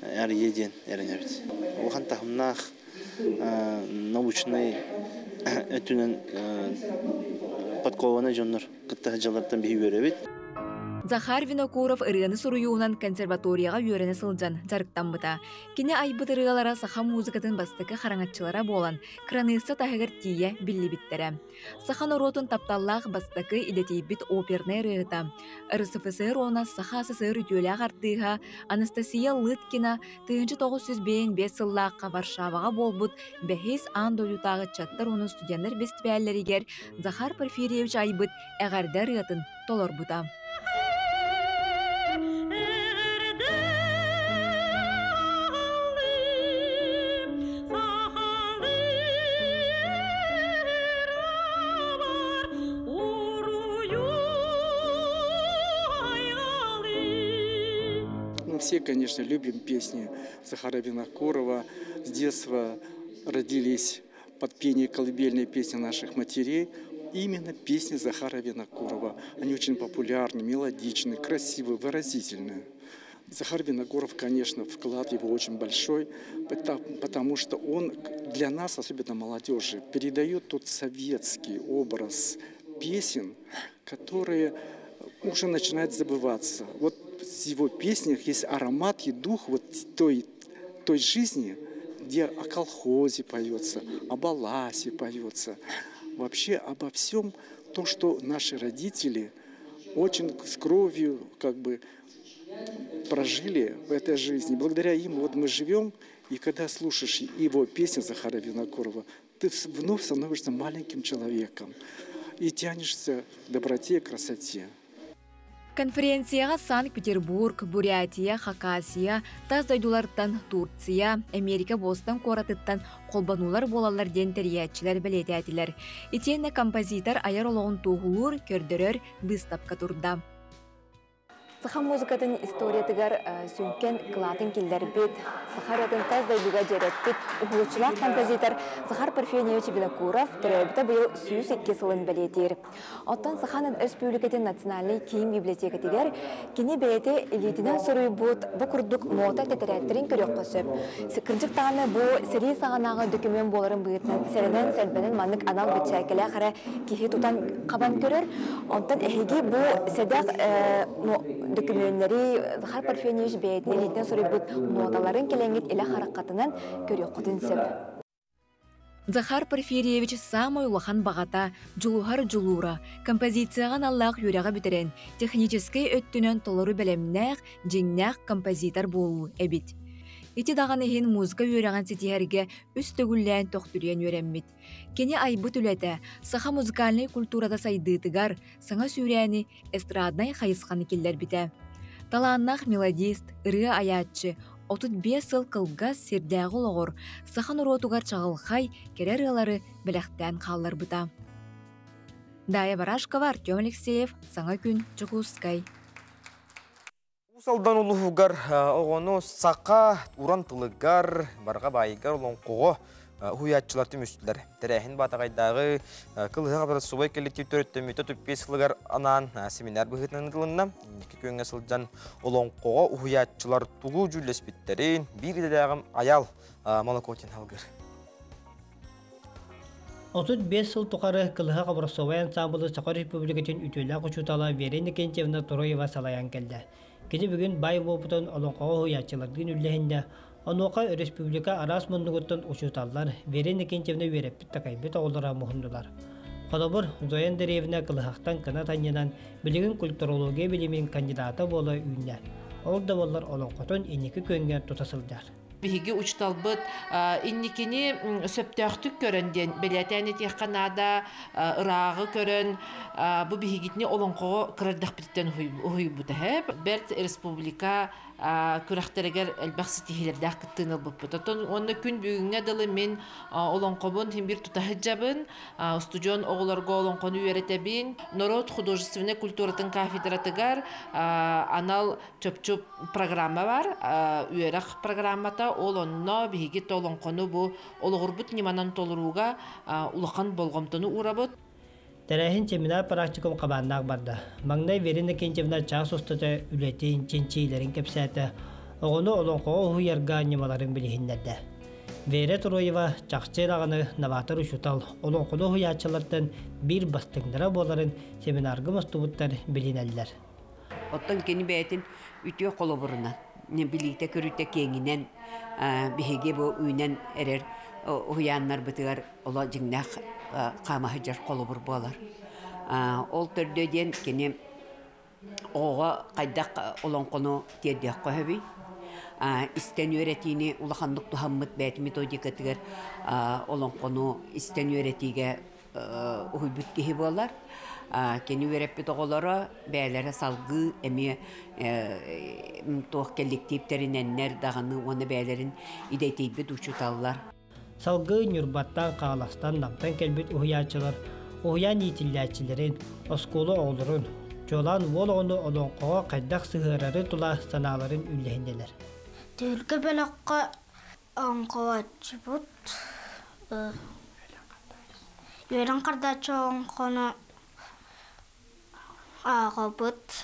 әрjedен эренебит. Улахан тахымнах научный өтүнөн подкованы жоннор кытта жалардан бии беребит. Захар Винокуров ырыаны суруюунан консерваторияға үйрені сылжан жарықтан бұта. Кені айбытырыгалара саха музыкатын бастықы қараңатчылара болан, кранысы тахығыр тие білі біттері. Сахан оротын тапталлақ бастықы идетейбіт оперный рыгыта. РСФСР она саха СССР ütөлі ағардыға Анастасия Лыткина 1905 сыллаққа Варшаваға болбут бәхес андолютағы чаттар оның студенттер бестібәлерігер Захар Порфирьевич айбыт әғарда рыгытын толор бұта. Мы все, конечно, любим песни Захара Винокурова. С детства родились под пение колыбельной песни наших матерей. Именно песни Захара Винокурова. Они очень популярны, мелодичны, красивые, выразительные. Захар Винокуров, конечно, вклад его очень большой, потому что он для нас, особенно молодежи, передает тот советский образ песен, которые уже начинают забываться. Вот в его песнях есть аромат и дух вот той жизни, где о колхозе поется, об Аласе поется. Вообще обо всем том, что наши родители очень с кровью как бы прожили в этой жизни. Благодаря им вот мы живем, и когда слушаешь его песни Захара Винокурова, ты вновь становишься маленьким человеком и тянешься к доброте и красоте. Конференцияға Санкт-Петербург, Бурятия, Хакасия, Таздайдулардан Турция, Америка Бостан Коратыттан қолбанулар болалар ден тәриятчілер білетәділер. Итені композитор аяр олығын туғылыр, көрдірер, бұстапқа тұрда. Саха музыкатын историятыгар сүнкен кылатын келдер бет, Сахаратын таздайдуға жереттік, ұғылычылар композитор Захар Порфирьевич Винокуров түрәбіті бұйыл 102 сылын білетер. Оттан Саханын Республикатын национальный киім библиотекатыгар кені бәйті элитінен сұрый бұд бұ күрдік мота тәтірәттерін көрек қосып. Кіржік тағаны бұ сірей сағанағы документ боларын бұйытынан сәрінен сәлбәнін манық анал бітчәкелі қара кейі тұтан қабан көрер. Онтан әхеге бұ сәдәқ документтери Захар Порфирьевич бәйті элитінен сұрый бұд моталарын келенгет елі қараққатынан көрек құтынсып. Захар Порфирьевич самой улахан бағата, жулухар жулура, композицияған аллақ юряға бітерен, технический өттінен толыру бәлемнәқ, жеңнәқ композитор болу әбит. Ити даган эхин музыка үйрәгән сетиһәргә үстөгүллән тохтүрен үйрәнмит. Кене айбыт үләтә, саха музыкальный культурада сайдытыгар, саңа сүрәне эстраднай хайысқаны келләр бите. Таланнах мелодист, ыры аятчы, 35 сыл кылгас сирдәгы логор, сахан уротугар чагылхай керерылары беләхтән қаллар бұта. Дая Барашкова, Артем Алексеев, Саңа күн, Чукускай. Усалдан улуғығар, оғыны сақа, уран тылығар, барға байығар олон қоғы хуятчылар түмістілер. Тәрәхін батағайдағы кылыға қабырат субай коллектив төреттеметі түппес қылығар анан семинар бұғытның ұдылынна. Екі көнге сылжан олон қоғы хуятчылар тұғы жүлес біттерін бір дәдәғым аял Малакотин алғыр. 35 сыл тұқары кылыға қабырат субай ансамблы Сақар Республикатын үтілі құшутала Верена Кентьевна Туроева салаян келді. Кені бүгін бай опытын олон қоғы хуятчылардың үлләхінде Онуqa Республика арас мұндығыттың ұшуталар Верена Кентьевна вереппіт тақайбет оғылыра мұхындылар. Қолабыр Зоян Деревна қылығақтан кына таньянан білігін культурология білімін кандидаты болы үйінне. Ол да болар олон қотын енекі көнген тұтасылдар. Биһиги учталбыт инникини сөптөктүк көрөнден белетени техканада ырагы көрөн бу биһигитни олонкого кырдах биттен хуйбута хеп берт республика күрәхтерегер элбахситихилердах кыттыныл буппутон онны күн бүгүнгө дылы мен олонкобун химбир тутахыджабын студион оголорго олонкону үйрөтебин народ художественный культуратын кафедратыгар анал чөп программа бар үйрөх программата ол онно биһиги толонкону бу ологурбут ниманан толуруга улахан болгомтону урабыт. Тәрәхин семинар практикум қабаннақ барды. Маңнай Верена Кентьевна час ұстыты үлетейін ченчейлерін кепсәті, оғыны олонқоғы хуярға немаларын білігіндерді. Вере Туроева чақчайлағаны новатор ұшутал, олонқоны хуячылардың бір бастыңдыра боларын семинарғы мұстыбыттар білінәлілер. Оттан кені бәйтін үтіе қолы бұрына. Не білікті көрітті кеңінен біхеге бұл үйінен әрер хуяннар бұтығар ола жыңнақ қамағы жар қолы бұр болар. Ол түрдеден кені оға қайдақ олонқону тердек қойбей. Истен өретіні улахандық тұхаммыт бәйті методикатығар олонқону истен өретіге ұйбүт кейі болар. Кені өреппет оғылары бәйлері салғы әме тоқ коллективтеріненнер дағаны оны бәйлерін идейтейбет ұшыталылар. Салғы нүрбаттан қағаластан намтан кәлбет ұхиячылар, ұхиян етілләчілерін, осколы оғылырын, жолан ол оны олонқоға қайдақ сығырары тұла саналарын үлләхінделер. Түргі бәліққа оңқоватшы бұд, үйрен қардачы оңқоны аға бұд,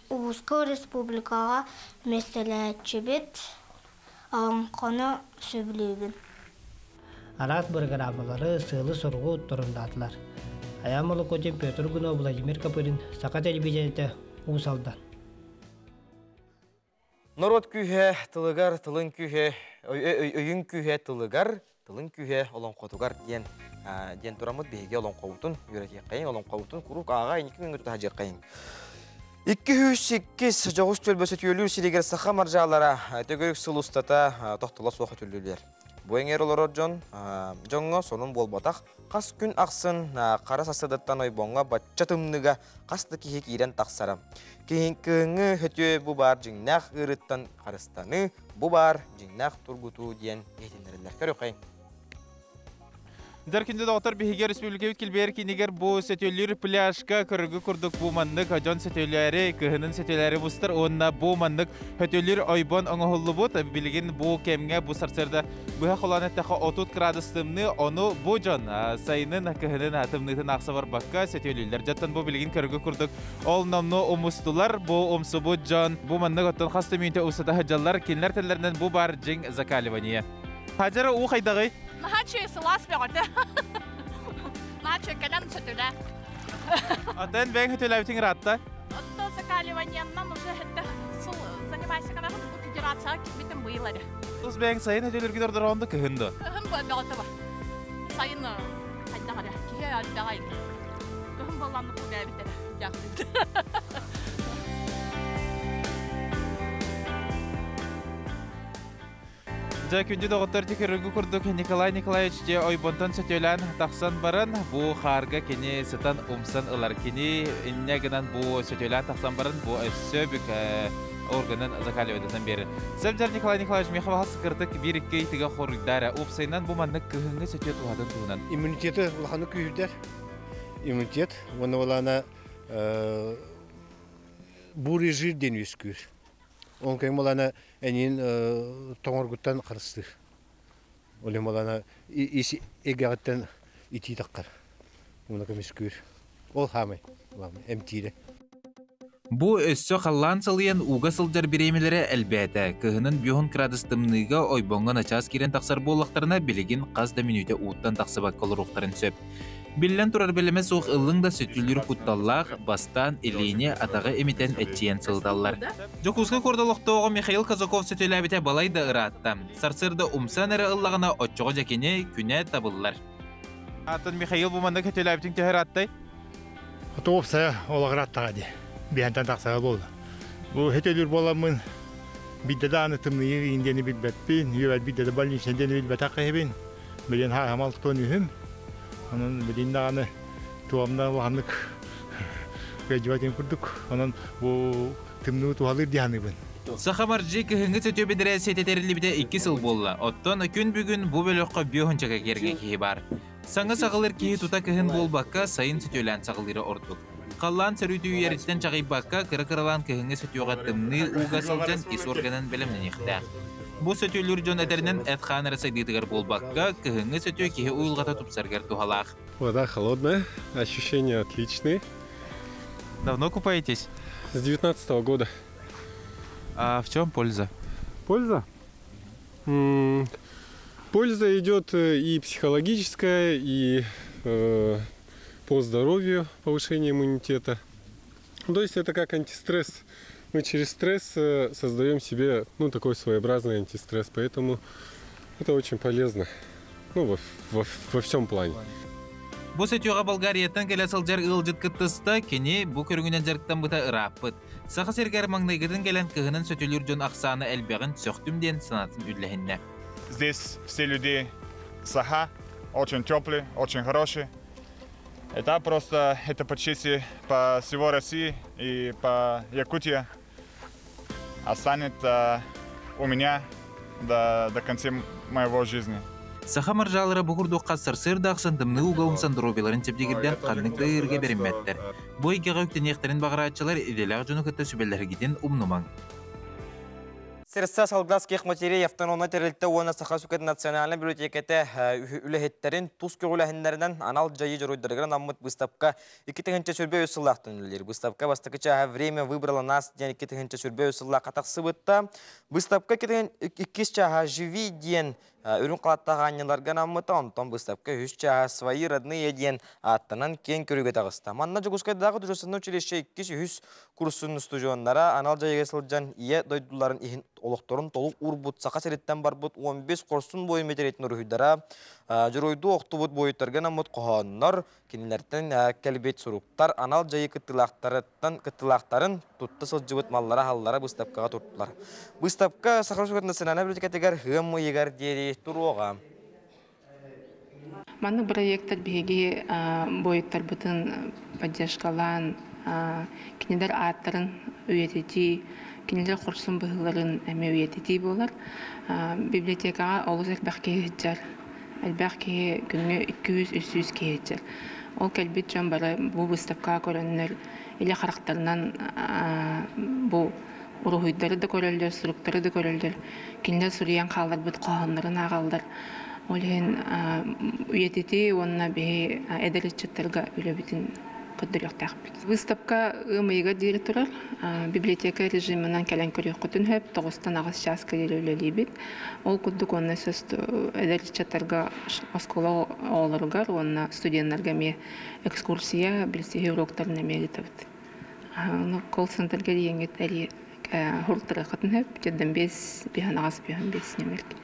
Узко республикаға мәселәтші бет, оңқоны сөбілейбін. Арас программалары сылы сұрғы тұрындатылар. Аямалы көтен Петр Гуно Владимир Капырин Сақа телевизионеті ұсалдан. Народ күйе тылығар, тылын күйе, өйін күйе тылығар, тылын күйе олон қотығар ден тұрамыд бейге олон қауытын, үйреке қайын олон қауытын, құруқ аға енекі өңір тұхажы қайын. 208 жоғыз төлбөсі түйелер сирегер сақа маржалара төгерік сыл ұстата тоқтала соға төллелер. Буэнгер олорор жоңго сонун болбатақ, қас күн ақсын қара сасыдаттан ойбонға батчатымныға қасты кейек ирен тақсара. Кейінкіңі хөтө бұ бар жыңнақ ұрыттан қарыстаны, бұ бар жыңнақ тұргуту дейін етіндерілер. Көрі қайын. Дәркінде доғытар бігеге республика өткелбер кейнегер бұл сәтөлер пляжға көрігі күрдік бұл мандық ажан сәтөлері, күхінің сәтөлері бұстыр, онына бұл мандық хөтөлер ойбон оңығылы бұд, білген бұл кәмге бұл сарсырда бұға қоланеттіға 30 градустымны, оны бұл жан сайының күхінің атымнығын ақса бар баққа сәтөлелер. Жаттан бұл білген көрігі күрдік ол намны омыстылар, бұл омсы бұл жан, бұл мандық оттан қасты мүйінті ұсыда хыджалар, келінер тілерінен бұл бар жың закаливания. Хаджары у қайдағай? Нахачу сылас беғады. Нахачу кәлем сөтілі. Атан бәң хөтілі өтің ратта? Отто закаливанияннан уже хетті сыл занимайся қанағын бұл федерацияға кетметін бұйылары. Тұз бәң сайын хөтілерге дұрдыр оңды күхінді? Күхін бұл бәғыты бар. Сайын қайдағары, кейе әлбәғайды. Күхін болғанды бұл бәбітері. Яқын. Жа күнді доғыттар текерігі күрдік Николай Николаевич же ойбонтан сөтелен тақсан барын, бұ қарға кені сытан умсан ылар кені, иннегінен бұ сөтелен тақсан барын, бұ сөбік органын закали өдесен бері. Сөбдер Николай Николаевич мехавасы кірдік бір-екі етіге қорғдары, ұпсайынан бұ маннық күхінгі сөтет ұғадын туғынан. Иммунитеті ұлғаны күйірдер. Иммунитет, оны олана буры жирден өскür. Он кайм олана әнен тоңыргыттан қарысты. Олем олана есі егағыттан ити таққар. Оны кайм өскür. Ол хамай, әмтейді. Бу өссө қаллан сылыян уға сылдар біремелері әлбәті. Кығының бүйін крадыстымныға ойбонған ачас керен тақсар болуқтарына білеген қазда минуте уыттан тақсыбат колыруқтарын сөп. Биллен турар белеме соқ ылыңда сөтілер құтталлақ, бастан, елейне, атағы емитен әтчиен сылдалар. Жокузға көрділіқтоғы Михаил Казаков сөтілі әбіте балайды ұратты. Сарсырды умсан әрі ыллағына отчоғы жәкене күне табылылар. Атын Михаил бұманда көтілі әбітің төхір аттай? Отоғыпса олағыр аттаға де. Бейантан тақсаға болды. Бұл хөтелер боламын. Биддеді аны тымнығы индені білбәтпен, үйәл биддеді больничнедені білбәт аққайбен. Білен хамалық тон үйім. Onun bilindiğini tuğamdan vahanlık gecvatın kurduk. Onun bu tümnü tuğalır diyanı ben. Сахамаржы кыһыңы сөтөбедере сететерилибите 2 сыл болла. Оттон күн бүгүн бу бөлөккө биохунчага керге кии бар. Саңы сагылыр кии тута кыһын болбакка сайын сөтөлөн сагылыры ордук. Қаллан сөрүтүү ерттен чагыйбакка кыры-кырылан кыһыңы сөтөөгө тымны угасылжан ис органын белемнен ихта. Бу сөтөлөр жон этеринен этханары сайдыгар болбакка кыһыңы сөтөө кии уйлгата тупсаргар тухалах. Вода холодная, ощущения отличные. Давно купаетесь? С 19-го года. А в чем польза? Польза? Польза идет и психологическая, и по здоровью, повышение иммунитета. То есть это как антистресс. Мы через стресс создаем себе такой своеобразный антистресс, поэтому это очень полезно во всем плане. Бу сөтөөгө Болгарияттан келе сылжар ылжыт кыттыста кени бу көрүнгүнөн жарыктан быта ыраппыт. Саха сергер маңнайгыдын келен кыһынын сөтөлүр жон аксаны элбегин сөктүм ден санатын үдлехинне. Здесь все люди Саха очень теплые, очень хорошие. Это просто почти по всего России и по Якутии останется у меня до конца моего жизни. Саха маржалары бұғырдуққа сырсырды ақсындымны уғауымсан дробеларын тепдегірден қаннықта үйірге беріммәттір. Бой кеға өктен ектерін бағыратчылар иделяқ жоны күтті сүбелері гиден умнуман. Сырса Салградских матерей автономный террилте уана Саха-Сукет национальный библиотекете үлехеттерин тус көгіләхіндерінен анал жайы жоройдырығырын аммыт выставка 2-тігінші сүрбе өсіллақтын үлер. Выставка бастықыча время выбрала нас ден 2-тігінші сүрбе өсіллақ атақсы бұтта. Выставка 2-тігінші чаға живи ден өрін қалаттағы аняларған аммыта, онтон выставка 3 чаға свои родные ден аттынан кен көріге тағыста. Манна жүгіскайдағы дүресінің училище 200 курсын студионлара анал жайыға сылжан ие дойдуларын ихин олықтырын толық урбут сақа сереттен бар бұт 15 құрсын бойы метеретін ұрғыдара жүройду оқты бұт бойыттарған амыт қоғанлар кенілерден кәлбет сұруқтар анал жайы кыттылақтарын тұтты сылжыбыт маллара халлара выставкаға тұрттылар. Выставка Саха-Сукет национальный библиотекатегер ғымы егер дері тұруға. Манны проекттар беге бойыттар бұтын поддержкалан, кенедер аттарын үйетети, кенелер құрсын бұғыларын әме үйетети болар. Библиотекаға олыз әлбәқ кейтжар. Әлбәқ кей күнге 200-300 кейтжар. Ол кәлбет жан бары бұл выставкаға көрінер. Еле қарақтарынан бұл ұрығыдары да көрілдер, сұруқтары да көрілдер. Кенелер сүриян қалдар бұд қоғанларын ағалдар. Ол ең үйетети онына бе әдәлетчеттарға үлі бітін Выставка ымыйга директорар библиотека режимынан кәлән көрек құтын хөп, 9-тан ағыз шаска елеулі бит. Ол күддік онына сөз әдәлетчеттарға оскола оларығар, онына студентларға ме экскурсия, білсеге уроктарын әмегі табыд. Колл-центрға дейінгет әлі хұрылтыры құтын хөп, жаддан 5 ағыз 5 немерді.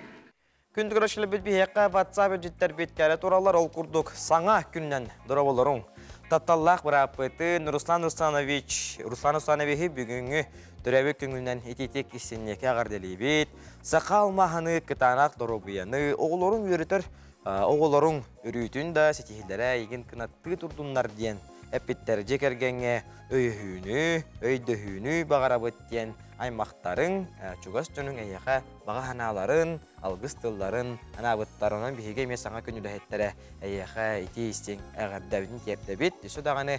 Күндік рашылы біт бейеққа WhatsApp-ы жеттер беткәрі туралар ол күрдік саңа күннен дұрабылырың. Tattallах bırapıtın Ruslan Ruslановичи бүгүнгү төрөбүк күңүнөн ититик исиннеке агардалибит. Сака алмаханы кытанак доробуяны оголорун үйрөтөр, оголорун үрүтүн да сетихилдere еген кынатты турдуннар диен. Эпиттер жекергенге өйдөһүүнү багарабыт диен аймактарын, чугас жөнүң эйяка бага ханаларын, алгыс тылларын, анабыттарынан биһиге ме саңа күнүлэхеттере эйяка ити истең агардабын тиептебит. Исо даганы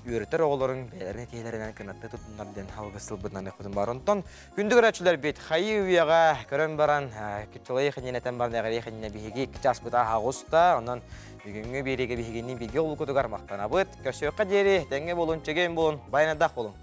үйрөтөр оголорун бээлерин тейлеринен кынатты турдуннар диен алгыс тылбытынан экпитин баронтон күндү көрөчүлөр бит хайы уяга көрөн баран кичолай хинетен барнагы хинне биһиге кчас бута хагуста онон бүгүнгү бириге биһигинин биге улукутугар мактанабыт. Көсөккө дери теңге болун чеген болун байнадак болун.